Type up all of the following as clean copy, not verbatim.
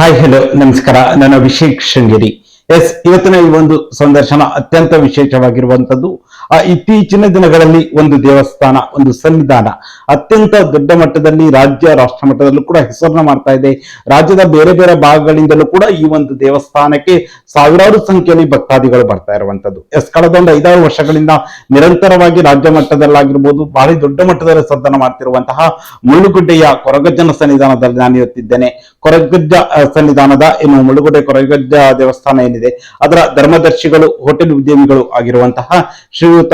Hi hello ನಮಸ್ಕಾರ. ನಾನು ಅಭಿಷೇಕ್ ಶೃಂಗೇರಿ. ಇವತ್ತಿನ ಈ ಒಂದು ಸಂದರ್ಶನ ಅತ್ಯಂತ ವಿಶೇಷವಾಗಿರುವಂತದ್ದು. ಇತ್ತೀಚಿನ ದಿನಗಳಲ್ಲಿ ಒಂದು ದೇವಸ್ಥಾನ, ಒಂದು ಸನ್ನಿಧಾನ ಅತ್ಯಂತ ದೊಡ್ಡ ಮಟ್ಟದಲ್ಲಿ ರಾಜ್ಯ ರಾಷ್ಟ್ರ ಮಟ್ಟದಲ್ಲೂ ಕೂಡ ಹೆಸರನ್ನ ಮಾಡ್ತಾ ಇದೆ. ರಾಜ್ಯದ ಬೇರೆ ಬೇರೆ ಭಾಗಗಳಿಂದಲೂ ಕೂಡ ಈ ಒಂದು ದೇವಸ್ಥಾನಕ್ಕೆ ಸಾವಿರಾರು ಸಂಖ್ಯೆಯಲ್ಲಿ ಭಕ್ತಾದಿಗಳು ಬರ್ತಾ ಇರುವಂತದ್ದು. ಕಳೆದ ಒಂದು 5-6 ವರ್ಷಗಳಿಂದ ನಿರಂತರವಾಗಿ ರಾಜ್ಯ ಮಟ್ಟದಲ್ಲಾಗಿರ್ಬೋದು, ಬಹಳ ದೊಡ್ಡ ಮಟ್ಟದಲ್ಲಿ ಸದ್ದನ ಮಾಡ್ತಿರುವಂತಹ ಮುಳ್ಳುಗುಡ್ಡೆಯ ಕೊರಗಜ್ಜನ ಸನ್ನಿಧಾನದಲ್ಲಿ ನಾನು ಇವತ್ತಿದ್ದೇನೆ. ಕೊರಗಜ್ಜ ಸನ್ನಿಧಾನದ ಮುಳ್ಳುಗುಡ್ಡೆ ಕೊರಗಜ್ಜ ದೇವಸ್ಥಾನ ಏನಿದೆ, ಅದರ ಧರ್ಮದರ್ಶಿಗಳು, ಹೋಟೆಲ್ ಉದ್ಯಮಿಗಳು ಆಗಿರುವಂತಹ ಶ್ರೀಯುತ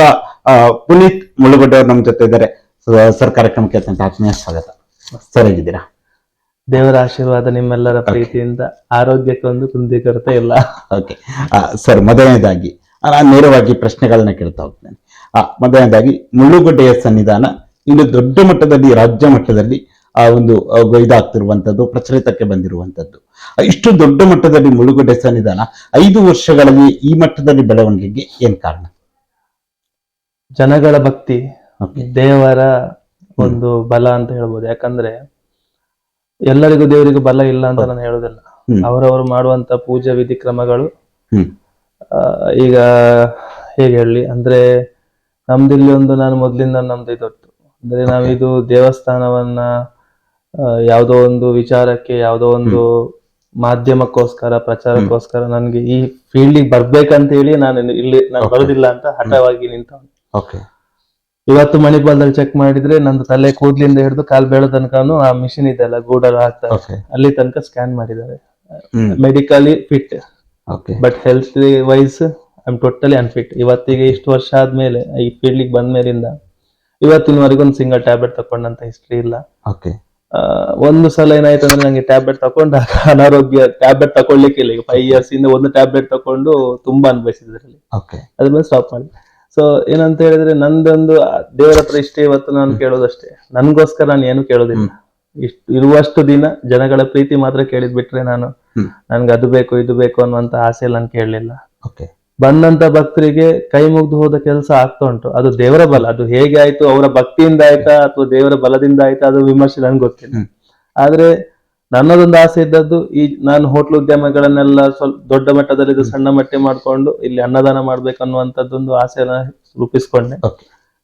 ಪುನೀತ್ ಮುಳ್ಳುಗುಡ್ಡೆ ಅವರು ನಮ್ಮ ಜೊತೆ ಇದ್ದಾರೆ. ಸರ್, ಕಾರ್ಯಕ್ರಮಕ್ಕೆ ಅತ್ಯಂತ ಆತ್ಮೀಯ ಸ್ವಾಗತ. ಸರ್, ಹೇಗಿದ್ದೀರಾ? ದೇವರ ಆಶೀರ್ವಾದ ನಿಮ್ಮೆಲ್ಲರ ಪ್ರೀತಿಯಿಂದ. ಆರೋಗ್ಯಕ್ಕೆ ಒಂದು ಕುಂದಿಕೊರತೆ ಇಲ್ಲ. ಓಕೆ ಸರ್, ಮೊದಲನೇದಾಗಿ ನಾನು ನೇರವಾಗಿ ಪ್ರಶ್ನೆಗಳನ್ನ ಕೇಳ್ತಾ ಹೋಗ್ತೇನೆ. ಮೊದಲನೇದಾಗಿ, ಮುಳ್ಳುಗುಡ್ಡೆಯ ಸನ್ನಿಧಾನ ಇನ್ನು ದೊಡ್ಡ ಮಟ್ಟದಲ್ಲಿ, ರಾಜ್ಯ ಮಟ್ಟದಲ್ಲಿ ಒಂದು ಇದಾಗ್ತಿರುವಂತದ್ದು, ಪ್ರಚಲಿತಕ್ಕೆ ಬಂದಿರುವಂತದ್ದು. ಇಷ್ಟು ದೊಡ್ಡ ಮಟ್ಟದಲ್ಲಿ ಮುಳ್ಳುಗುಡ್ಡೆ ಸನ್ನಿಧಾನ 5 ವರ್ಷಗಳಲ್ಲಿ ಈ ಮಟ್ಟದಲ್ಲಿ ಬೆಳವಣಿಗೆಗೆ ಏನ್ ಕಾರಣ? ಜನಗಳ ಭಕ್ತಿ, ದೇವರ ಒಂದು ಬಲ ಅಂತ ಹೇಳ್ಬೋದು. ಯಾಕಂದ್ರೆ ಎಲ್ಲರಿಗೂ ದೇವರಿಗೂ ಬಲ ಇಲ್ಲ ಅಂತ ನಾನು ಹೇಳೋದಿಲ್ಲ. ಅವರವರು ಮಾಡುವಂತ ಪೂಜಾ ವಿಧಿ ಕ್ರಮಗಳು, ಈಗ ಹೇಗೆ ಹೇಳಿ ಅಂದ್ರೆ, ನಮ್ದಿಲ್ಲಿ ಒಂದು, ನಾನು ಮೊದ್ಲಿಂದ ನಮ್ದು ಇದೊತ್ತು ಅಂದ್ರೆ, ನಾವಿದು ದೇವಸ್ಥಾನವನ್ನ ಯಾವುದೋ ಒಂದು ವಿಚಾರಕ್ಕೆ, ಯಾವುದೋ ಒಂದು ಮಾಧ್ಯಮಕ್ಕೋಸ್ಕರ, ಪ್ರಚಾರಕ್ಕೋಸ್ಕರ ನನ್ಗೆ ಈ ಫೀಲ್ಡಿಗೆ ಬರ್ಬೇಕಂತ ಹೇಳಿ ನಾನು ಬರೋದಿಲ್ಲ ಅಂತ ಹಠವಾಗಿ ನಿಂತ. ಇವತ್ತು ಮಣಿಪಾಲದಲ್ಲಿ ಚೆಕ್ ಮಾಡಿದ್ರೆ ನಂದು ತಲೆ ಕೂದ್ಲಿಂದ ಹಿಡಿದು ಕಾಲ್ ಬೇಳೋ ತನಕನು ಆ ಮಿಷಿನ್ ಇದೆಲ್ಲ ಗೂಡಲ್ ಹಾಕ್ತಾರೆ, ಅಲ್ಲಿ ತನಕ ಸ್ಕ್ಯಾನ್ ಮಾಡಿದ್ದಾರೆ. Medically fit, but health wise I am totally unfit. ಇವತ್ತಿಗೆ ಇಷ್ಟು ವರ್ಷ ಆದ್ಮೇಲೆ, ಈ ಫೀಲ್ಡಿಗೆ ಬಂದ ಮೇಲಿಂದ ಇವತ್ತಿನವರೆಗೂ ಒಂದು ಸಿಂಗಲ್ ಟ್ಯಾಬ್ಲೆಟ್ ತಕೊಂಡಂತ ಹಿಸ್ಟ್ರಿ ಇಲ್ಲ. ಒಂದು ಸಲ ಏನಾಯ್ತು ಅಂದ್ರೆ, ನಂಗೆ ಟ್ಯಾಬ್ಲೆಟ್ ತಕೊಂಡಾಗ ಅನಾರೋಗ್ಯ, ಟ್ಯಾಬ್ಲೆಟ್ ತಕೊಳ್ಳಿಕ್ಕೆ ಇಲ್ಲ. ಈಗ 5 years ಇಂದ ಒಂದು ಟ್ಯಾಬ್ಲೆಟ್ ತಕೊಂಡು ತುಂಬಾ ಅನ್ಭವಿಸಿದ್ರಲ್ಲಿ, ಅದ್ಮೇಲೆ ಸ್ಟಾಪ್ ಮಾಡಿ. ಸೊ ಏನಂತ ಹೇಳಿದ್ರೆ, ನಂದೊಂದು ದೇವರ ಹತ್ರ ಇಷ್ಟೇ ಇವತ್ತು ನಾನು ಕೇಳೋದಷ್ಟೇ. ನನ್ಗೋಸ್ಕರ ನಾನು ಏನು ಕೇಳೋದಿಲ್ಲ. ಇರುವಷ್ಟು ದಿನ ಜನಗಳ ಪ್ರೀತಿ ಮಾತ್ರ ಕೇಳಿದ್ ಬಿಟ್ರೆ, ನನ್ಗೆ ಅದು ಬೇಕು ಇದು ಬೇಕು ಅನ್ನುವಂತ ಆಸೆ ನಾನು ಕೇಳಲಿಲ್ಲ. ಬಂದಂತ ಭಕ್ತರಿಗೆ ಕೈ ಮುಗ್ದು ಹೋದ ಕೆಲಸ ಆಗ್ತಾ ಉಂಟು. ಅದು ದೇವರ ಬಲ. ಅದು ಹೇಗೆ ಆಯ್ತು, ಅವರ ಭಕ್ತಿಯಿಂದ ಆಯ್ತಾ ಅಥವಾ ದೇವರ ಬಲದಿಂದ ಆಯ್ತಾ, ಅದು ವಿಮರ್ಶೆ ನನ್ಗೆ ಗೊತ್ತಿಲ್ಲ. ಆದ್ರೆ ನನ್ನದೊಂದು ಆಸೆ ಇದ್ದದ್ದು, ಈ ನಾನು ಹೋಟ್ಲ್ ಉದ್ಯಮಗಳನ್ನೆಲ್ಲ ಸ್ವಲ್ಪ ದೊಡ್ಡ ಮಟ್ಟದಲ್ಲಿ ಸಣ್ಣ ಮಟ್ಟ ಮಾಡ್ಕೊಂಡು ಇಲ್ಲಿ ಅನ್ನದಾನ ಮಾಡ್ಬೇಕನ್ನುವಂಥದ್ದೊಂದು ಆಸೆನ ರೂಪಿಸ್ಕೊಂಡೆ.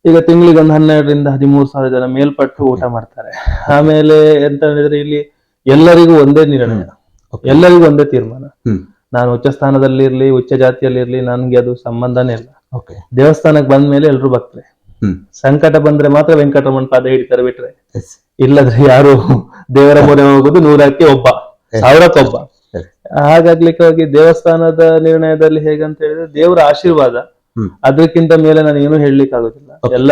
ಈಗ ತಿಂಗಳಿಗೆ ಒಂದು 12,000-13,000 ಜನ ಮೇಲ್ಪಟ್ಟು ಊಟ ಮಾಡ್ತಾರೆ. ಆಮೇಲೆ ಎಂತ ಹೇಳಿದ್ರೆ, ಇಲ್ಲಿ ಎಲ್ಲರಿಗೂ ಒಂದೇ ನಿರ್ಣಯ, ಎಲ್ಲರಿಗೂ ಒಂದೇ ತೀರ್ಮಾನ. ನಾನು ಉಚ್ಚ ಸ್ಥಾನದಲ್ಲಿ ಇರ್ಲಿ, ಉಚ್ಚ ಜಾತಿಯಲ್ಲಿ ಇರ್ಲಿ, ನನ್ಗೆ ಅದು ಸಂಬಂಧನೇ ಇಲ್ಲ. ದೇವಸ್ಥಾನಕ್ಕೆ ಬಂದ ಮೇಲೆ ಎಲ್ರು ಭಕ್ತರೆ. ಸಂಕಟ ಬಂದ್ರೆ ಮಾತ್ರ ವೆಂಕಟರಮಣ ಪಾದ ಹಿಡಿತಾರೆ, ಬಿಟ್ರೆ ಇಲ್ಲದ್ರೆ ಯಾರು ದೇವರ ಮೊರೆ ಹೋಗುದು 100ಕ್ಕೆ ಒಬ್ಬ, 1000ಕ್ಕೆ ಒಬ್ಬ. ಹಾಗಾಗ್ಲಿಕ್ಕಾಗಿ ದೇವಸ್ಥಾನದ ನಿರ್ಣಯದಲ್ಲಿ ಹೇಗಂತ ಹೇಳಿದ್ರೆ, ದೇವರ ಆಶೀರ್ವಾದ, ಅದಕ್ಕಿಂತ ಮೇಲೆ ನಾನು ಏನು ಹೇಳಲಿಕ್ಕೆ ಆಗುದಿಲ್ಲ. ಎಲ್ಲ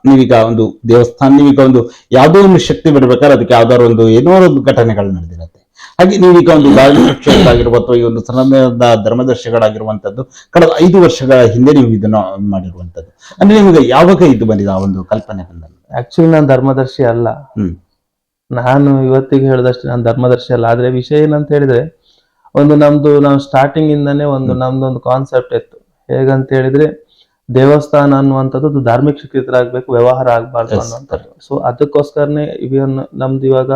ನೀವೀಗ ಒಂದು ದೇವಸ್ಥಾನ, ನೀವೀಗ ಒಂದು ಯಾವ್ದೋ ಒಂದು ಶಕ್ತಿ ಬಿಡ್ಬೇಕಾದ್ರೆ ಅದಕ್ಕೆ ಯಾವ್ದಾದ್ರು ಒಂದು ಏನೋ ಒಂದು ಘಟನೆಗಳು ನಡೆದಿರುತ್ತೆ. ಹಾಗೆ ನೀವೀಗ ಒಂದು ಧಾರ್ಮಿಕ ಕ್ಷೇತ್ರ ಆಗಿರ್ಬೋದು, ಈ ಒಂದು ಸನಾತನ ಧರ್ಮದರ್ಶಿಗಳಾಗಿರುವಂತದ್ದು ಕಳೆದ 5 ವರ್ಷಗಳ ಹಿಂದೆ ನೀವು ಇದನ್ನ ಮಾಡಿರುವಂತದ್ದು. ಅಂದ್ರೆ ನಿಮಗೆ ಯಾವಾಗ ಇದು ಬಂದಿದೆ, ಆ ಒಂದು ಕಲ್ಪನೆ ಬಂದ? ಆಕ್ಚುಲಿ ನಾನು ಧರ್ಮದರ್ಶಿ ಅಲ್ಲ. ನಾನು ಇವತ್ತಿಗೆ ಹೇಳಿದಷ್ಟೇ, ನಾನು ಧರ್ಮದರ್ಶಿ ಅಲ್ಲ. ಆದ್ರೆ ವಿಷಯ ಏನಂತ ಹೇಳಿದ್ರೆ, ನಾವು ಸ್ಟಾರ್ಟಿಂಗ್ ಇಂದಾನೆ ನಮ್ದೊಂದು ಕಾನ್ಸೆಪ್ಟ್ ಇತ್ತು. ಹೇಗಂತ ಹೇಳಿದ್ರೆ, ದೇವಸ್ಥಾನ ಅನ್ನುವಂಥದ್ದು ಧಾರ್ಮಿಕ ಕ್ಷೇತ್ರ ಆಗ್ಬೇಕು, ವ್ಯವಹಾರ ಆಗ್ಬಾರ್ದು ಅನ್ನುವಂಥದ್ದು. ಸೊ ಅದಕ್ಕೋಸ್ಕರನೇ ನಮ್ದು ಇವಾಗ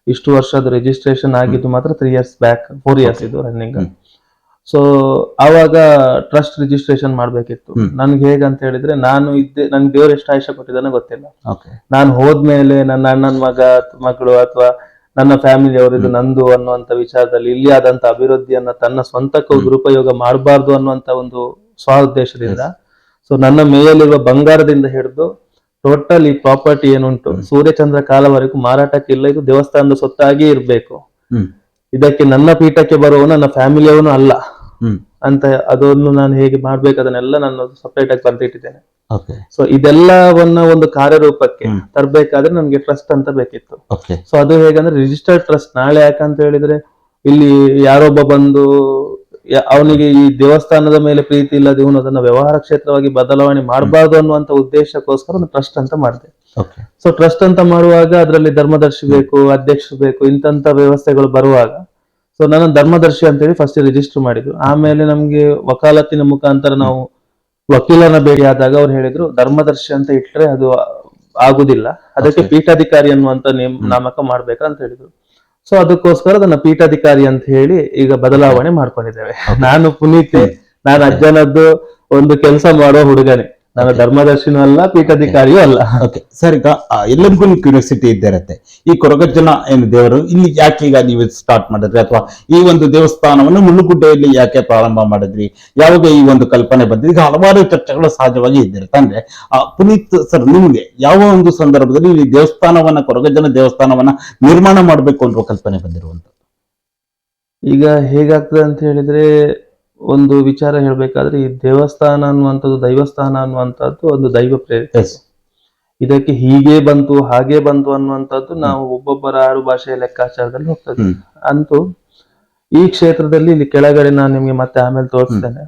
ಇಷ್ಟು ವರ್ಷದ ರಿಜಿಸ್ಟ್ರೇಷನ್ ಆಗಿದ್ದು ಮಾತ್ರ 3 years ಬ್ಯಾಕ್, 4 years ಇದು ರನ್ನಿಂಗ್. ಸೊ ಆವಾಗ ಟ್ರಸ್ಟ್ ರಿಜಿಸ್ಟ್ರೇಷನ್ ಮಾಡ್ಬೇಕಿತ್ತು. ನನ್ಗೆ ಹೇಗಂತ ಹೇಳಿದ್ರೆ, ನನ್ಗೆ ದೇವ್ರು ಎಷ್ಟು ಆಯುಷ್ಯ ಕೊಟ್ಟಿದ್ದಾನೆ ಗೊತ್ತಿಲ್ಲ. ನಾನು ಹೋದ್ಮೇಲೆ ನನ್ನ ಅಣ್ಣನ ಮಗಳು ಅಥವಾ ನನ್ನ ಫ್ಯಾಮಿಲಿ ಅವರು ಇದು ನಂದು ಅನ್ನುವಂತ ವಿಚಾರದಲ್ಲಿ ಇಲ್ಲಿ ಆದಂತ ಅಭಿವೃದ್ಧಿಯನ್ನ ತನ್ನ ಸ್ವಂತಕ್ಕೆ ದುರುಪಯೋಗ ಮಾಡಬಾರ್ದು ಅನ್ನುವಂತ ಒಂದು ಉದ್ದೇಶದಿಂದ, ಸೊ ನನ್ನ ಮೇಯಲ್ಲಿರುವ ಬಂಗಾರದಿಂದ ಹಿಡಿದು ಟೋಟಲ್ ಈ ಪ್ರಾಪರ್ಟಿ ಏನುಂಟು, ಸೂರ್ಯಚಂದ್ರ ಕಾಲವರೆಗೂ ಮಾರಾಟಕ್ಕೆ ಇಲ್ಲ. ಇದು ದೇವಸ್ಥಾನದ ಸೊತ್ತಾಗಿ ಇರ್ಬೇಕು. ಇದಕ್ಕೆ ನನ್ನ ಪೀಠಕ್ಕೆ ಬರುವವನು ನನ್ನ ಫ್ಯಾಮಿಲಿಯವನು ಅಲ್ಲ ಅಂತ, ಅದನ್ನು ನಾನು ಹೇಗೆ ಮಾಡ್ಬೇಕು ಅದನ್ನೆಲ್ಲ ನಾನು ಸಪರೇಟ್ ಆಗಿ ಬರ್ದಿಟ್ಟಿದ್ದೇನೆ. ಸೊ ಇದೆಲ್ಲವನ್ನ ಒಂದು ಕಾರ್ಯರೂಪಕ್ಕೆ ತರಬೇಕಾದ್ರೆ ನನ್ಗೆ ಟ್ರಸ್ಟ್ ಅಂತ ಬೇಕಿತ್ತು. ಸೊ ಅದು ಹೇಗಂದ್ರೆ ರಿಜಿಸ್ಟರ್ಡ್ ಟ್ರಸ್ಟ್. ನಾಳೆ ಯಾಕಂತ ಹೇಳಿದ್ರೆ, ಇಲ್ಲಿ ಯಾರೊಬ್ಬ ಬಂದು ಅವನಿಗೆ ಈ ದೇವಸ್ಥಾನದ ಮೇಲೆ ಪ್ರೀತಿ ಇಲ್ಲದೆ ಇವನು ಅದನ್ನ ವ್ಯವಹಾರ ಕ್ಷೇತ್ರವಾಗಿ ಬದಲಾವಣೆ ಮಾಡಬಾರ್ದು ಅನ್ನುವಂತ ಉದ್ದೇಶಕ್ಕೋಸ್ಕರ ಒಂದು ಟ್ರಸ್ಟ್ ಅಂತ ಮಾಡಿದೆ. ಸೊ ಟ್ರಸ್ಟ್ ಅಂತ ಮಾಡುವಾಗ ಅದರಲ್ಲಿ ಧರ್ಮದರ್ಶಿ ಬೇಕು, ಅಧ್ಯಕ್ಷರು ಬೇಕು, ಇಂತ ವ್ಯವಸ್ಥೆಗಳು ಬರುವಾಗ, ಸೊ ನಾನು ಧರ್ಮದರ್ಶಿ ಅಂತೇಳಿ ಫಸ್ಟ್ ರಿಜಿಸ್ಟರ್ ಮಾಡಿದ್ರು. ಆಮೇಲೆ ನಮ್ಗೆ ವಕಾಲತ್ತಿನ ಮುಖಾಂತರ ನಾವು ವಕೀಲನ ಭೇಟಿ ಆದಾಗ ಅವ್ರು ಹೇಳಿದ್ರು, ಧರ್ಮದರ್ಶಿ ಅಂತ ಇಟ್ರೆ ಅದು ಆಗುದಿಲ್ಲ, ಅದಕ್ಕೆ ಪೀಠಾಧಿಕಾರಿ ಅನ್ನುವಂತ ನಾಮಕ ಮಾಡ್ಬೇಕಂತ ಹೇಳಿದ್ರು. ಸೊ ಅದಕ್ಕೋಸ್ಕರ ನನ್ನ ಪೀಠಾಧಿಕಾರಿ ಅಂತ ಹೇಳಿ ಈಗ ಬದಲಾವಣೆ ಮಾಡ್ಕೊಂಡಿದ್ದೇವೆ. ನಾನು ಪುನೀತೆ, ನಾನು ಅಜ್ಜನದ್ದು ಒಂದು ಕೆಲಸ ಮಾಡುವ ಹುಡುಗನೇ, ನಾನು ಧರ್ಮದರ್ಶಿನೂ ಅಲ್ಲ, ಪೀಠಾಧಿಕಾರಿಯೂ ಅಲ್ಲ. ಓಕೆ ಸರ್, ಈಗ ಎಲ್ಲರಿಗೂ ಕ್ಯೂರಿಯಾಸಿಟಿ ಇದ್ದಿರತ್ತೆ, ಈ ಕೊರಗಜ್ಜನ ಏನು ದೇವರು ಇಲ್ಲಿ ಯಾಕೆ ಈಗ ನೀವು ಸ್ಟಾರ್ಟ್ ಮಾಡಿದ್ರಿ, ಅಥವಾ ಈ ಒಂದು ದೇವಸ್ಥಾನವನ್ನು ಮುಳ್ಳುಗುಡ್ಡೆಯಲ್ಲಿ ಯಾಕೆ ಪ್ರಾರಂಭ ಮಾಡಿದ್ರಿ, ಯಾವಾಗ ಈ ಒಂದು ಕಲ್ಪನೆ ಬಂದ್ರಿ? ಈಗ ಹಲವಾರು ಚರ್ಚೆಗಳು ಸಹಜವಾಗಿ ಇದ್ದಿರುತ್ತೆ. ಅಂದ್ರೆ ಪುನೀತ್ ಸರ್, ನಿಮ್ಗೆ ಯಾವ ಒಂದು ಸಂದರ್ಭದಲ್ಲಿ ಈ ದೇವಸ್ಥಾನವನ್ನ, ಕೊರಗಜ್ಜನ ದೇವಸ್ಥಾನವನ್ನ ನಿರ್ಮಾಣ ಮಾಡಬೇಕು ಅನ್ನುವ ಕಲ್ಪನೆ ಬಂದಿರುವಂತದ್ದು? ಈಗ ಹೇಗಾಗ್ತದೆ ಅಂತ ಹೇಳಿದ್ರೆ, ಒಂದು ವಿಚಾರ ಹೇಳ್ಬೇಕಾದ್ರೆ, ಈ ದೇವಸ್ಥಾನ ಅನ್ನುವಂಥದ್ದು, ದೈವಸ್ಥಾನ ಅನ್ನುವಂಥದ್ದು ಒಂದು ದೈವ ಪ್ರೇರಿತ. ಇದಕ್ಕೆ ಹೀಗೆ ಬಂತು ಹಾಗೆ ಬಂತು ಅನ್ನುವಂಥದ್ದು ನಾವು ಒಬ್ಬೊಬ್ಬರ ಆರು ಭಾಷೆಯ ಲೆಕ್ಕಾಚಾರದಲ್ಲಿ ಹೋಗ್ತದೆ. ಅಂತೂ ಈ ಕ್ಷೇತ್ರದಲ್ಲಿ ಇಲ್ಲಿ ಕೆಳಗಡೆ ನಾನು ನಿಮ್ಗೆ ಮತ್ತೆ ಆಮೇಲೆ ತೋರಿಸ್ತೇನೆ,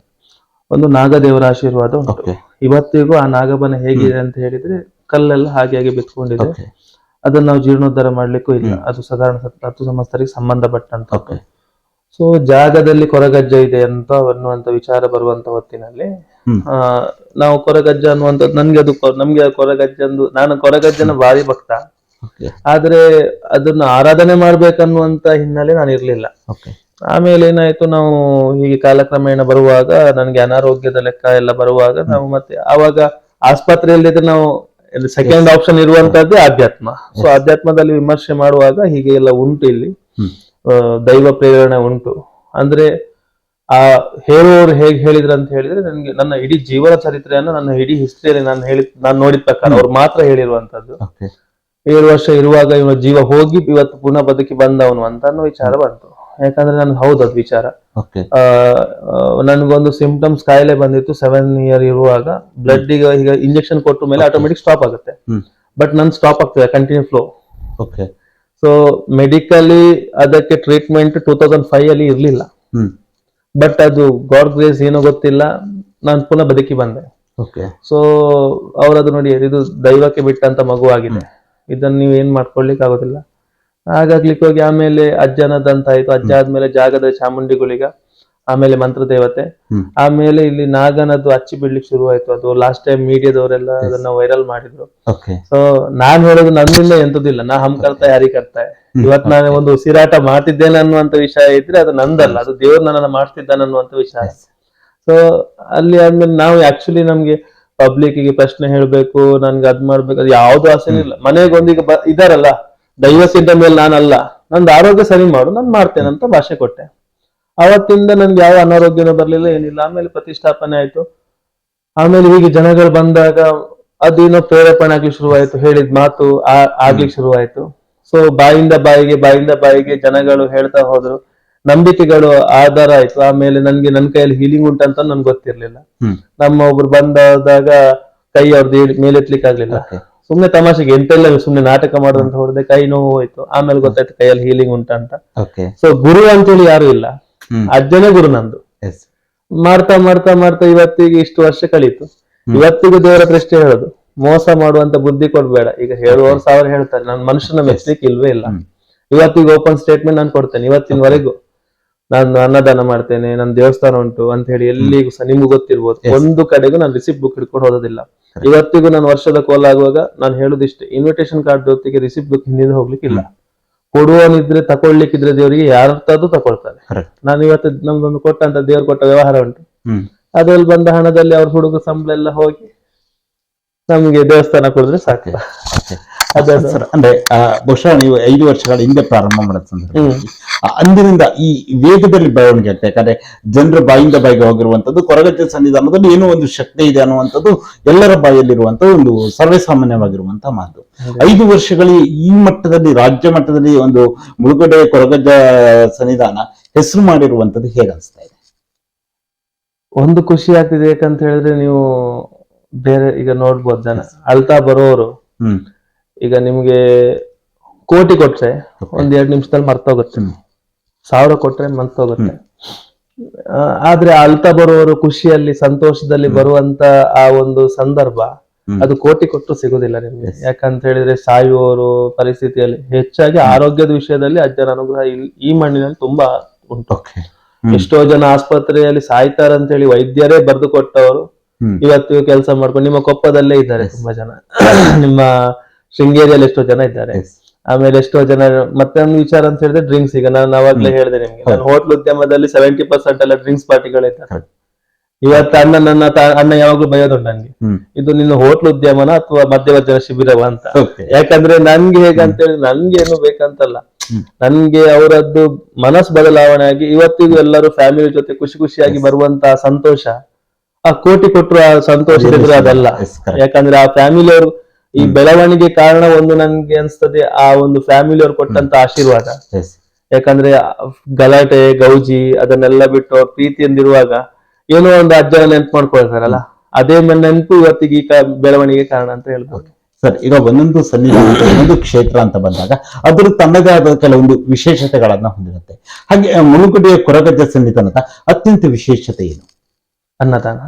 ಒಂದು ನಾಗದೇವರ ಆಶೀರ್ವಾದ ಉಂಟು. ಇವತ್ತಿಗೂ ಆ ನಾಗಬನ ಹೇಗಿದೆ ಅಂತ ಹೇಳಿದ್ರೆ, ಕಲ್ಲೆಲ್ಲ ಹಾಗೆ ಬಿತ್ಕೊಂಡಿದೆ. ಅದನ್ನ ನಾವು ಜೀರ್ಣೋದ್ಧಾರ ಮಾಡ್ಲಿಕ್ಕೂ ಇಲ್ಲ, ಅದು ಸಾಧಾರಣ 10 ಸಂವತ್ಸರಕ್ಕೆ ಸಂಬಂಧಪಟ್ಟಂತ. ಸೊ ಜಾಗದಲ್ಲಿ ಕೊರಗಜ್ಜ ಇದೆ ಅಂತ ಅನ್ನುವಂತ ವಿಚಾರ ಬರುವಂತ ಹೊತ್ತಿನಲ್ಲಿ ನಾವು ಕೊರಗಜ್ಜ ಅನ್ನುವಂಥದ್ದು, ನಮ್ಗೆ ಕೊರಗಜ್ಜಂದು, ನಾನು ಕೊರಗಜ್ಜನ ಭಾರಿ ಭಕ್ತ, ಆದ್ರೆ ಅದನ್ನ ಆರಾಧನೆ ಮಾಡ್ಬೇಕನ್ನುವಂತ ಹಿನ್ನೆಲೆ ನಾನು ಇರ್ಲಿಲ್ಲ. ಆಮೇಲೆ ಏನಾಯ್ತು, ನಾವು ಹೀಗೆ ಕಾಲಕ್ರಮೇಣ ಬರುವಾಗ, ನನಗೆ ಅನಾರೋಗ್ಯದ ಲೆಕ್ಕ ಎಲ್ಲ ಬರುವಾಗ, ನಾವು ಮತ್ತೆ ಆವಾಗ ಆಸ್ಪತ್ರೆಯಲ್ಲಿದ್ರೆ ನಾವು ಸೆಕೆಂಡ್ ಆಪ್ಷನ್ ಇರುವಂತದ್ದೇ ಆಧ್ಯಾತ್ಮ. ಸೊ ಆಧ್ಯಾತ್ಮದಲ್ಲಿ ವಿಮರ್ಶೆ ಮಾಡುವಾಗ ಹೀಗೆ ಎಲ್ಲ ಉಂಟು, ಇಲ್ಲಿ ದೈವ ಪ್ರೇರಣೆ ಉಂಟು. ಅಂದ್ರೆ ಆ ಹೇಳುವವರು ಹೇಗೆ ಹೇಳಿದ್ರು ಅಂತ ಹೇಳಿದ್ರೆ, ನನಗೆ ನನ್ನ ಇಡೀ ಜೀವನ ಚರಿತ್ರೆಯನ್ನು, ನನ್ನ ಇಡೀ ಹಿಸ್ಟ್ರಿಯಲ್ಲಿ ನಾನು ನೋಡಿದ ಪ್ರಕಾರ ಅವ್ರು ಮಾತ್ರ ಹೇಳಿರುವಂತದ್ದು. 7 ವರ್ಷ ಇರುವಾಗ ಇವನ ಜೀವ ಹೋಗಿ ಇವತ್ತು ಪುನಃ ಬದುಕಿ ಬಂದವನು ಅಂತ ಅನ್ನೋ ವಿಚಾರ ಬಂತು. ಯಾಕಂದ್ರೆ ನನ್ಗೆ ಹೌದದು ವಿಚಾರ. ನನ್ಗೊಂದು ಸಿಂಪ್ಟಮ್ಸ್ ಕಾಯಿಲೆ ಬಂದಿತ್ತು 7 ಇಯರ್ ಇರುವಾಗ. ಬ್ಲಡ್ ಈಗ ಇಂಜೆಕ್ಷನ್ ಕೊಟ್ಟ ಮೇಲೆ ಆಟೋಮೆಟಿಕ್ ಸ್ಟಾಪ್ ಆಗುತ್ತೆ, ಬಟ್ ನನ್ ಸ್ಟಾಪ್ ಆಗ್ತದೆ, ಕಂಟಿನ್ಯೂ ಫ್ಲೋ. ಸೊ ಮೆಡಿಕಲಿ ಅದಕ್ಕೆ ಟ್ರೀಟ್ಮೆಂಟ್ 2005 ಅಲ್ಲಿ ಇರ್ಲಿಲ್ಲ, ಬಟ್ ಅದು ಗಾಡ್ ಗ್ರೇಸ್ ಏನೋ ಗೊತ್ತಿಲ್ಲ, ನಾನು ಪುನಃ ಬದುಕಿ ಬಂದೆ. ಸೊ ಅವ್ರದು ನೋಡಿ, ಇದು ದೈವಕ್ಕೆ ಬಿಟ್ಟಂತ ಮಗು ಆಗಿದೆ, ಇದನ್ನ ನೀವು ಏನ್ ಮಾಡ್ಕೊಳ್ಲಿಕ್ಕೆ ಆಗೋದಿಲ್ಲ. ಹಾಗಾಗ್ಲಿಕ್ಕೆ ಹೋಗಿ ಆಮೇಲೆ ಅಜ್ಜನದಂತ ಆಯ್ತು. ಅಜ್ಜ ಆದ್ಮೇಲೆ ಜಾಗದ ಚಾಮುಂಡಿಗಳಿಗ, ಆಮೇಲೆ ಮಂತ್ರ ದೇವತೆ, ಆಮೇಲೆ ಇಲ್ಲಿ ನಾಗನದ್ದು ಅಚ್ಚಿ ಬಿಡ್ಲಿಕ್ಕೆ ಶುರು ಆಯ್ತು. ಅದು ಲಾಸ್ಟ್ ಟೈಮ್ ಮೀಡಿಯಾದವರೆಲ್ಲ ಅದನ್ನ ವೈರಲ್ ಮಾಡಿದ್ರು. ಸೊ ನಾನ್ ಹೇಳೋದು, ನನ್ನಿಂದ ಎಂತದಿಲ್ಲ, ನಾ ಹಮ್ ಕರ್ತಾ ಯಾರಿ ಕರ್ತಾ. ಇವತ್ ನಾನು ಒಂದು ಉಸಿರಾಟ ಮಾಡ್ತಿದ್ದೇನೆ ಅನ್ನುವಂತ ವಿಷಯ ಇದ್ರೆ ಅದು ನಂದಲ್ಲ, ಅದು ದೇವ್ರು ನನ್ನನ್ನ ಮಾಡ್ತಿದ್ದಾನೆ ಅನ್ನುವಂತ ವಿಷಯ. ಸೊ ಅಲ್ಲಿ ಆದ್ಮೇಲೆ ನಾವು ಆಕ್ಚುಲಿ ನಮ್ಗೆ ಪಬ್ಲಿಕ್ ಗೆ ಪ್ರಶ್ನೆ ಹೇಳ್ಬೇಕು, ನನ್ಗೆ ಅದ್ ಮಾಡ್ಬೇಕು, ಅದು ಯಾವ್ದು ಆಸೆ ಇಲ್ಲ. ಮನೆಗೆ ಒಂದೀಗ ಇದಾರಲ್ಲ, ದೈವ ಸಿದ್ಧ ಮೇಲೆ ನಾನಲ್ಲ, ನಂದು ಆರೋಗ್ಯ ಸರಿ ಮಾಡು, ನಾನು ಮಾಡ್ತೇನೆ ಅಂತ ಭಾಷೆ ಕೊಟ್ಟೆ. ಅವತ್ತಿಂದ ನನ್ಗೆ ಯಾವ ಅನಾರೋಗ್ಯನೂ ಬರ್ಲಿಲ್ಲ, ಏನಿಲ್ಲ. ಆಮೇಲೆ ಪ್ರತಿಷ್ಠಾಪನೆ ಆಯ್ತು. ಆಮೇಲೆ ಹೀಗೆ ಜನಗಳು ಬಂದಾಗ ಅದೇನೋ ಪ್ರೇರೇಪಣೆ ಆಗ್ಲಿಕ್ಕೆ ಶುರುವಾಯ್ತು, ಹೇಳಿದ ಮಾತು ಆಗ್ಲಿಕ್ಕೆ ಶುರುವಾಯ್ತು. ಸೊ ಬಾಯಿಂದ ಬಾಯಿಗೆ ಜನಗಳು ಹೇಳ್ತಾ ಹೋದ್ರು, ನಂಬಿಕೆಗಳು ಆಧಾರ ಆಯ್ತು. ಆಮೇಲೆ ನನ್ನ ಕೈಯಲ್ಲಿ ಹೀಲಿಂಗ್ ಉಂಟಂತ ನನ್ಗೆ ಗೊತ್ತಿರ್ಲಿಲ್ಲ. ನಮ್ಮ ಒಬ್ರು ಬಂದಾಗ ಕೈ ಅವ್ರದ್ದು ಮೇಲೆತ್ಲಿಕ್ಕೆ ಆಗ್ಲಿಲ್ಲ. ಸುಮ್ನೆ ತಮಾಷೆಗೆ ಎಂತೆಲ್ಲ ಸುಮ್ನೆ ನಾಟಕ ಮಾಡೋದಂತ ಹೊಡೆದೆ, ಕೈ ನೋವು ಹೋಯ್ತು. ಆಮೇಲೆ ಗೊತ್ತಾಯ್ತು ಕೈಯಲ್ಲಿ ಹೀಲಿಂಗ್ ಉಂಟಂತ. ಸೊ ಗುರು ಅಂತೇಳಿ ಯಾರು ಇಲ್ಲ, ಅಜ್ಜನೇ ಗುರು ನಂದು. ಮಾಡ್ತಾ ಮಾಡ್ತಾ ಮಾಡ್ತಾ ಇವತ್ತಿಗೆ ಇಷ್ಟು ವರ್ಷ ಕಳೀತು. ಇವತ್ತಿಗೂ ದೇವರ ಪ್ರಶ್ನೆ ಹೇಳೋದು, ಮೋಸ ಮಾಡುವಂತ ಬುದ್ಧಿ ಕೊಡ್ಬೇಡ. ಈಗ ಹೇಳುವವರು 1000 ಹೇಳ್ತಾರೆ, ನಾನು ಮನುಷ್ಯನ ಮೆಚ್ಚಲಿಕ್ಕೆ ಇಲ್ವೇ ಇಲ್ಲ. ಇವತ್ತಿಗೆ ಓಪನ್ ಸ್ಟೇಟ್ಮೆಂಟ್ ನಾನು ಕೊಡ್ತೇನೆ, ಇವತ್ತಿನವರೆಗೂ ನಾನು ಅನ್ನದಾನ ಮಾಡ್ತೇನೆ, ನನ್ನ ದೇವಸ್ಥಾನ ಉಂಟು ಅಂತ ಹೇಳಿ ಎಲ್ಲಿಗೂ ಸಹ, ನಿಮ್ಗೂ ಗೊತ್ತಿರ್ಬೋದು, ಒಂದು ಕಡೆಗೂ ನಾನು ರಿಸಿಪ್ಟ್ ಬುಕ್ ಹಿಡ್ಕೊಂಡು ಹೋಗೋದಿಲ್ಲ. ಇವತ್ತಿಗೂ ನಾನು ವರ್ಷದ ಕೋಲ್ ಆಗುವಾಗ ನಾನು ಹೇಳುದಿಷ್ಟೇ, ಇನ್ವಿಟೇಷನ್ ಕಾರ್ಡ್ ಜೊತೆಗೆ ರಿಸಿಪ್ಟ್ ಬುಕ್ ಹಿಂದಿನ ಹೋಗ್ಲಿಕ್ಕಿಲ್ಲ. ಕೊಡುವನಿದ್ರೆ ತಗೊಳ್ಲಿಕ್ಕಿದ್ರೆ ದೇವರಿಗೆ ಯಾರತ್ತಾದ್ರೂ ತಗೊಳ್ತಾರೆ. ನಾನು ಇವತ್ತು ನಮ್ದೊಂದು ಕೊಟ್ಟಂತ ದೇವ್ರು ಕೊಟ್ಟ ವ್ಯವಹಾರ ಉಂಟು, ಅದ್ರಲ್ಲಿ ಬಂದ ಹಣದಲ್ಲಿ ಅವ್ರ ಹುಡುಗ ಸಂಬಳ ಎಲ್ಲ ಹೋಗಿ ನಮ್ಗೆ ದೇವಸ್ಥಾನ ಕೊಡಿದ್ರೆ ಸಾಕು. ಅಂದ್ರೆ ಬಹುಶಃ ನೀವು 5 ವರ್ಷಗಳ ಹಿಂದೆ ಪ್ರಾರಂಭ ಮಾಡಿದ ಸಂದರ್ಭದಲ್ಲಿ ಅಂದಿನಿಂದ ಈ ವೇಗದಲ್ಲಿ ಬೆಳವಣಿಗೆ ಆಗ್ತದೆ. ಯಾಕಂದ್ರೆ ಜನರ ಬಾಯಿಂದ ಬಾಯಿಗೆ ಹೋಗಿರುವಂತದ್ದು, ಕೊರಗಜ್ಜ ಸನ್ನಿಧಾನದಲ್ಲಿ ಏನೋ ಒಂದು ಶಕ್ತಿ ಇದೆ ಅನ್ನುವಂಥದ್ದು ಎಲ್ಲರ ಬಾಯಲ್ಲಿರುವಂತ ಒಂದು ಸರ್ವೇಸಾಮಾನ್ಯವಾಗಿರುವಂತಹ ಮಾತು. 5 ವರ್ಷಗಳಲ್ಲಿ ಈ ಮಟ್ಟದಲ್ಲಿ, ರಾಜ್ಯ ಮಟ್ಟದಲ್ಲಿ ಒಂದು ಮುಳುಗಡೆ ಕೊರಗಜ್ಜ ಸನ್ನಿಧಾನ ಹೆಸರು ಮಾಡಿರುವಂತದ್ದು ಹೇಗೆ ಅನಿಸ್ತಾ ಇದೆ? ಒಂದು ಖುಷಿ ಆಗ್ತಿದೆ, ಯಾಕಂತ ಹೇಳಿದ್ರೆ ನೀವು ಬೇರೆ ಈಗ ನೋಡ್ಬೋದು, ಜನ ಅಳ್ತಾ ಬರೋರು ಈಗ ನಿಮ್ಗೆ ಕೋಟಿ ಕೊಟ್ರೆ 1-2 ನಿಮಿಷದಲ್ಲಿ ಮರ್ತೋಗುತ್ತೆ, 1000 ಕೊಟ್ರೆ ಮರ್ತೋಗುತ್ತೆ. ಆದ್ರೆ ಅಳ್ತಾ ಬರುವವರು ಖುಷಿಯಲ್ಲಿ, ಸಂತೋಷದಲ್ಲಿ ಬರುವಂತ ಆ ಒಂದು ಸಂದರ್ಭ ಅದು ಕೋಟಿ ಕೊಟ್ಟು ಸಿಗುದಿಲ್ಲ ನಿಮ್ಗೆ. ಯಾಕಂತ ಹೇಳಿದ್ರೆ ಸಾಯುವವರು ಪರಿಸ್ಥಿತಿಯಲ್ಲಿ, ಹೆಚ್ಚಾಗಿ ಆರೋಗ್ಯದ ವಿಷಯದಲ್ಲಿ ಅಜ್ಜನ ಅನುಗ್ರಹ ಈ ಮಣ್ಣಿನಲ್ಲಿ ತುಂಬಾ ಉಂಟು. ಎಷ್ಟೋ ಜನ ಆಸ್ಪತ್ರೆಯಲ್ಲಿ ಸಾಯ್ತಾರ ಅಂತ ಹೇಳಿ ವೈದ್ಯರೇ ಬರೆದು ಕೊಟ್ಟವರು ಇವತ್ತು ಕೆಲಸ ಮಾಡ್ಕೊಂಡು, ನಿಮ್ಮ ಕೊಪ್ಪದಲ್ಲೇ ಇದ್ದಾರೆ ತುಂಬಾ ಜನ, ನಿಮ್ಮ ಶೃಂಗೇರಿಯಲ್ಲಿ ಎಷ್ಟೋ ಜನ ಇದ್ದಾರೆ. ಆಮೇಲೆ ಎಷ್ಟೋ ಜನ ಮತ್ತೆ ಒಂದು ವಿಚಾರ ಅಂತ ಹೇಳಿದ್ರೆ ಡ್ರಿಂಕ್ಸ್. ಈಗ ನಾನು ಅವಾಗ್ಲೇ ಹೇಳಿದೆ ನಿಮ್ಗೆ, ನಾನು ಹೋಟ್ಲ್ ಉದ್ಯಮದಲ್ಲಿ 70% ಎಲ್ಲ ಡ್ರಿಂಕ್ಸ್ ಪಾರ್ಟಿಗಳಿದ್ದಾರೆ. ಇವತ್ತು ಅಣ್ಣ ಯಾವಾಗ್ಲೂ ಬಯೋದುಂಟು ನನ್ಗೆ, ಇದು ನಿನ್ನ ಹೋಟ್ಲ್ ಉದ್ಯಮನ ಅಥವಾ ಮಧ್ಯವರ್ಜನ ಶಿಬಿರವ ಅಂತ. ಯಾಕಂದ್ರೆ ನನ್ಗೆ ಹೇಗಂತ ಹೇಳಿದ್ರೆ ನನ್ಗೆ ಏನು ಬೇಕಂತಲ್ಲ, ನನ್ಗೆ ಅವರದ್ದು ಮನಸ್ಸು ಬದಲಾವಣೆ ಆಗಿ ಇವತ್ತಿಗೂ ಎಲ್ಲರೂ ಫ್ಯಾಮಿಲಿ ಜೊತೆ ಖುಷಿ ಖುಷಿಯಾಗಿ ಬರುವಂತಹ ಸಂತೋಷ, ಆ ಕೋಟಿ ಕೊಟ್ಟರು ಆ ಸಂತೋಷ ಇದ್ರೆ ಅದಲ್ಲ. ಯಾಕಂದ್ರೆ ಆ ಫ್ಯಾಮಿಲಿ ಅವರು ಈ ಬೆಳವಣಿಗೆ ಕಾರಣ ಒಂದು ನನ್ಗೆ ಅನ್ಸ್ತದೆ ಆ ಒಂದು ಫ್ಯಾಮಿಲಿ ಅವ್ರು ಕೊಟ್ಟಂತ ಆಶೀರ್ವಾದ. ಯಾಕಂದ್ರೆ ಗಲಾಟೆ ಗೌಜಿ ಅದನ್ನೆಲ್ಲ ಬಿಟ್ಟು ಅವ್ರ ಪ್ರೀತಿಯಿಂದಿರುವಾಗ ಏನೋ ಒಂದು ಅಜ್ಜನ ನೆನ್ಪು ಮಾಡ್ಕೊಳ್ತಾರಲ್ಲ, ಅದೇ ನೆನಪು ಇವತ್ತಿಗೆ ಈ ಬೆಳವಣಿಗೆ ಕಾರಣ ಅಂತ ಹೇಳ್ಬೋದು. ಸರ್, ಈಗ ಒಂದೊಂದು ಸನ್ನಿಧಾನ ಒಂದೊಂದು ಕ್ಷೇತ್ರ ಅಂತ ಬಂದಾಗ ಅದ್ರ ತನ್ನದೇ ಆದ ಕೆಲವೊಂದು ವಿಶೇಷತೆಗಳನ್ನ ಹೊಂದಿರುತ್ತೆ. ಹಾಗೆ ಮುಳುಗುಡಿಯ ಕೊರಗಜ್ಜ ಸನ್ನಿಧಾನದ ಅತ್ಯಂತ ವಿಶೇಷತೆ ಏನು? ಅನ್ನದಾನ.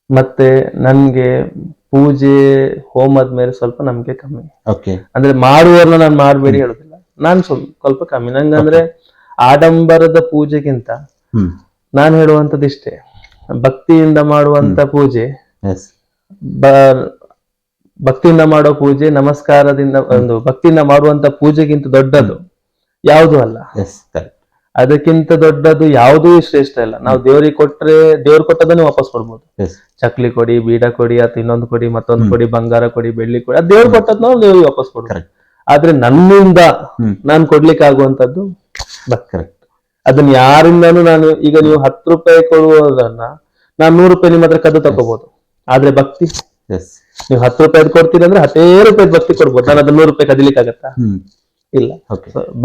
ಮತ್ತೆ ನನ್ಗೆ ಪೂಜೆ ಹೋಮದ ಮೇಲೆ ಸ್ವಲ್ಪ ನಂಬಿಕೆ ಕಮ್ಮಿ. ಅಂದ್ರೆ ಮಾಡುವವ್ರನ್ನ ನಾನು ಮಾಡ್ಬೇಡಿ ಹೇಳುದಿಲ್ಲ, ನಾನ್ ಸ್ವಲ್ಪ ಕಮ್ಮಿ. ನಂಗಂದ್ರೆ ಆಡಂಬರದ ಪೂಜೆಗಿಂತ ನಾನು ಹೇಳುವಂತದ್ದು ಇಷ್ಟೇ, ಭಕ್ತಿಯಿಂದ ಮಾಡುವಂತ ಪೂಜೆ, ಭಕ್ತಿಯಿಂದ ಮಾಡೋ ಪೂಜೆ, ನಮಸ್ಕಾರದಿಂದ ಒಂದು ಭಕ್ತಿಯಿಂದ ಮಾಡುವಂತ ಪೂಜೆಗಿಂತ ದೊಡ್ಡದು ಯಾವುದೂ ಅಲ್ಲ. ಅದಕ್ಕಿಂತ ದೊಡ್ಡದು ಯಾವುದೂ ಶ್ರೇಷ್ಠ ಇಲ್ಲ. ನಾವು ದೇವರಿಗೆ ಕೊಟ್ರೆ ದೇವ್ರು ಕೊಟ್ಟದನ್ನೇ ವಾಪಸ್ ಕೊಡ್ಬೋದು. ಚಕ್ಲಿ ಕೊಡಿ, ಬೀಡ ಕೊಡಿ, ಅಥವಾ ಇನ್ನೊಂದು ಕೊಡಿ, ಮತ್ತೊಂದು ಕೊಡಿ, ಬಂಗಾರ ಕೊಡಿ, ಬೆಳ್ಳಿ ಕೊಡಿ, ಅದು ದೇವ್ರು ಕೊಟ್ಟದ್ ನಾವು ದೇವ್ರಿಗೆ ವಾಪಸ್ ಕೊಡ್ಬೋದು. ಆದ್ರೆ ನನ್ನಿಂದ ನಾನು ಕೊಡ್ಲಿಕ್ಕೆ ಆಗುವಂತದ್ದು ಭಕ್ತಿ. ಅದನ್ನ ಯಾರಿಂದಾನು ನಾನು, ಈಗ ನೀವು 10 ರೂಪಾಯಿ ಕೊಡುವುದನ್ನ ನಾನು 100 ರೂಪಾಯಿ ನಿಮ್ಮ ಹತ್ರ ಕದ್ದು ತಗೋಬಹುದು. ಆದ್ರೆ ಭಕ್ತಿ, ನೀವು 10 ರೂಪಾಯಿ ಕೊಡ್ತೀರಿ ಅಂದ್ರೆ 10 ರೂಪಾಯಿ ಭಕ್ತಿ ಕೊಡ್ಬೋದು. ನಾನು ಅದನ್ನ 100 ರೂಪಾಯಿ ಕದಿಲಿಕ್ಕೆ ಆಗತ್ತಾ? ಇಲ್ಲ.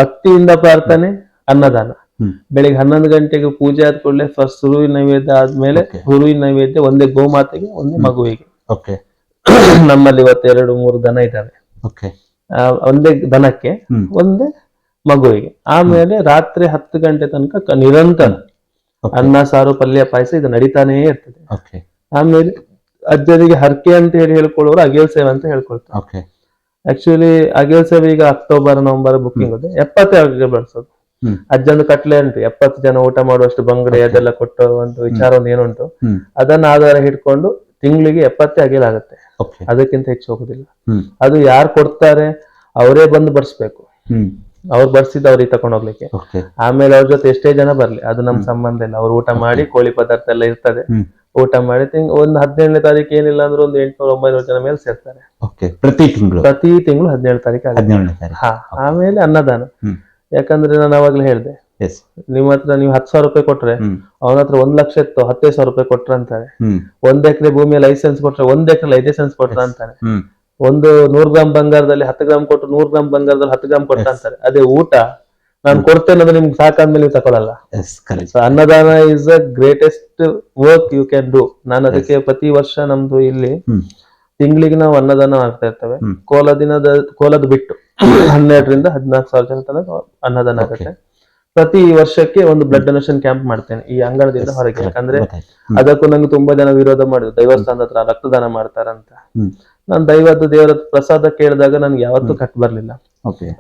ಭಕ್ತಿಯಿಂದ ಪ್ರಾರ್ಥನೆ, ಅನ್ನದಾನ. ಬೆಳಿಗ್ಗೆ 11 ಗಂಟೆಗೆ ಪೂಜೆ ಆದ ಕೂಡಲೇ ಫಸ್ಟ್ ಹುರುವಿನ ನೈವೇದ್ಯ ಆದ್ಮೇಲೆ ಹುರುವಿನ ನೈವೇದ್ಯ ಒಂದೇ ಗೋಮಾತೆಗೆ, ಒಂದೇ ಮಗುವಿಗೆ. ನಮ್ಮಲ್ಲಿ ಇವತ್ತು 2-3 ದನ ಇದ್ದಾವೆ. ಒಂದೇ ದನಕ್ಕೆ ಒಂದೇ ಮಗುವಿಗೆ. ಆಮೇಲೆ ರಾತ್ರಿ 10 ಗಂಟೆ ತನಕ ನಿರಂತರ ಅನ್ನ ಸಾರು ಪಲ್ಯ ಪಾಯಸ ಇದು ನಡೀತಾನೇ ಇರ್ತದೆ. ಆಮೇಲೆ ಅಜ್ಜರಿಗೆ ಹರಕೆ ಅಂತ ಹೇಳ್ಕೊಳ್ಳೋರು ಅಗೇಲ್ ಸೇವೆ ಅಂತ ಹೇಳ್ಕೊಳ್ತಾರೆ. ಆಕ್ಚುಲಿ ಅಗೇಲ್ ಸೇವೆ ಈಗ ಅಕ್ಟೋಬರ್ ನವೆಂಬರ್ ಬುಕ್ಕಿಂಗ್ ಇದೆ. 70 ಅಗೇಲ್ ಬಳಸೋದು. ಅಜ್ಜಂದು ಕಟ್ಲೆ ಉಂಟು, 70 ಜನ ಊಟ ಮಾಡುವಷ್ಟು ಬಂಗಡೆ ಅದೆಲ್ಲ ಕೊಟ್ಟು ಒಂದು ವಿಚಾರ ಒಂದು ಏನುಂಟು, ಅದನ್ನ ಆಧಾರ ಹಿಡ್ಕೊಂಡು ತಿಂಗಳಿಗೆ 70 ಅಗೇಲ್ ಆಗುತ್ತೆ. ಅದಕ್ಕಿಂತ ಹೆಚ್ಚು ಹೋಗುದಿಲ್ಲ. ಅದು ಯಾರು ಕೊಡ್ತಾರೆ ಅವರೇ ಬಂದು ಬರ್ಸ್ಬೇಕು. ಅವ್ರು ಬರ್ಸಿದ ಅವ್ರಿಗೆ ತಗೊಂಡ್ ಹೋಗ್ಲಿಕ್ಕೆ. ಆಮೇಲೆ ಅವ್ರ ಜೊತೆ ಎಷ್ಟೇ ಜನ ಬರ್ಲಿ ಅದು ನಮ್ ಸಂಬಂಧ ಇಲ್ಲ. ಅವ್ರು ಊಟ ಮಾಡಿ ಕೋಳಿ ಪದಾರ್ಥ ಎಲ್ಲ ಇರ್ತದೆ, ಊಟ ಮಾಡಿ ಒಂದು 17ನೇ ತಾರೀಕು ಏನಿಲ್ಲ ಅಂದ್ರೆ ಒಂದು 800-900 ಜನ ಮೇಲೆ ಸೇರ್ತಾರೆ ಪ್ರತಿ ತಿಂಗಳು 17 ತಾರೀಕು. ಆಮೇಲೆ ಅನ್ನದಾನ. ಯಾಕಂದ್ರೆ ನಾನು ಅವಾಗ್ಲೇ ಹೇಳ್ದೆ, ನಿಮ್ ಹತ್ರ ನೀವು 10,000 ರೂಪಾಯಿ ಕೊಟ್ರೆ ಅವನ ಹತ್ರ 1 ಲಕ್ಷ ಇತ್ತು 15,000 ರೂಪಾಯಿ ಕೊಟ್ರ ಅಂತಾರೆ. 1 ಎಕರೆ ಭೂಮಿಯ ಲೈಸೆನ್ಸ್ ಕೊಟ್ರೆ 1 ಎಕರೆ 5 ಸೆನ್ಸ್ ಕೊಟ್ರ ಅಂತಾರೆ. ಒಂದು 100 ಗ್ರಾಮ್ ಬಂಗಾರದಲ್ಲಿ 10 ಗ್ರಾಮ್ ಕೊಟ್ಟು 100 ಗ್ರಾಮ್ ಬಂಗಾರದಲ್ಲಿ 10 ಗ್ರಾಮ್ ಕೊಟ್ಟ ಅಂತಾರೆ. ಅದೇ ಊಟ ನಾನು ಕೊಡ್ತೇನೆ ಅಂದ್ರೆ ನಿಮ್ಗೆ ಸಾಕಾದ್ಮೇಲೆ ನೀವು ತಗೊಳಲ್ಲ. ಅನ್ನದಾನ is a greatest work you can do. ನಾನು ಅದಕ್ಕೆ ಪ್ರತಿ ವರ್ಷ ನಮ್ದು ಇಲ್ಲಿ ತಿಂಗಳಿಗೆ ನಾವು ಅನ್ನದಾನ ಮಾಡ್ತಾ ಇರ್ತೇವೆ. ಕೋಲದ ಬಿಟ್ಟು 12ರಿಂದ 14,000 ಜನ ತನಕ ಅನ್ನದಾನ ಆಗುತ್ತೆ. ಪ್ರತಿ ವರ್ಷಕ್ಕೆ ಒಂದು ಬ್ಲಡ್ ಡೊನೇಷನ್ ಕ್ಯಾಂಪ್ ಮಾಡ್ತೇನೆ ಈ ಅಂಗಣದಿಂದ ಹೊರಗೆ. ಯಾಕಂದ್ರೆ ಅದಕ್ಕೂ ನಂಗೆ ತುಂಬಾ ಜನ ವಿರೋಧ ಮಾಡಿದ್ರು, ದೈವಸ್ಥಾನದ ಹತ್ರ ರಕ್ತದಾನ ಮಾಡ್ತಾರಂತ. ನಾನು ದೇವರ ಪ್ರಸಾದ ಕೇಳಿದಾಗ ನನ್ಗೆ ಯಾವತ್ತೂ ಕಟ್ ಬರ್ಲಿಲ್ಲ.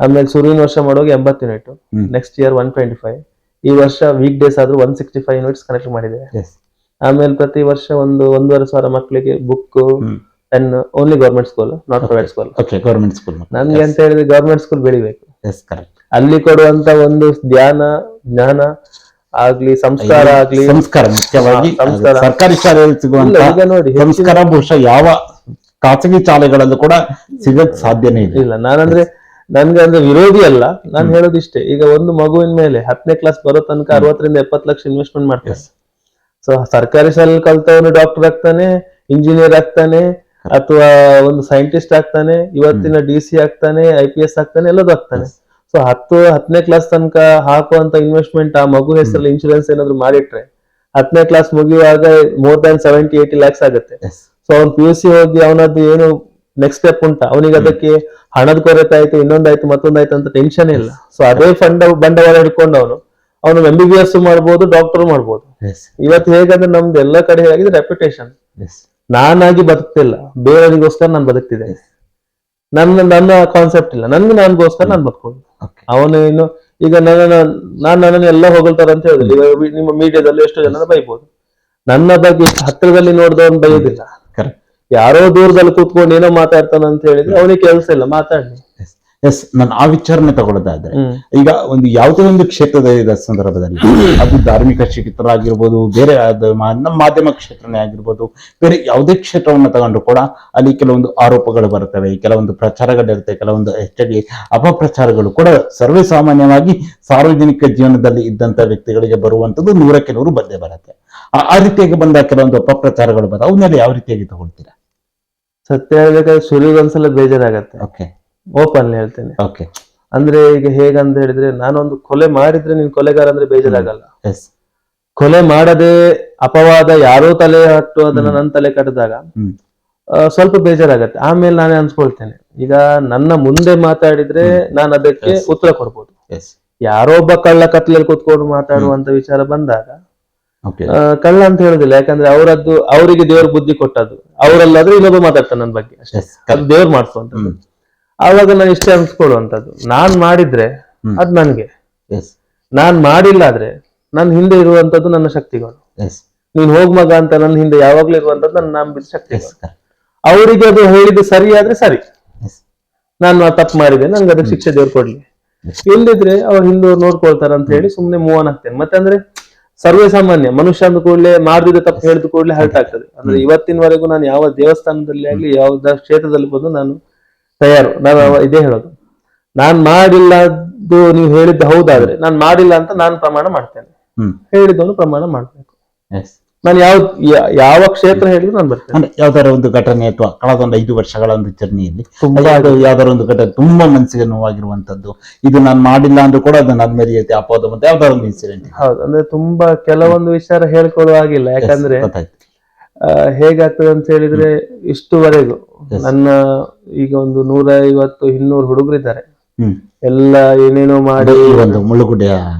ಆಮೇಲೆ ಸುರುವಿನ ವರ್ಷ ಮಾಡುವಾಗ 80 ಯೂನಿಟ್, ನೆಕ್ಸ್ಟ್ ಇಯರ್ 125, ಈ ವರ್ಷ ವೀಕ್ ಡೇಸ್ ಆದ್ರೂ 165 ಯೂನಿಟ್ಸ್ ಕನೆಕ್ಟ್ ಮಾಡಿದೆ. ಆಮೇಲೆ ಪ್ರತಿ ವರ್ಷ 1,500 ಮಕ್ಕಳಿಗೆ book, pen, only government school, not private school. ನನ್ಗೆ ಅಂತ ಹೇಳಿದ್ರೆ ಗೌರ್ಮೆಂಟ್ ಸ್ಕೂಲ್ ಬೆಳಿಬೇಕು. ಅಲ್ಲಿ ಕೊಡುವಂತ ಒಂದು ಧ್ಯಾನ, ಜ್ಞಾನ ಆಗ್ಲಿ, ಸಂಸ್ಕಾರ ಆಗ್ಲಿ, ಸರ್ಕಾರಿ ಶಾಲೆಯಲ್ಲಿ ಸಿಗುವಂತ ನೋಡಿ ಸಂಸ್ಕಾರ ಬಹುಶಃ ಯಾವ ಖಾಸಗಿ ಶಾಲೆಗಳಲ್ಲೂ ಕೂಡ ಸಿಗಕ್ ಸಾಧ್ಯನೇ ಇಲ್ಲ. ನನ್ಗೆ ಅಂದ್ರೆ ವಿರೋಧಿ ಅಲ್ಲ, ನಾನು ಹೇಳೋದಿಷ್ಟೇ. ಈಗ ಒಂದು ಮಗುವಿನ ಮೇಲೆ 10ನೇ ಕ್ಲಾಸ್ ಬರೋ ತನಕ 60ರಿಂದ 70 ಲಕ್ಷ ಇನ್ವೆಸ್ಟ್ಮೆಂಟ್ ಮಾಡ್ತಾರೆ. ಸೊ ಸರ್ಕಾರಿ ಶಾಲೆ ಕಲ್ತವನು ಡಾಕ್ಟರ್ ಆಗ್ತಾನೆ, ಇಂಜಿನಿಯರ್ ಆಗ್ತಾನೆ, ಅಥವಾ ಒಂದು ಸೈಂಟಿಸ್ಟ್ ಆಗ್ತಾನೆ, ಇವತ್ತಿನ DC ಆಗ್ತಾನೆ, IPS ಆಗ್ತಾನೆ, ಎಲ್ಲದೂ ಆಗ್ತಾನೆ. ಸೊ 10ನೇ ಕ್ಲಾಸ್ ತನಕ ಹಾಕುವಂತ ಇನ್ವೆಸ್ಟ್ಮೆಂಟ್ ಆ ಮಗು ಹೆಸರಲ್ಲಿ ಇನ್ಶೂರೆನ್ಸ್ ಏನಾದ್ರು ಮಾಡಿಟ್ರೆ 10ನೇ ಕ್ಲಾಸ್ ಮುಗಿಯುವಾಗ ಮೋರ್ ದನ್ 70-80 ಲ್ಯಾಕ್ಸ್ ಆಗುತ್ತೆ. ಸೊ ಅವ್ನು PUC ಹೋಗಿ ಅವನದ್ದು ಏನು ನೆಕ್ಸ್ಟ್ ಸ್ಟೆಪ್ ಉಂಟಾ, ಅವನಿಗೆ ಅದಕ್ಕೆ ಹಣದ ಕೊರತೆ ಆಯ್ತು, ಇನ್ನೊಂದಾಯ್ತು, ಮತ್ತೊಂದಾಯ್ತು ಅಂತ ಟೆನ್ಷನ್ ಇಲ್ಲ. ಸೊ ಅದೇ ಬಂಡವಾಳ ಹಿಡ್ಕೊಂಡು ಅವನು MBBS ಮಾಡ್ಬೋದು, ಡಾಕ್ಟರ್ ಮಾಡ್ಬೋದು. ಇವತ್ತು ಹೇಗಂದ್ರೆ ನಮ್ದು ಎಲ್ಲ ಕಡೆ ಹೇಗಿದೆ ರೆಪ್ಯುಟೇಷನ್. ನಾನಾಗಿ ಬದುಕ್ತಿಲ್ಲ, ಬೇರೆಯವರಿಗೋಸ್ಕರ ನಾನು ಬದುಕ್ತಿದ್ದೆ. ನನ್ನ ಕಾನ್ಸೆಪ್ಟ್ ಇಲ್ಲ, ನನ್ಗೋಸ್ಕರ ನಾನು ಬದುಕೊಂಡು. ಅವನು ಇನ್ನು ಈಗ ನನ್ನನ್ನು ಎಲ್ಲ ಹೊಗಳ್ತಾರ ಅಂತ ಹೇಳಿದ್ರೆ ನಿಮ್ಮ ಮೀಡಿಯಾದಲ್ಲಿ ಎಷ್ಟೋ ಜನ ಬೈಬೋದು. ನನ್ನ ಬಗ್ಗೆ ಹತ್ತಿರದಲ್ಲಿ ನೋಡಿದವನು ಬೈಯೋದಿಲ್ಲ. ಯಾರೋ ದೂರದಲ್ಲಿ ಕೂತ್ಕೊಂಡು ಏನೋ ಮಾತಾಡ್ತಾನ ಅಂತ ಹೇಳಿದ್ರೆ ಅವನಿಗೆ ಕೆಲಸ ಇಲ್ಲ, ಮಾತಾಡ್ಲಿ. ಎಸ್, ನಾನು ಆ ವಿಚಾರನೆ ತಗೊಳ್ಳೋದಾದ್ರೆ, ಈಗ ಒಂದು ಯಾವುದೇ ಒಂದು ಕ್ಷೇತ್ರದ ಇದ ಸಂದರ್ಭದಲ್ಲಿ ಅದು ಧಾರ್ಮಿಕ ಕ್ಷೇತ್ರ ಆಗಿರ್ಬೋದು, ಬೇರೆ ನಮ್ಮ ಮಾಧ್ಯಮ ಕ್ಷೇತ್ರನೇ ಆಗಿರ್ಬೋದು, ಬೇರೆ ಯಾವುದೇ ಕ್ಷೇತ್ರವನ್ನು ತಗೊಂಡು ಕೂಡ ಅಲ್ಲಿ ಕೆಲವೊಂದು ಆರೋಪಗಳು ಬರ್ತವೆ, ಕೆಲವೊಂದು ಪ್ರಚಾರಗಳಿರುತ್ತೆ, ಕೆಲವೊಂದು ಹೆಚ್ಚಾಗಿ ಅಪಪ್ರಚಾರಗಳು ಕೂಡ ಸರ್ವೇ ಸಾಮಾನ್ಯವಾಗಿ ಸಾರ್ವಜನಿಕ ಜೀವನದಲ್ಲಿ ಇದ್ದಂತ ವ್ಯಕ್ತಿಗಳಿಗೆ ಬರುವಂತದ್ದು 100ಕ್ಕೆ 100 ಬಂದೇ ಬರುತ್ತೆ. ಆ ರೀತಿಯಾಗಿ ಬಂದ ಕೆಲವೊಂದು ಅಪಪ್ರಚಾರಗಳು ಬರುತ್ತೆ, ಅವನ್ನೆಲ್ಲ ಯಾವ ರೀತಿಯಾಗಿ ತಗೊಳ್ತೀರಾ? ಸತ್ಯ ಹೇಳ್ಬೇಕಾದ್ರೆ ಶುರುಗೊಂದ್ಸಲ ಬೇಜಾರಾಗತ್ತೆ, ಓಕೆ ಓಪನ್ ಹೇಳ್ತೇನೆ. ಓಕೆ. ಅಂದ್ರೆ ಈಗ ಹೇಗಂತ ಹೇಳಿದ್ರೆ, ನಾನೊಂದು ಕೊಲೆ ಮಾಡಿದ್ರೆ ನೀನ್ ಕೊಲೆಗಾರ ಅಂದ್ರೆ ಬೇಜಾರಾಗಲ್ಲ. ಎಸ್. ಕೊಲೆ ಮಾಡದೆ ಅಪವಾದ ಯಾರೋ ತಲೆ ಹಟ್ಟು ಅದನ್ನ ನನ್ನ ತಲೆ ಕಟ್ಟಿದಾಗ ಸ್ವಲ್ಪ ಬೇಜಾರಾಗತ್ತೆ. ಆಮೇಲೆ ನಾನೇ ಅನ್ಸ್ಕೊಳ್ತೇನೆ, ಈಗ ನನ್ನ ಮುಂದೆ ಮಾತಾಡಿದ್ರೆ ನಾನು ಅದಕ್ಕೆ ಉತ್ತರ ಕೊಡ್ಬೋದು. ಯಾರೋ ಒಬ್ಬ ಕಳ್ಳ ಕತ್ಲಲ್ಲಿ ಕೂತ್ಕೊಂಡು ಮಾತಾಡುವಂತ ವಿಚಾರ ಬಂದಾಗ ಕಳ್ಳ ಅಂತ ಹೇಳುದಿಲ್ಲ, ಯಾಕಂದ್ರೆ ಅವರಿಗೆ ದೇವ್ರ ಬುದ್ಧಿ ಕೊಟ್ಟದ್ದು, ಅವರಲ್ಲಾದ್ರೆ ಇನ್ನೊಬ್ಬ ಮಾತಾಡ್ತಾನೆ ನನ್ನ ಬಗ್ಗೆ ಅಷ್ಟೇ, ಅದು ದೇವ್ರು ಮಾಡಿಸುವಂತದ್ದು. ಆವಾಗ ನಾನು ಇಷ್ಟೇ ಅನ್ಸ್ಕೊಳ್ಳುವಂತದ್ದು, ನಾನ್ ಮಾಡಿದ್ರೆ ಅದ್ ನನ್ಗೆ, ನಾನ್ ಮಾಡಿಲ್ಲ ಆದ್ರೆ ನನ್ ಹಿಂದೆ ಇರುವಂತದ್ದು ನನ್ನ ಶಕ್ತಿಗಳು. ನೀನ್ ಹೋಗ್ ಮಗ ಅಂತ ನನ್ನ ಹಿಂದೆ ಯಾವಾಗ್ಲೂ ಇರುವಂತದ್ದು ನನ್ನ ನಂಬಿದ ಶಕ್ತಿಗಳು. ಅವರಿಗೆ ಅದು ಹೇಳಿದ್ದು ಸರಿ ಆದ್ರೆ ಸರಿ, ನಾನು ತಪ್ಪು ಮಾಡಿದೆ, ನನ್ಗೆ ಅದಕ್ಕೆ ಶಿಕ್ಷೆ ದೇವ್ರು ಕೊಡ್ಲಿ. ಇಲ್ಲಿದ್ರೆ ಅವ್ರ ಹಿಂದೆ ನೋಡ್ಕೊಳ್ತಾರ ಅಂತ ಹೇಳಿ ಸುಮ್ನೆ ಮೂವ್ ಆನ್ ಆಗ್ತೇನೆ. ಮತ್ತೆ ಅಂದ್ರೆ ಸರ್ವೇ ಸಾಮಾನ್ಯ ಮನುಷ್ಯ ಅಂದ ಕೂಡಲೇ ಮಾಡಿದ ತಪ್ಪು ಹೇಳಿದ ಕೂಡಲೇ ಹರ್ಟ್ ಆಗ್ತದೆ. ಅಂದ್ರೆ ಇವತ್ತಿನವರೆಗೂ ನಾನು ಯಾವ ದೇವಸ್ಥಾನದಲ್ಲಿ ಆಗ್ಲಿ ಯಾವ ಕ್ಷೇತ್ರದಲ್ಲಿ ಬಂದು ನಾನು ತಯಾರು. ನಾನು ಇದೇ ಹೇಳೋದು, ನಾನ್ ಮಾಡಿಲ್ಲದ್ದು ನೀವು ಹೇಳಿದ್ದು ಹೌದಾದ್ರೆ ನಾನು ಮಾಡಿಲ್ಲ ಅಂತ ನಾನು ಪ್ರಮಾಣ ಮಾಡ್ತೇನೆ, ಹೇಳಿದವನು ಪ್ರಮಾಣ ಮಾಡ್ಬೇಕು. ನಾನು ಯಾವ ಕ್ಷೇತ್ರ ಹೇಳಿದ್ರು ನಾನು ಬರ್ತೇನೆ. ಯಾವ್ದಾರ ಒಂದು ಘಟನೆ ಅಥವಾ ಕಳೆದೊಂದು 5 ವರ್ಷಗಳ ಒಂದು ಜರ್ನಿಯಲ್ಲಿ ಯಾವ್ದಾರ ಒಂದು ಘಟನೆ ತುಂಬಾ ಮನಸ್ಸಿಗೆ ನೋವಾಗಿರುವಂತದ್ದು, ಇದು ನಾನು ಮಾಡಿಲ್ಲ ಅಂದ್ರೂ ಕೂಡ ಅದು ನನ್ನ ಮೇಲೆ ಅಪವಾದ ಮತ್ತೆ ಯಾವ್ದಾರ ಒಂದು ಇನ್ಸಿಡೆಂಟ್? ಹೌದು, ಅಂದ್ರೆ ತುಂಬಾ ಕೆಲವೊಂದು ವಿಚಾರ ಹೇಳ್ಕೊಳ್ಳುವಾಗಿಲ್ಲ, ಯಾಕಂದ್ರೆ ಹೇಗಾಗ್ತದೆ ಅಂತ ಹೇಳಿದ್ರೆ, ಇಷ್ಟುವರೆಗೂ ನನ್ನ ಈಗ ಒಂದು 150-200 ಹುಡುಗರಿದ್ದಾರೆ, ಎಲ್ಲ ಏನೇನೋ ಮಾಡಿ ಮುಳ್ಳುಗುಡ್ಡೆ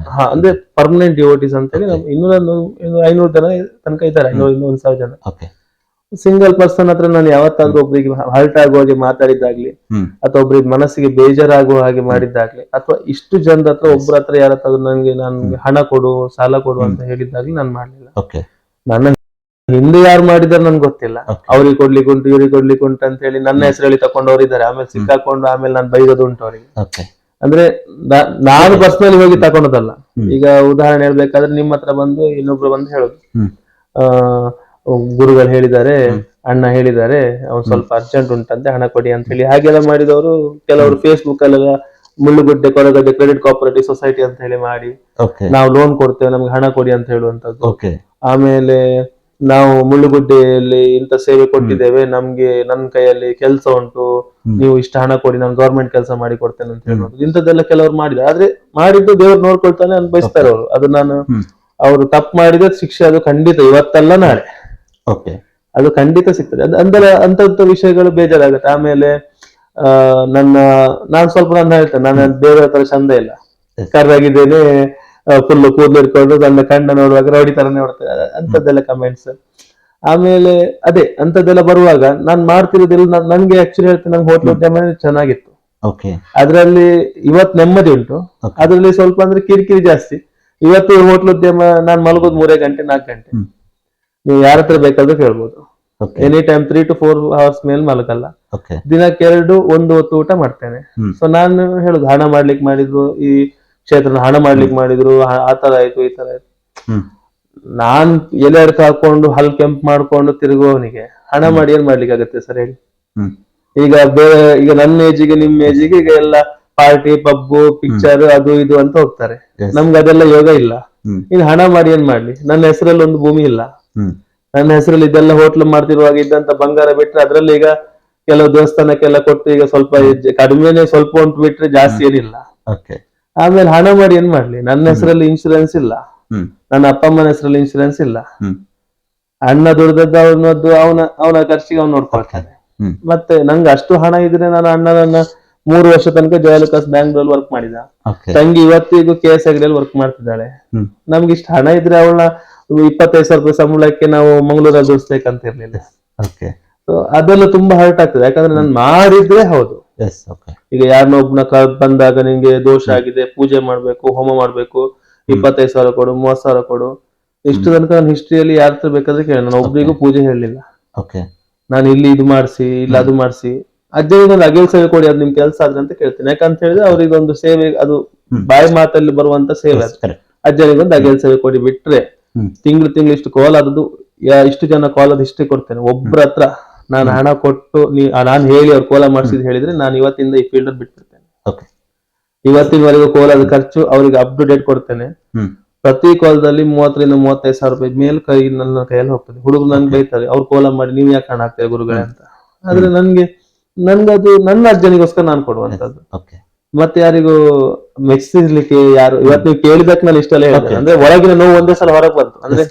ಅಂದ್ರೆ ಪರ್ಮನೆಂಟ್ ಡಿವೋಟೀಸ್ ಅಂತ ಹೇಳಿ 500 ಜನ ತನಕ ಇದ್ದಾರೆ, 1,000 ಜನ. ಸಿಂಗಲ್ ಪರ್ಸನ್ ಹತ್ರ ನಾನು ಯಾವತ್ತಾದ್ರೂ ಒಬ್ರಿಗೆ ಹರ್ಟ್ ಆಗುವ ಹಾಗೆ ಮಾತಾಡಿದ್ದಾಗ್ಲಿ, ಅಥವಾ ಒಬ್ರಿಗೆ ಮನಸ್ಸಿಗೆ ಬೇಜಾರಾಗುವ ಹಾಗೆ ಮಾಡಿದ್ದಾಗ್ಲಿ, ಅಥವಾ ಇಷ್ಟು ಜನರ ಹತ್ರ ಒಬ್ಬರ ಹತ್ರ ಯಾರತ್ತಾದ್ರೂ ನನ್ಗೆ ಹಣ ಕೊಡು, ಸಾಲ ಕೊಡು ಅಂತ ಹೇಳಿದ್ದಾಗ್ಲಿ ನಾನು ಮಾಡ್ಲಿಲ್ಲ. ನನ್ನ ಹಿಂದೆ ಯಾರು ಮಾಡಿದಾರೆ ನನ್ಗೆ ಗೊತ್ತಿಲ್ಲ, ಅವ್ರಿಗೆ ಕೊಡ್ಲಿಕ್ಕೆ ಉಂಟು, ಇವ್ರಿಗೆ ಕೊಡ್ಲಿಕ್ಕೆ ಉಂಟು ಅಂತ ಹೇಳಿ ನನ್ನ ಹೆಸರಲ್ಲಿ ತಕೊಂಡವ್ರು ಇದ್ದಾರೆ. ಆಮೇಲೆ ಸಿಕ್ಕಾಕೊಂಡು ಆಮೇಲೆ ನಾನು ಬೈಗೋದು ಉಂಟು ಅವರಿಗೆ. ಅಂದ್ರೆ ನಾನು ಪರ್ಸನಲಿ ಹೋಗಿ ತಕೊಂಡದಲ್ಲ. ಈಗ ಉದಾಹರಣೆ ಹೇಳ್ಬೇಕಾದ್ರೆ, ನಿಮ್ಮ ಹತ್ರ ಬಂದು ಇನ್ನೊಬ್ರು ಬಂದು ಹೇಳುದು, ಗುರುಗಳು ಹೇಳಿದ್ದಾರೆ, ಅಣ್ಣ ಹೇಳಿದ್ದಾರೆ, ಅವ್ನು ಸ್ವಲ್ಪ ಅರ್ಜೆಂಟ್ ಉಂಟಂತೆ ಹಣ ಕೊಡಿ ಅಂತ ಹೇಳಿ ಹಾಗೆಲ್ಲ ಮಾಡಿದವರು ಕೆಲವರು ಫೇಸ್ಬುಕ್ ಅಲ್ಲೆಲ್ಲ ಮುಳ್ಳುಗುಡ್ಡೆ ಕೊರಗಡ್ಡೆ ಕ್ರೆಡಿಟ್ ಕೋಆಪರೇಟಿವ್ ಸೊಸೈಟಿ ಅಂತ ಹೇಳಿ ಮಾಡಿ, ನಾವು ಲೋನ್ ಕೊಡ್ತೇವೆ ನಮ್ಗೆ ಹಣ ಕೊಡಿ ಅಂತ ಹೇಳುವಂತದ್ದು. ಆಮೇಲೆ ನಾವು ಮುಳ್ಳುಗುಡ್ಡೆಯಲ್ಲಿ ಇಂಥ ಸೇವೆ ಕೊಟ್ಟಿದ್ದೇವೆ, ನಮ್ಗೆ ನನ್ನ ಕೈಯಲ್ಲಿ ಕೆಲಸ ಉಂಟು, ನೀವು ಇಷ್ಟ ಹಣ ಕೊಡಿ, ನಾನು ಗವರ್ಮೆಂಟ್ ಕೆಲಸ ಮಾಡಿ ಕೊಡ್ತೇನೆ ಅಂತ ಹೇಳೋದು. ಇಂಥದ್ದೆಲ್ಲ ಕೆಲವರು ಮಾಡಿದ್ದಾರೆ. ಆದ್ರೆ ಮಾಡಿದ್ದು ದೇವ್ರು ನೋಡ್ಕೊಳ್ತಾನೆ ಅನ್ಬಯಸ್ತಾರೆ ಅವರು. ಅದು ನಾನು ಅವರು ತಪ್ಪು ಮಾಡಿದ ಶಿಕ್ಷೆ ಅದು ಖಂಡಿತ ಇವತ್ತಲ್ಲ ನಾಳೆ ಅದು ಖಂಡಿತ ಸಿಗ್ತದೆ. ಅಂದ್ರೆ ಅಂತಂತ ವಿಷಯಗಳು ಬೇಜಾರಾಗುತ್ತೆ. ಆಮೇಲೆ ನಾನು ಸ್ವಲ್ಪ ನಾನು ಹೇಳ್ತೇನೆ, ನಾನು ಬೇರೆ ತರ ಚಂದ ಇಲ್ಲ, ಕರ್ರಾಗಿದ್ದೇನೆ, ಫುಲ್ ಕೂದಲು ಇಟ್ಕೊಂಡು ನನ್ನ ಕಣ್ಣ ನೋಡುವಾಗ ರೌಡಿ ತರ ನೋಡ್ತಾರೆ, ಅಂತದ್ದೆಲ್ಲ ಕಮೆಂಟ್ಸ್. ಆಮೇಲೆ ಅದೇ ಅಂತದ್ದೆಲ್ಲ ಬರುವಾಗ ನಾನು ಮಾಡ್ತಿರೋದಿಲ್ಲ. ನನ್ಗೆ ಆಕ್ಚುಲಿ ಹೇಳ್ತೇನೆ, ನಂಗೆ ಹೋಟ್ಲ್ ಉದ್ಯಮ ಚೆನ್ನಾಗಿತ್ತು, ಅದ್ರಲ್ಲಿ ಇವತ್ತು ನೆಮ್ಮದಿ ಉಂಟು, ಅದ್ರಲ್ಲಿ ಸ್ವಲ್ಪ ಅಂದ್ರೆ ಕಿರಿಕಿರಿ ಜಾಸ್ತಿ. ಇವತ್ತು ಹೋಟ್ಲ್ ಉದ್ಯಮ ನಾನು ಮಲಗೋದು 3 ಗಂಟೆ 4 ಗಂಟೆ, ನೀವು ಯಾರ ಹತ್ರ ಬೇಕಾದ್ರೂ ಕೇಳ್ಬೋದು. ಎನಿ ಟೈಮ್ 3 to 4 ಅವರ್ಸ್ ಮೇಲೆ ಮಲಗಲ್ಲ, ದಿನಕ್ಕೆ 2-1 ಹೊತ್ತು ಊಟ ಮಾಡ್ತೇನೆ. ಸೊ ನಾನು ಹೇಳುದು, ಹಣ ಮಾಡ್ಲಿಕ್ಕೆ ಮಾಡಿದ್ರು, ಈ ಕ್ಷೇತ್ರ ಹಣ ಮಾಡ್ಲಿಕ್ಕೆ ಮಾಡಿದ್ರು, ಆ ತರ ಆಯ್ತು ಈ ತರ ಆಯ್ತು. ನಾನ್ ಎಲೆ ಅಡ್ಕ ಹಾಕೊಂಡು ಹಲ್ ಕೆಂಪ್ ಮಾಡ್ಕೊಂಡು ತಿರುಗುವವನಿಗೆ ಹಣ ಮಾಡಿ ಏನ್ ಮಾಡ್ಲಿಕ್ಕೆ ಆಗತ್ತೆ ಸರ್ ಹೇಳಿ? ಈಗ ನನ್ನ ಏಜಿಗೆ ನಿಮ್ಮ ಏಜಿಗೆ ಈಗ ಎಲ್ಲ ಪಾರ್ಟಿ, ಪಬ್ಬು, ಪಿಕ್ಚರ್, ಅದು ಇದು ಅಂತ ಹೋಗ್ತಾರೆ. ನಮ್ಗೆ ಅದೆಲ್ಲ ಯೋಗ ಇಲ್ಲ. ಈಗ ಹಣ ಮಾಡಿ ಏನ್ ಮಾಡ್ಲಿ? ನನ್ನ ಹೆಸರಲ್ಲಿ ಒಂದು ಭೂಮಿ ಇಲ್ಲ, ನನ್ನ ಹೆಸರಲ್ಲಿ ಇದೆಲ್ಲ ಹೋಟ್ಲ್ ಮಾಡ್ತಿರುವಾಗ ಇದ್ದಂತ ಬಂಗಾರ ಬಿಟ್ರೆ ಅದ್ರಲ್ಲಿ ಈಗ ಕೆಲವು ದೇವಸ್ಥಾನಕ್ಕೆಲ್ಲ ಕೊಟ್ಟು ಈಗ ಸ್ವಲ್ಪ ಕಡಿಮೆನೆ, ಸ್ವಲ್ಪ ಉಂಟು ಬಿಟ್ರೆ ಜಾಸ್ತಿ ಏನಿಲ್ಲ. ಆಮೇಲೆ ಹಣ ಮಾಡಿ ಏನ್ ಮಾಡ್ಲಿ? ನನ್ನ ಹೆಸರಲ್ಲಿ ಇನ್ಶೂರೆನ್ಸ್ ಇಲ್ಲ, ನನ್ನ ಅಪ್ಪ ಅಮ್ಮನ ಹೆಸರಲ್ಲಿ ಇನ್ಶೂರೆನ್ಸ್ ಇಲ್ಲ. ಅಣ್ಣ ದುಡ್ದದ್ದು ಅವನ ಖರ್ಚಿಗೆ ಅವ್ನು ನೋಡ್ಕೊಳ್ತಾನೆ. ಮತ್ತೆ ನಂಗೆ ಅಷ್ಟು ಹಣ ಇದ್ರೆ ನಾನು ಅಣ್ಣನನ್ನ 3 ವರ್ಷ ತನಕ ಜಯಲುಕಾಸ್ ಬ್ಯಾಂಗ್ಳೂರ್ ವರ್ಕ್ ಮಾಡಿದ. ತಂಗಿ ಇವತ್ತಿಗೂ KS Agri ವರ್ಕ್ ಮಾಡ್ತಿದ್ದಾಳೆ. ನಮ್ಗೆ ಇಷ್ಟು ಹಣ ಇದ್ರೆ ಅವಳ 25,000 ರೂಪಾಯಿ ಸಂಬಳಕ್ಕೆ ನಾವು ಮಂಗಳೂರಲ್ಲಿ ದುಡಿಸ್ಬೇಕಂತ ಇರ್ಲಿಲ್ಲ. ಅದೆಲ್ಲ ತುಂಬಾ ಹರ್ಟ್ ಆಗ್ತದೆ. ಯಾಕಂದ್ರೆ ನಾನು ಮಾಡಿದ್ರೆ ಹೌದು. ಈಗ ಯಾರನ್ನ ಒಬ್ನ ಬಂದಾಗ ನಿಂಗೆ ದೋಷ ಆಗಿದೆ, ಪೂಜೆ ಮಾಡ್ಬೇಕು, ಹೋಮ ಮಾಡ್ಬೇಕು, 25,000 ಕೊಡು, 30,000 ಕೊಡು. ಇಷ್ಟು ತನಕ ನನ್ನ ಹಿಸ್ಟ್ರಿಯಲ್ಲಿ ಯಾರ ಹತ್ರ ಬೇಕಾದ್ರೆ ಕೇಳಿ ನಾನು ಒಬ್ರಿಗೂ ಪೂಜೆ ಹೇಳಲಿಲ್ಲ. ನಾನು ಇಲ್ಲಿ ಇದು ಮಾಡಿಸಿ, ಇಲ್ಲ ಅದು ಮಾಡಿಸಿ, ಅಜ್ಜನಿಗೆ ಒಂದು ಅಗಲ್ ಸೇವೆ ಕೊಡಿ, ಅದು ನಿಮ್ ಕೆಲಸ ಆದ್ರೆ ಅಂತ ಕೇಳ್ತೇನೆ. ಯಾಕಂತ ಹೇಳಿದ್ರೆ ಅವ್ರಿಗೆ ಒಂದು ಸೇವೆ, ಅದು ಬಾಯಿ ಮಾತಲ್ಲಿ ಬರುವಂತ ಸೇವೆ ಅದು. ಅಜ್ಜನಿಗೆ ಒಂದು ಅಗಲ್ ಸೇವೆ ಕೊಡಿ ಬಿಟ್ರೆ ತಿಂಗಳು ಇಷ್ಟು ಕೋಲ್ ಆದದ್ದು, ಇಷ್ಟು ಜನ ಕೋಲ್ ಅದು ಇಷ್ಟೇ ಕೊಡ್ತೇನೆ. ಒಬ್ರ ಹತ್ರ ನಾನು ಹಣ ಕೊಟ್ಟು ನಾನು ಹೇಳಿ ಅವ್ರು ಕೋಲ ಮಾಡಿಸಿದ್ ಹೇಳಿದ್ರೆ ನಾನು ಇವತ್ತಿಂದ ಈ ಫೀಲ್ಡ್ ಬಿಟ್ಬಿಡ್ತೇನೆ. ಇವತ್ತಿನವರೆಗೂ ಕೋಲದ ಖರ್ಚು ಅವ್ರಿಗೆ ಅಪ್ ಟು ಡೇಟ್ ಕೊಡ್ತೇನೆ. ಪ್ರತಿ ಕೋಲದಲ್ಲಿ 30,000 ರಿಂದ 35,000 ರೂಪಾಯಿ ಮೇಲೆ ನನ್ನ ಕೈಯಲ್ಲಿ ಹೋಗ್ತದೆ. ಹುಡುಗರು ನನ್ಗೆ ಬೈತಾರೆ, ಅವ್ರು ಕೋಲ ಮಾಡಿ ನೀವ್ ಯಾಕೆ ಹಣ ಹಾಕ್ತೇವೆ ಗುರುಗಳೇ ಅಂತ. ಆದ್ರೆ ನನ್ಗದು ನನ್ನ ಅಜ್ಜನಿಗೋಸ್ಕರ ನಾನು ಕೊಡುವಂತದ್ದು. ಮತ್ತೆ ಯಾರಿಗೂ ಮೆಚ್ಚಿಸ್ಲಿಕ್ಕೆ ಯಾರು, ಇವತ್ತು ನೀವು ಕೇಳಿದಕ್ಕೆ ನಾನು ಇಷ್ಟೆಲ್ಲ ಹೇಳ್ತೇನೆ ಅಂದ್ರೆ ಒಳಗಿನ ನೋವು ಒಂದೇ ಸಲ ಹೊರಗೆ ಬಂತು. ಅಂದ್ರೆ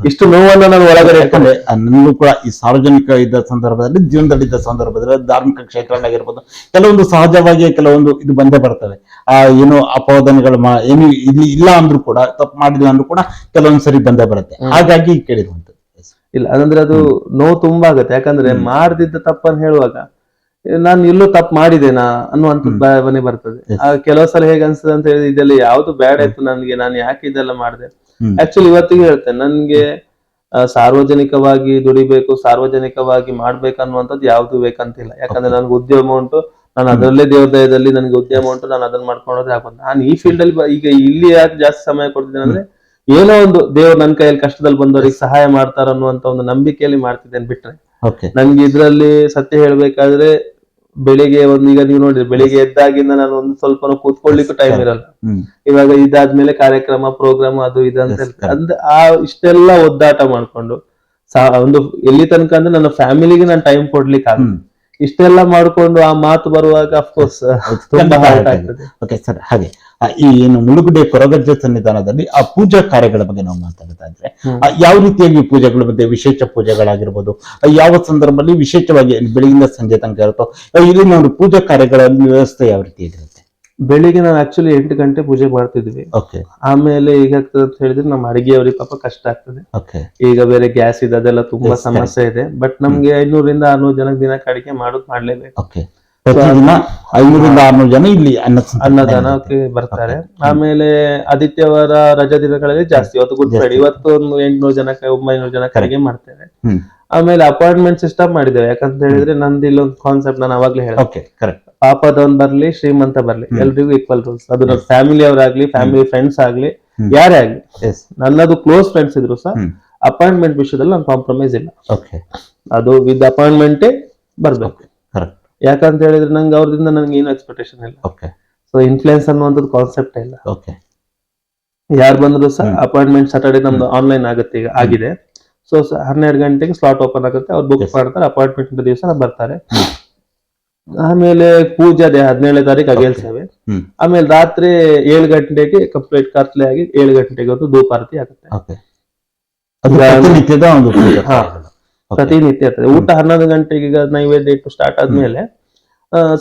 ಇಷ್ಟು ನೋವನ್ನ ನಾನು ಒಳಗಡೆ ಯಾಕಂದ್ರೆ ನನಗೂ ಕೂಡ ಈ ಸಾರ್ವಜನಿಕ ಇದ್ದ ಸಂದರ್ಭದಲ್ಲಿ, ಜೀವನದಲ್ಲಿದ್ದ ಸಂದರ್ಭದಲ್ಲಿ, ಧಾರ್ಮಿಕ ಕ್ಷೇತ್ರ ಆಗಿರ್ಬೋದು, ಕೆಲವೊಂದು ಸಹಜವಾಗಿ ಕೆಲವೊಂದು ಇದು ಬಂದೇ ಬರ್ತವೆ. ಏನು ಅಪವಾದನೆಗಳು ಏನು ಇಲ್ಲಿ ಇಲ್ಲ ಅಂದ್ರೂ ಕೂಡ, ತಪ್ಪು ಮಾಡಿಲ್ಲ ಅಂದ್ರೂ ಕೂಡ ಕೆಲವೊಂದ್ ಸರಿ ಬಂದೇ ಬರುತ್ತೆ. ಹಾಗಾಗಿ ಕೇಳಿರುವಂತದ್ದು. ಇಲ್ಲ ಅದಂದ್ರೆ ಅದು ನೋವು ತುಂಬಾ ಆಗತ್ತೆ. ಯಾಕಂದ್ರೆ ಮಾಡದಿದ್ದ ತಪ್ಪನ್ನು ಹೇಳುವಾಗ ನಾನು ಎಲ್ಲೂ ತಪ್ಪು ಮಾಡಿದೇನಾ ಅನ್ನುವಂತ ಭಾವನೆ ಬರ್ತದೆ. ಕೆಲವು ಸಲ ಹೇಗೆ ಅನ್ಸ್ತದೆ ಅಂತ ಹೇಳಿದ್ರೆ, ಇದೆಲ್ಲ ಯಾವ್ದು ಬ್ಯಾಡ್ ಆಯ್ತು ನನ್ಗೆ, ನಾನು ಯಾಕೆ ಇದೆಲ್ಲ ಮಾಡಿದೆ. ಆಕ್ಚುಲಿ ಇವತ್ತಿಗೆ ಹೇಳ್ತೇನೆ, ನನ್ಗೆ ಸಾರ್ವಜನಿಕವಾಗಿ ದುಡಿಬೇಕು, ಸಾರ್ವಜನಿಕವಾಗಿ ಮಾಡ್ಬೇಕನ್ನುವಂಥದ್ದು ಯಾವ್ದು ಬೇಕಂತಿಲ್ಲ. ಯಾಕಂದ್ರೆ ನನ್ಗೆ ಉದ್ಯಮ ಉಂಟು, ನಾನು ಅದರಲ್ಲೇ ದೇವದಯದಲ್ಲಿ ನನಗೆ ಉದ್ಯಮ ಉಂಟು, ನಾನು ಅದನ್ನ ಮಾಡ್ಕೊಂಡ್ರೆ ಆಗ್ಬೋದು. ನಾನು ಈ ಫೀಲ್ಡ್ ಅಲ್ಲಿ ಈಗ ಇಲ್ಲಿ ಯಾಕೆ ಜಾಸ್ತಿ ಸಮಯ ಕೊಡ್ತಿದ್ದೇನೆ ಅಂದ್ರೆ, ಏನೋ ಒಂದು ದೇವ್ರು ನನ್ನ ಕೈಯಲ್ಲಿ ಕಷ್ಟದಲ್ಲಿ ಬಂದವರಿಗೆ ಸಹಾಯ ಮಾಡ್ತಾರ ಅನ್ನುವಂತ ಒಂದು ನಂಬಿಕೆಯಲ್ಲಿ ಮಾಡ್ತಿದ್ದೇನೆ ಬಿಟ್ರೆ, ನನ್ಗೆ ಇದ್ರಲ್ಲಿ ಸತ್ಯ ಹೇಳ್ಬೇಕಾದ್ರೆ ಬೆಳಿಗ್ಗೆ ಈಗ ನೀವು ನೋಡಿದ್ರೆ ಬೆಳಿಗ್ಗೆ ಎದ್ದಾಗಿಂದ ನಾನು ಒಂದು ಸ್ವಲ್ಪ ಕೂತ್ಕೊಳ್ಳಿಕ್ಕೂ ಟೈಮ್ ಇರಲ್ಲ. ಇವಾಗ ಇದಾದ್ಮೇಲೆ ಕಾರ್ಯಕ್ರಮ, ಪ್ರೋಗ್ರಾಮ್, ಅದು ಇದಂತ ಅಂದ್ರೆ ಇಷ್ಟೆಲ್ಲ ಒದ್ದಾಟ ಮಾಡ್ಕೊಂಡು ಒಂದು ಎಲ್ಲಿ ತನಕ ಅಂದ್ರೆ ನನ್ನ ಫ್ಯಾಮಿಲಿಗೆ ನಾನು ಟೈಮ್ ಕೊಡ್ಲಿಕ್ಕೆ ಆಗ ಇಷ್ಟೆಲ್ಲ ಮಾಡ್ಕೊಂಡು ಆ ಮಾತು ಬರುವಾಗ ಅಫ್ಕೋರ್ಸ್ ತುಂಬಾ ಹಾರ್ಟ್ ಆಗ್ತದೆ. ಓಕೆ ಸರ್, ಹಾಗೆ ಈ ಏನು ಮುಳುಗುಡೆ ಕೊರಗಜ್ಜ ಸನ್ನಿಧಾನದಲ್ಲಿ ಆ ಪೂಜಾ ಕಾರ್ಯಗಳ ಬಗ್ಗೆ ನಾವು ಮಾತಾಡ್ತಾ ಇದ್ರೆ, ಯಾವ ರೀತಿಯಾಗಿ ಪೂಜೆಗಳ ಬಗ್ಗೆ, ವಿಶೇಷ ಪೂಜೆಗಳಾಗಿರ್ಬೋದು, ಯಾವ ಸಂದರ್ಭದಲ್ಲಿ ವಿಶೇಷವಾಗಿ ಬೆಳಗಿನ ಸಂಜೆ ತನಕ ಇರುತ್ತೋ, ಇಲ್ಲಿನ ಒಂದು ಪೂಜಾ ಕಾರ್ಯಗಳ ವ್ಯವಸ್ಥೆ ಯಾವ ರೀತಿ ಇರುತ್ತೆ? ಬೆಳಿಗ್ಗೆ ನಾವು ಆಕ್ಚುಲಿ 8 ಗಂಟೆ ಪೂಜೆ ಮಾಡ್ತಿದ್ವಿ. ಆಮೇಲೆ ಈಗ ಆಗ್ತದೆ ಅಂತ ಹೇಳಿದ್ರೆ ನಮ್ಮ ಅಡಿಗೆಯವ್ರಿಗೆ ಪಾಪ ಕಷ್ಟ ಆಗ್ತದೆ. ಈಗ ಬೇರೆ ಗ್ಯಾಸ್ ಇದೆ, ಅದೆಲ್ಲ ತುಂಬಾ ಸಮಸ್ಯೆ ಇದೆ. ಬಟ್ ನಮ್ಗೆ 500 ರಿಂದ 600 ಜನಕ್ಕೆ ದಿನಕ್ಕೆ ಅಡಿಗೆ ಮಾಡ್ಲೇಬೇಕು. 500 ರಿಂದ 600 ಜನ ಇಲ್ಲಿ ಅನ್ನದಾನಕ್ಕೆ ಬರ್ತಾರೆ. ಆಮೇಲೆ ಆದಿತ್ಯವಾರ ರಜಾ ದಿನಗಳಲ್ಲಿ ಜಾಸ್ತಿ, ಇವತ್ತು ಗುಡ್ ಫ್ರೈಡೆ, ಇವತ್ತು ಒಂದು 800 ಜನಕ್ಕೆ 900 ಜನಕ್ಕೆ ಅಡಿಗೆ ಮಾಡ್ತೇವೆ. ಆಮೇಲೆ ಅಪಾಯಿಂಟ್ಮೆಂಟ್ ಸಿಸ್ಟಮ್ ಮಾಡಿದ್ದೇವೆ. ಯಾಕಂತ ಹೇಳಿದ್ರೆ ನಂದು ಇಲ್ಲೊಂದು ಕಾನ್ಸೆಪ್ಟ್ ನಾನು ಅವಾಗ್ಲೇ ಹೇಳಿದೆ, ಪಾಪದವನ್ ಬರ್ಲಿ ಶ್ರೀಮಂತ ಬರ್ಲಿ ಎಲ್ರಿಗೂ ಈಕ್ವಲ್ ರೂಲ್ಸ್. ಅದು ನನ್ನ ಫ್ಯಾಮಿಲಿ ಅವರಾಗ್ಲಿ, ಫ್ಯಾಮಿಲಿ ಫ್ರೆಂಡ್ಸ್ ಆಗ್ಲಿ, ಯಾರೇ ಆಗ್ಲಿ, ನನ್ನದು ಕ್ಲೋಸ್ ಫ್ರೆಂಡ್ಸ್ ಇದ್ರು ಸಹ ಅಪಾಯಿಂಟ್ಮೆಂಟ್ ವಿಷಯದಲ್ಲಿ ನಾನು ಕಾಂಪ್ರಮೈಸ್ ಇಲ್ಲ. ಅದು ವಿತ್ ಅಪಾಯಿಂಟ್ಮೆಂಟೇ ಬರ್ಬೇಕು. ಯಾಕಂತ ಹೇಳಿದ್ರೆ ನಂಗೆ ಅವ್ರದಿಂದ ನಂಗೆ ಏನು ಎಕ್ಸ್ಪೆಕ್ಟೇಷನ್ ಇಲ್ಲ. ಸೊ ಇನ್ಫ್ಲೂಯೆನ್ಸ್ ಅನ್ನುವಂಥದ್ದು ಕಾನ್ಸೆಪ್ಟ್ ಇಲ್ಲ. ಯಾರು ಬಂದ್ರು ಸಹ ಅಪಾಯಿಂಟ್ಮೆಂಟ್ ಸಾಟರ್ಡೆ ನಮ್ದು ಆನ್ಲೈನ್ ಆಗುತ್ತೆ, ಈಗ ಆಗಿದೆ. ಸೊ 12 ಗಂಟೆಗೆ ಸ್ಲಾಟ್ ಓಪನ್ ಆಗುತ್ತೆ, ಅವ್ರು ಬುಕ್ ಮಾಡ್ತಾರೆ, ಅಪಾಯಿಂಟ್ಮೆಂಟ್ ದಿವಸ ಬರ್ತಾರೆ. ಆಮೇಲೆ ಪೂಜೆ ಅದೇ 17ನೇ ತಾರೀಕು ಅಗೇಲ್ ಸೇವೆ. ಆಮೇಲೆ ರಾತ್ರಿ 7 ಗಂಟೆಗೆ ಕಂಪ್ಲೀಟ್ ಕತ್ಲೆ ಆಗಿ 7 ಗಂಟೆಗೆ ಹೊತ್ತು ಧೂಪಾರತಿ ಆಗುತ್ತೆ. ಪ್ರತಿನಿತ್ಯ ಇರ್ತದೆ. ಊಟ 11 ಗಂಟೆಗೆ ಈಗ ನೈವೇದ್ಯ ಇಟ್ಟು ಸ್ಟಾರ್ಟ್ ಆದ್ಮೇಲೆ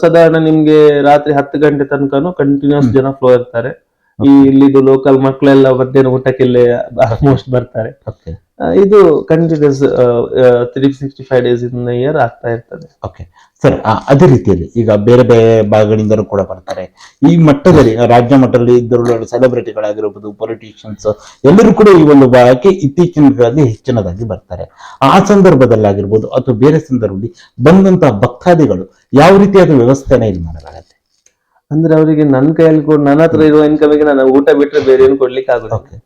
ಸಾಧಾರಣ ನಿಮ್ಗೆ ರಾತ್ರಿ 10 ಗಂಟೆ ತನಕನೂ ಕಂಟಿನ್ಯೂಸ್ ಜನ ಫ್ಲೋ ಇರ್ತಾರೆ. ಇಲ್ಲಿದು ಲೋಕಲ್ ಮಕ್ಕಳೆಲ್ಲ ಮಧ್ಯಾಹ್ನ ಊಟಕ್ಕೆಲ್ಲ ಆಲ್ಮೋಸ್ಟ್ ಬರ್ತಾರೆ. ಇದು ಕಂಟಿನ್ಯೂಸ್ 365 ಡೇಸ್ ಇನ್ ಇಯರ್ ಆಗ್ತಾ ಇರ್ತದೆ. ಸರ್, ಅದೇ ರೀತಿಯಲ್ಲಿ ಈಗ ಬೇರೆ ಬೇರೆ ಭಾಗಗಳಿಂದಲೂ ಕೂಡ ಬರ್ತಾರೆ. ಈ ಮಟ್ಟದಲ್ಲಿ ರಾಜ್ಯ ಮಟ್ಟದಲ್ಲಿ ಇದ್ದರೂ ಸೆಲೆಬ್ರಿಟಿಗಳಾಗಿರ್ಬೋದು, ಪೊಲಿಟಿಷಿಯನ್ಸ್ ಎಲ್ಲರೂ ಕೂಡ ಈ ಒಂದು ಭಾಗಕ್ಕೆ ಇತ್ತೀಚಿನ ದಿನಗಳಲ್ಲಿ ಹೆಚ್ಚಿನದಾಗಿ ಬರ್ತಾರೆ. ಆ ಸಂದರ್ಭದಲ್ಲಾಗಿರ್ಬೋದು ಅಥವಾ ಬೇರೆ ಸಂದರ್ಭದಲ್ಲಿ ಬಂದಂತಹ ಭಕ್ತಾದಿಗಳು ಯಾವ ರೀತಿಯಾದ ವ್ಯವಸ್ಥೆನ ಇಲ್ಲಿ ಮಾಡಲಾಗತ್ತೆ ಅಂದ್ರೆ, ಅವರಿಗೆ ನನ್ನ ಕೈಯಲ್ಲಿ ನನ್ನ ಹತ್ರ ಇರುವ ಇನ್ಕಮಿಗೆ ನಾನು ಊಟ ಬಿಟ್ರೆ ಬೇರೆ ಏನು ಕೊಡ್ಲಿಕ್ಕೆ ಆಗುತ್ತೆ.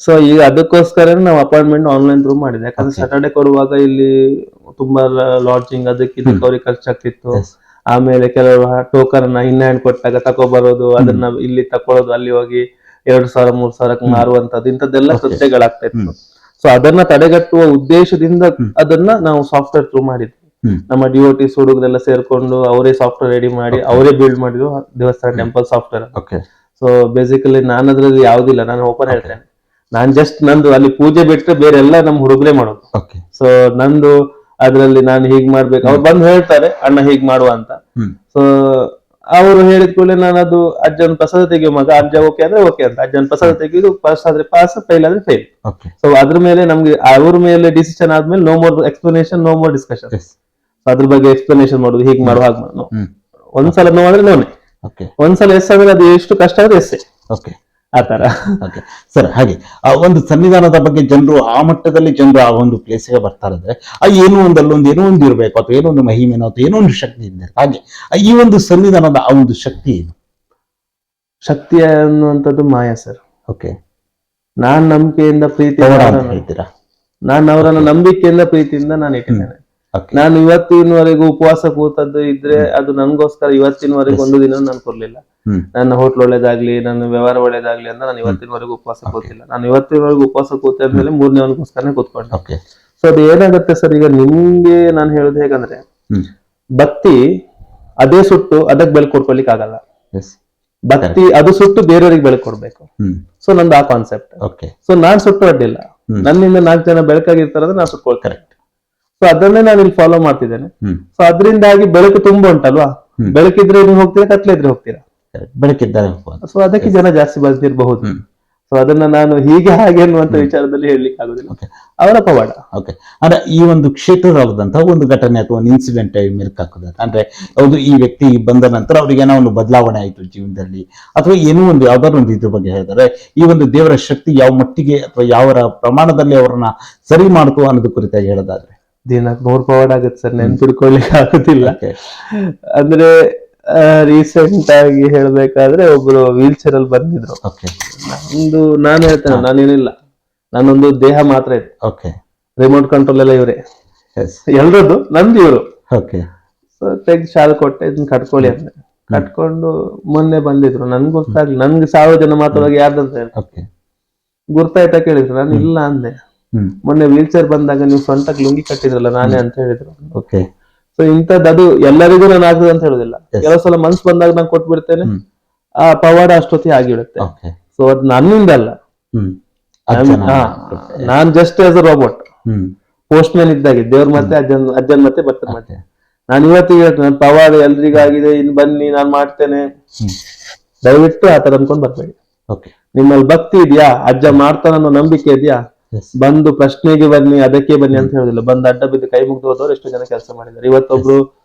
ಸೊ ಈಗ ಅದಕ್ಕೋಸ್ಕರ ನಾವು ಅಪಾಯಿಂಟ್ಮೆಂಟ್ ಆನ್ಲೈನ್ ಥ್ರೂ ಮಾಡಿದೆ. ಯಾಕಂದ್ರೆ ಸಾಟರ್ಡೆ ಕೊಡುವಾಗ ಇಲ್ಲಿ ತುಂಬಾ ಲಾಡ್ಜಿಂಗ್ ಅದಕ್ಕೆ ಇದಕ್ಕೆ ಅವ್ರಿಗೆ ಖರ್ಚಾಗ್ತಿತ್ತು. ಆಮೇಲೆ ಕೆಲವರು ಟೋಕನ್ ಇನ್ ಹ್ಯಾಂಡ್ ಕೊಟ್ಟಾಗ ತಗೊಬರೋದು, ಅದನ್ನ ಇಲ್ಲಿ ತಕೊಳ್ಳೋದು, ಅಲ್ಲಿ ಹೋಗಿ 2,000 3,000ಕ್ಕೆ ಮಾರುವಂತದ್ದು, ಇಂಥದ್ದೆಲ್ಲ ಕೃತ್ಯಗಳಾಗ್ತಾ ಇತ್ತು. ಸೊ ಅದನ್ನ ತಡೆಗಟ್ಟುವ ಉದ್ದೇಶದಿಂದ ಅದನ್ನ ನಾವು ಸಾಫ್ಟ್ವೇರ್ ಥ್ರೂ ಮಾಡಿದ್ವಿ. ನಮ್ಮ ಡಿಒಟಿಸ್ ಹುಡುಗರೆಲ್ಲ ಸೇರ್ಕೊಂಡು ಅವರೇ ಸಾಫ್ಟ್ವೇರ್ ರೆಡಿ ಮಾಡಿ ಅವರೇ ಬಿಲ್ಡ್ ಮಾಡಿದ್ರು ದೇವಸ್ಥಾನ ಟೆಂಪಲ್ ಸಾಫ್ಟ್ವೇರ್. ಸೊ ಬೇಸಿಕಲಿ ನಾನು ಅದ್ರಲ್ಲಿ ಯಾವ್ದಿಲ್ಲ, ನಾನು ಓಪನ್ ಹೇಳ್ತೇನೆ, ನಾನ್ ಜಸ್ಟ್ ನಂದು ಅಲ್ಲಿ ಪೂಜೆ ಬಿಟ್ಟರೆ ಬೇರೆ ಎಲ್ಲ ನಮ್ ಹುಡುಗರೇ ಮಾಡೋದು. ಸೊ ನಂದು ಅದ್ರಲ್ಲಿ ನಾನು ಹೀಗ್ ಮಾಡ್ಬೇಕು, ಅವ್ರು ಬಂದು ಹೇಳ್ತಾರೆ ಅಣ್ಣ ಹೀಗ್ ಮಾಡುವ ಅಂತ. ಸೊ ಅವರು ಹೇಳಿದ ಕೂಡಲೇ ನಾನು ಅದು ಅಜ್ಜನ ಪ್ರಸಾದ ತೆಗಿಯೋ ಮಗ, ಅಜ್ಜ ಓಕೆ ಅಂದ್ರೆ ಓಕೆ ಅಂತ, ಅಜ್ಜನ ಪ್ರಸಾದ ತೆಗೆದು ಪಾಸ್ ಆದ್ರೆ ಪಾಸ್, ಫೇಲ್ ಆದ್ರೆ ಫೇಲ್. ಸೊ ಅದ್ರ ಮೇಲೆ ನಮ್ಗೆ ಅವ್ರ ಮೇಲೆ ಡಿಸಿಷನ್ ಆದ್ಮೇಲೆ no more explanation, no more discussion. ಅದ್ರ ಬಗ್ಗೆ ಎಕ್ಸ್ಪ್ಲನೇಷನ್ ಮಾಡೋದು, ಹೀಗ್ ಮಾಡುವ ಹಾಗೆ ಮಾಡೋದು. ಒಂದ್ಸಲ ನೋ ಅಂದ್ರೆ ನೋನೆ, ಒಂದ್ಸಲ ಎಸ್ ಅಂದ್ರೆ ಅದು ಎಷ್ಟು ಕಷ್ಟ ಆದ್ರೆ ಎಸ್ಸೆ. ಆತರ. ಓಕೆ ಸರ್, ಹಾಗೆ ಆ ಒಂದು ಸನ್ನಿಧಾನದ ಬಗ್ಗೆ ಜನರು ಆ ಮಟ್ಟದಲ್ಲಿ ಜನರು ಆ ಒಂದು ಪ್ಲೇಸ್ಗೆ ಬರ್ತಾರಂದ್ರೆ ಆ ಏನೋ ಒಂದು ಅಲ್ಲೊಂದು ಏನೋ ಒಂದು ಇರಬೇಕು, ಅಥವಾ ಏನೋ ಒಂದು ಮಹಿಮೆನೋ ಅಥವಾ ಏನೋ ಒಂದು ಶಕ್ತಿ ಇದೆ. ಹಾಗೆ ಈ ಒಂದು ಸನ್ನಿಧಾನದ ಆ ಒಂದು ಶಕ್ತಿ ಏನು? ಶಕ್ತಿ ಅನ್ನುವಂಥದ್ದು ಮಾಯ ಸರ್. ಓಕೆ, ನಾನ್ ನಂಬಿಕೆಯಿಂದ ಪ್ರೀತಿ ಹೇಳ್ತೀರಾ? ನಾನು ಅವರನ್ನ ನಂಬಿಕೆಯಿಂದ ಪ್ರೀತಿಯಿಂದ ನಾನು ಇಟ್ಟಿದ್ದೇನೆ. ನಾನು ಇವತ್ತಿನವರೆಗೂ ಉಪವಾಸ ಕೂತದ್ದು ಇದ್ರೆ ಅದು ನನ್ಗೋಸ್ಕರ ಇವತ್ತಿನವರೆಗೂ ಒಂದು ದಿನ ನಾನು ಕೊಡ್ಲಿಲ್ಲ. ನನ್ನ ಹೋಟ್ಲ್ ಒಳ್ಳೇದಾಗ್ಲಿ, ನನ್ನ ವ್ಯವಹಾರ ಒಳ್ಳೇದಾಗ್ಲಿ ಅಂತ ನಾನು ಇವತ್ತಿನವರೆಗೂ ಉಪವಾಸ ಕೂತಿಲ್ಲ. ನಾನು ಇವತ್ತಿನವರೆಗೂ ಉಪವಾಸ ಕೂತಾದ್ಮೇಲೆ ಮೂರನೇವನಿಗೋಸ್ಕರನೇ ಕೂತ್ಕೊಂಡೆ. ಸೊ ಅದು ಏನಾಗುತ್ತೆ ಸರ್, ಈಗ ನಿಮ್ಗೆ ನಾನು ಹೇಳೋದು ಹೇಗಂದ್ರೆ, ಭಕ್ತಿ ಅದೇ ಸುಟ್ಟು ಅದಕ್ಕೆ ಬೆಳಕು ಕೊಡ್ಕೊಳ್ಲಿಕ್ಕೆ ಆಗಲ್ಲ. ಭಕ್ತಿ ಅದು ಸುಟ್ಟು ಬೇರೆಯವ್ರಿಗೆ ಬೆಳಕು ಕೊಡ್ಬೇಕು. ಸೊ ನಂದು ಆ ಕಾನ್ಸೆಪ್ಟ್. ಸೊ ನಾನ್ ಸುಟ್ಟು ಅಡ್ಡಿಲ್ಲ, ನನ್ನಿಂದ 4 ಜನ ಬೆಳಕಾಗಿರ್ತಾರಂದ್ರೆ ನಾನ್ ಸುಟ್ಕೊಳ್ ಕರೆಕ್ಟ್. ಸೊ ಅದನ್ನೇ ನಾನು ಇಲ್ಲಿ ಫಾಲೋ ಮಾಡ್ತಿದ್ದೇನೆ. ಸೊ ಅದರಿಂದಾಗಿ ಬೆಳಕು ತುಂಬಾ ಉಂಟಲ್ವಾ, ಬೆಳಕಿದ್ರೆ ನೀವು ಹೋಗ್ತೀರಾ, ಕತ್ಲಿದ್ರೆ ಹೋಗ್ತೀರಾ, ಬೆಳಕಿದ್ದಾರೆ. ಸೊ ಅದಕ್ಕೆ ಜನ ಜಾಸ್ತಿ ಬಂದಿರಬಹುದು. ಸೊ ಅದನ್ನ ನಾನು ಹೀಗೆ ಹಾಗೆ ಅನ್ನುವಂತ ವಿಚಾರದಲ್ಲಿ ಹೇಳಲಿಕ್ಕೆ ಆಗುದಿಲ್ಲ, ಅವರ ಪವಾಡ. ಓಕೆ, ಅಂದ್ರೆ ಈ ಒಂದು ಕ್ಷೇತ್ರದಾದಂತಹ ಒಂದು ಘಟನೆ ಅಥವಾ ಒಂದು ಇನ್ಸಿಡೆಂಟ್ ಮೆಲ್ಕ್ ಹಾಕೋದ ಅಂದ್ರೆ ಹೌದು, ಈ ವ್ಯಕ್ತಿ ಬಂದ ನಂತರ ಅವ್ರಿಗೆ ಏನೋ ಒಂದು ಬದಲಾವಣೆ ಆಯ್ತು ಜೀವನದಲ್ಲಿ, ಅಥವಾ ಏನೋ ಒಂದು ಯಾವ್ದಾದ್ರು ಒಂದು ಇದ್ರ ಬಗ್ಗೆ ಹೇಳಿದ್ರೆ ಈ ಒಂದು ದೇವರ ಶಕ್ತಿ ಯಾವ ಮಟ್ಟಿಗೆ ಅಥವಾ ಯಾವ ಪ್ರಮಾಣದಲ್ಲಿ ಅವರನ್ನ ಸರಿ ಮಾಡ್ತು ಅನ್ನೋದು ಕುರಿತಾಗಿ ಹೇಳೋದಾದ್ರೆ ದಿನಕ್ಕೆ 100 ಪವಾಡ ಆಗುತ್ತೆ ಸರ್, ನೆನ್ಪಿಡ್ಕೊಳ್ಳಿಕ್ಕೆ ಆಗುದಿಲ್ಲ. ಅಂದ್ರೆ ರೀಸೆಂಟ್ ಆಗಿ ಹೇಳ್ಬೇಕಾದ್ರೆ ಒಬ್ರು ವೀಲ್ ಚೇರ್ ಅಲ್ಲಿ ಬಂದಿದ್ರು. ನಾನು ಹೇಳ್ತೇನೆ, ನಾನೇನಿಲ್ಲ, ನಾನೊಂದು ದೇಹ ಮಾತ್ರ ಇದೆ. ರಿಮೋಟ್ ಕಂಟ್ರೋಲ್ ಎಲ್ಲ ಇವ್ರೆ, ಎಲ್ರದ್ದು ನಂದು ಇವ್ರು. ಸೊ ತೆಗ್ದು ಶಾಲೆ ಕೊಟ್ಟೆ, ಇದನ್ನ ಕಟ್ಕೊಳ್ಳಿ ಅಂತ ಕಟ್ಕೊಂಡು ಮೊನ್ನೆ ಬಂದಿದ್ರು. ನನ್ಗೆ ಗೊತ್ತಾಗ್ಲಿ, ನನ್ಗೆ 1000 ಜನ ಮಾತಾಡುವಾಗ ಯಾರ್ದಂತ ಹೇಳಿ ಗುರ್ತಾಯ್ತಾ ಕೇಳಿದ್ರು. ನಾನು ಇಲ್ಲ ಅಂದೆ. ಮೊನ್ನೆ ವೀಲ್ ಚೇರ್ ಬಂದಾಗ ನೀವು ಸ್ವಂತಕ್ಕೆ ಲುಂಗಿ ಕಟ್ಟಿದ್ರಲ್ಲ ನಾನೇ ಅಂತ ಹೇಳಿದ್ರು. ಸೊ ಇಂಥದ್ದು ಅದು ಎಲ್ಲರಿಗೂ ನಾನು ಆಗ್ತದೆ ಅಂತ ಹೇಳುದಿಲ್ಲ. ಕೆಲವು ಸಲ ಮನ್ಸು ಬಂದಾಗ ನಾನು ಕೊಟ್ಬಿಡ್ತೇನೆ, ಆ ಪವಾಡ ಅಷ್ಟೊತ್ತಿ ಆಗಿಡುತ್ತೆ. ಸೊ ಅದು ನನ್ನಿಂದ ಅಲ್ಲ, ನಾನ್ just as a robot, postman ಇದ್ದಾಗೆ ದೇವ್ರ ಮತ್ತೆ ಅಜ್ಜನ್ ಮತ್ತೆ ಬರ್ತಾರೆ. ಮತ್ತೆ ನಾನು ಇವತ್ತಿಗೆ ಹೇಳ್ತೇನೆ, ನನ್ನ ಪವಾಡ ಎಲ್ರಿಗಾಗಿದೆ, ಇನ್ ಬನ್ನಿ ನಾನು ಮಾಡ್ತೇನೆ, ದಯವಿಟ್ಟು ಆತರ ಅನ್ಕೊಂಡ್ ಬರ್ಬೇಡಿ. ನಿಮ್ಮಲ್ಲಿ ಭಕ್ತಿ ಇದೆಯಾ, ಅಜ್ಜ ಮಾಡ್ತಾನ ಅನ್ನೋ ನಂಬಿಕೆ ಇದೆಯಾ, ಬಂದು ಪ್ರಶ್ನೆಗೆ ಬನ್ನಿ, ಅದಕ್ಕೆ ಬನ್ನಿ ಅಂತ ಹೇಳುದಿಲ್ಲ. ಬಂದು ಅಡ್ಡ ಬಿದ್ದು ಕೈ ಮುಗ್ದು ಹೋದವ್ರು ಎಷ್ಟು ಜನ ಕೆಲಸ ಮಾಡಿದ್ದಾರೆ. ಇವತ್ತೊಬ್ರು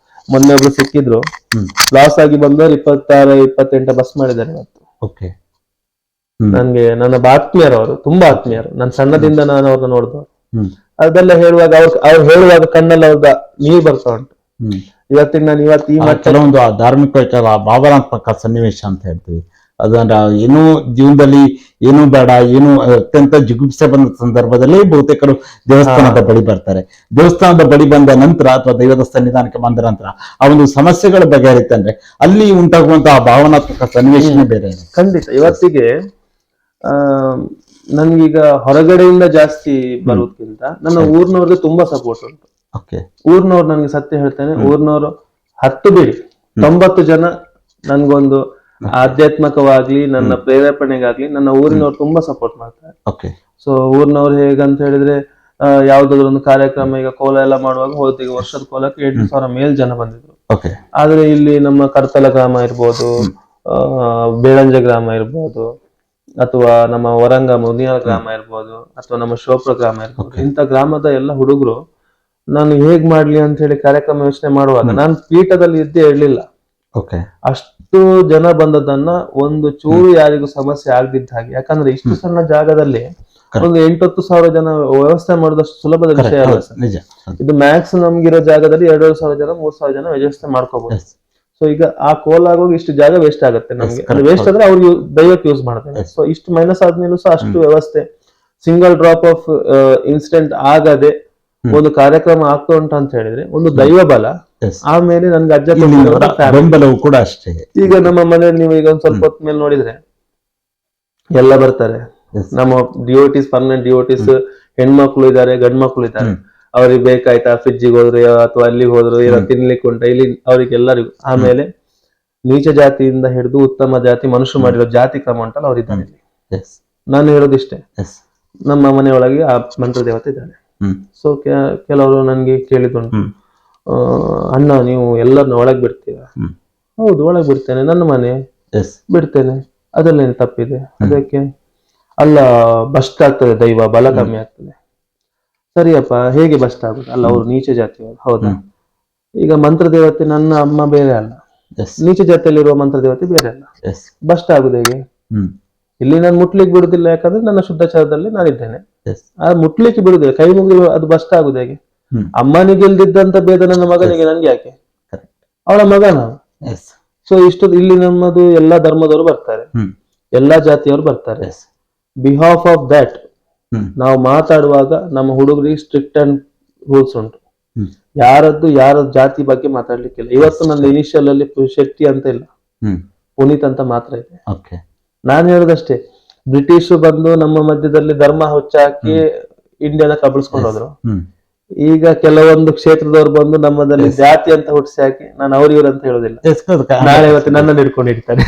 ಮೊನ್ನೆ ಒಬ್ರು ಸಿಕ್ಕಿದ್ರು, ಲಾಸ್ ಆಗಿ ಬಂದವ್ರು 26-28 ಬಸ್ ಮಾಡಿದ್ದಾರೆ ಇವತ್ತು. ನನ್ಗೆ ನನ್ನ ಆತ್ಮೀಯರು, ಅವರು ತುಂಬಾ ಆತ್ಮೀಯರು, ನನ್ನ ಸಣ್ಣದಿಂದ ನಾನು ಅವ್ರನ್ನ ನೋಡಿದವ್ರು. ಅದೆಲ್ಲ ಹೇಳುವಾಗ ಅವ್ರು ಹೇಳುವಾಗ ಕಣ್ಣಲ್ಲಿ ಅವ್ರದ ನೀರು ಬರ್ತಾ ಉಂಟು. ಇವತ್ತಿಗೆ ನಾನು ಈ ಕೆಲವೊಂದು ಧಾರ್ಮಿಕ ಭಾವನಾತ್ಮಕ ಸನ್ನಿವೇಶ ಅಂತ ಹೇಳ್ತೀವಿ, ಅದನ್ನ ಏನು ಜೀವನದಲ್ಲಿ ಏನು ಬೇಡ, ಏನು ಅತ್ಯಂತ ಜಿಗುಪ್ಸೆ ಬಂದ ಸಂದರ್ಭದಲ್ಲಿ ಬಹುತೇಕರು ದೇವಸ್ಥಾನದ ಬಳಿ ಬರ್ತಾರೆ. ದೇವಸ್ಥಾನದ ಬಳಿ ಬಂದ ನಂತರ ಅಥವಾ ದೈವದ ಸನ್ನಿಧಾನಕ್ಕೆ ಬಂದ ನಂತರ ಆ ಒಂದು ಸಮಸ್ಯೆಗಳ ಬಗೆಹರಿತಂದ್ರೆ ಅಲ್ಲಿ ಉಂಟಾಗುವಂತಹ ಭಾವನಾತ್ಮಕ ಸನ್ನಿವೇಶನೇ ಬೇರೆ. ಖಂಡಿತ. ಇವತ್ತಿಗೆ ನನ್ಗೀಗ ಹೊರಗಡೆಯಿಂದ ಜಾಸ್ತಿ ಬರೋದಕ್ಕಿಂತ ನನ್ನ ಊರ್ನವ್ರಿಗೆ ತುಂಬಾ ಸಪೋರ್ಟ್ ಉಂಟು. ಊರ್ನವ್ರು ನನ್ಗೆ ಸತ್ಯ ಹೇಳ್ತೇನೆ, ಊರ್ನವ್ರು 10 ಬಿಡಿ 90 ಜನ ನನ್ಗೊಂದು ಆಧ್ಯಾತ್ಮಿಕವಾಗ್ಲಿ ನನ್ನ ಪ್ರೇರೇಪಣೆಗಾಗ್ಲಿ ನನ್ನ ಊರಿನವ್ರು ತುಂಬಾ ಸಪೋರ್ಟ್ ಮಾಡ್ತಾರೆ. ಸೊ ಊರಿನವ್ರು ಹೇಗಂತ ಹೇಳಿದ್ರೆ, ಯಾವ್ದಾದ್ರು ಒಂದು ಕಾರ್ಯಕ್ರಮ, ಈಗ ಕೋಲ ಎಲ್ಲ ಮಾಡುವಾಗ ಹೋದ ವರ್ಷದ ಕೋಲಕ್ಕೆ 8,000 ಮೇಲ್ ಜನ ಬಂದಿದ್ರು. ಆದ್ರೆ ಇಲ್ಲಿ ನಮ್ಮ ಕರ್ತಲ ಗ್ರಾಮ ಇರ್ಬೋದು, ಬೇಳಂಜ ಗ್ರಾಮ ಇರ್ಬೋದು, ಅಥವಾ ನಮ್ಮ ವರಂಗ ಮುನಿಯಾಳ ಗ್ರಾಮ ಇರ್ಬೋದು, ಅಥವಾ ನಮ್ಮ ಶೋಪ್ರ ಗ್ರಾಮ ಇರ್ಬೋದು, ಇಂಥ ಗ್ರಾಮದ ಎಲ್ಲ ಹುಡುಗರು ನಾನು ಹೇಗ್ ಮಾಡ್ಲಿ ಅಂತ ಹೇಳಿ ಕಾರ್ಯಕ್ರಮ ಯೋಚನೆ ಮಾಡುವಾಗ ನಾನು ಪೀಠದಲ್ಲಿ ಇದ್ದೇ ಇರ್ಲಿಲ್ಲ. ಅಷ್ಟು ಜನ ಬಂದದನ್ನ ಒಂದು ಚೂರು ಯಾರಿಗೂ ಸಮಸ್ಯೆ ಆಗದಿದ್ದ ಹಾಗೆ. ಯಾಕಂದ್ರೆ ಇಷ್ಟು ಸಣ್ಣ ಜಾಗದಲ್ಲಿ ಒಂದು 8-10 ಸಾವಿರ ಜನ ವ್ಯವಸ್ಥೆ ಮಾಡೋದಷ್ಟು ಸುಲಭದ ವಿಷಯ ಅಲ್ಲ ಸರ್. ಇದು ಮ್ಯಾಕ್ಸ್ ನಮ್ಗಿರೋ ಜಾಗದಲ್ಲಿ 2,000 ಜನ 3,000 ಜನ ವ್ಯವಸ್ಥೆ ಮಾಡ್ಕೋಬಹುದು. ಸೊ ಈಗ ಆ ಕೋಲ್ ಆಗೋಗಿ ಇಷ್ಟು ಜಾಗ ವೇಸ್ಟ್ ಆಗುತ್ತೆ ನಮ್ಗೆ. ವೇಸ್ಟ್ ಆದ್ರೆ ಅವ್ರು ದೈವಕ್ಕೆ ಯೂಸ್ ಮಾಡ್ತಾರೆ. ಸೊ ಇಷ್ಟು ಮೈನಸ್ ಆದ್ಮೇಲೂ ಸಹ ಅಷ್ಟು ವ್ಯವಸ್ಥೆ, ಸಿಂಗಲ್ ಡ್ರಾಪ್ ಆಫ್ ಇನ್ಸಿಡೆಂಟ್ ಆಗದೆ ಒಂದು ಕಾರ್ಯಕ್ರಮ ಆಗ್ತಾ ಉಂಟು ಅಂತ ಹೇಳಿದ್ರೆ ಒಂದು ದೈವ ಬಲ. ಆಮೇಲೆ ನನ್ಗೆ ಅಜ್ಜ ಬೆಂಬಲವು ಕೂಡ ಅಷ್ಟೇ. ಈಗ ನಮ್ಮ ಮನೆಯಲ್ಲಿ ನೀವು ಈಗ ಒಂದ್ ಸ್ವಲ್ಪ ಹೊತ್ತ ಮೇಲೆ ನೋಡಿದ್ರೆ ಎಲ್ಲ ಬರ್ತಾರೆ, ನಮ್ಮ ಡಿಒಟಿಸ್, ಪರ್ಮನೆಂಟ್ ಡಿಒಟಿಸ್, ಹೆಣ್ಮಕ್ಳು ಇದ್ದಾರೆ, ಗಂಡ್ ಮಕ್ಳು ಇದ್ದಾರೆ. ಅವ್ರಿಗೆ ಬೇಕಾಯ್ತಾ ಫ್ರಿಡ್ಜಿಗೆ ಹೋದ್ರು ಅಥವಾ ಅಲ್ಲಿಗೆ ಹೋದ್ರು, ಏನೋ ತಿನ್ಲಿಕ್ಕೆ ಉಂಟ ಇಲ್ಲಿ ಅವ್ರಿಗೆ ಎಲ್ಲರಿಗೂ. ಆಮೇಲೆ ನೀಚ ಜಾತಿಯಿಂದ ಹಿಡಿದು ಉತ್ತಮ ಜಾತಿ ಮನುಷ್ಯ ಮಾಡಿರೋ ಜಾತಿ ಕ್ರಮ ಉಂಟಲ್ಲ ಅವ್ರಿದ್ದಾನೆ. ನಾನು ಹೇಳೋದಿಷ್ಟೇ, ನಮ್ಮ ಮನೆಯೊಳಗೆ ಆ ಮಂತ್ರ ದೇವತೆ ಇದ್ದಾನೆ. ಸೊ ಕೆಲವರು ನನ್ಗೆ ಕೇಳಿದುಂಟು, ಅಣ್ಣ ನೀವು ಎಲ್ಲರನ್ನ ಒಳಗ್ ಬಿಡ್ತೀರಾ? ಹೌದು, ಒಳಗ್ ಬಿಡ್ತೇನೆ, ನನ್ನ ಮನೆ ಬಿಡ್ತೇನೆ, ಅದಲ್ಲೇನು ತಪ್ಪಿದೆ? ಅದಕ್ಕೆ ಅಲ್ಲ, ಬಸ್ಟ್ ಆಗ್ತದೆ, ದೈವ ಬಲ ಕಮ್ಮಿ ಆಗ್ತದೆ. ಸರಿಯಪ್ಪ, ಹೇಗೆ ಬಸ್ಟ್ ಆಗುದು? ಅಲ್ಲ, ಅವ್ರು ನೀಚ ಜಾತಿಯವರು. ಹೌದಾ? ಈಗ ಮಂತ್ರ ದೇವತೆ ನನ್ನ ಅಮ್ಮ ಬೇರೆ ಅಲ್ಲ, ನೀಚ ಜಾತಿಯಲ್ಲಿರುವ ಮಂತ್ರ ದೇವತೆ ಬೇರೆ ಅಲ್ಲ, ಬಸ್ಟ್ ಆಗುದು ಹೇಗೆ? ಇಲ್ಲಿ ನಾನು ಮುಟ್ಲಿಕ್ಕೆ ಬಿಡುದಿಲ್ಲ, ಯಾಕಂದ್ರೆ ನನ್ನ ಶುದ್ಧಾಚಾರದಲ್ಲಿ ನಾನಿದ್ದೇನೆ. ಎಸ್ ಮುಟ್ಲಿಕ್ಕೆ ಬಿಡುದಿಲ್ಲ, ಕೈ ಮುಗಿದು ಅದು ಭ್ರಷ್ಟ ಆಗುದು ಹೇಗೆ? ಹ್ಮ್. ಅಮ್ಮನಿಗೆ ಇಲ್ದಿದ್ದಂತ ಭೇದ ನನ್ನ ಮಗನಿಗೆ, ನನ್ಗೆ ಯಾಕೆ? Correct. ಅವಳ ಮಗ ನಾವು. ಎಸ್ ಸೊ ಇಷ್ಟು ಇಲ್ಲಿ ನಮ್ಮದು ಎಲ್ಲಾ ಧರ್ಮದವರು ಬರ್ತಾರೆ, ಹ್ಮ್ ಎಲ್ಲಾ ಜಾತಿಯವರು ಬರ್ತಾರೆ. ಎಸ್ ಬಿಹಾಫ್ ಆಫ್ ದಟ್ ಹ್ಮ್ ನಾವು ಮಾತಾಡುವಾಗ ನಮ್ಮ ಹುಡುಗರಿಗೆ ಸ್ಟ್ರಿಕ್ಟ್ ಅಂಡ್ ರೂಲ್ಸ್ ಉಂಟು. ಹ್ಮ್ ಯಾರ ಜಾತಿ ಬಗ್ಗೆ ಮಾತಾಡ್ಲಿಕ್ಕಿಲ್ಲ. ಇವತ್ತು ನನ್ನ ಇನಿಷಿಯಲ್ ಅಲ್ಲಿ ಶೆಟ್ಟಿ ಅಂತ ಇಲ್ಲ, ಹ್ಮ್ ಪುನೀತ್ ಅಂತ ಮಾತ್ರ ಇದೆ. ಓಕೆ ನಾನು ಹೇಳುದಷ್ಟೇ, ಬ್ರಿಟಿಷ್ ಬಂದು ನಮ್ಮ ಮಧ್ಯದಲ್ಲಿ ಧರ್ಮ ಹೊಚ್ಚಾಕಿ ಇಂಡಿಯಾನ ಕಬಳಿಸ್ಕೊಂಡು ಹೋದ್ರು. ಹ್ಮ್ ಈಗ ಕೆಲವೊಂದು ಕ್ಷೇತ್ರದವ್ರು ಬಂದು ನಮ್ಮದಲ್ಲಿ ಜಾತಿ ಅಂತ ಹುಟ್ಟಿಸಿ ಹಾಕಿ, ನಾನು ಅವ್ರಿವ್ರು ಅಂತ ಹೇಳೋದಿಲ್ಲ. ಎಸ್ ನಾಳೆ ಇವತ್ತು ನನ್ನನ್ನು ಹಿಡ್ಕೊಂಡು ಹಿಡ್ತಾರೆ.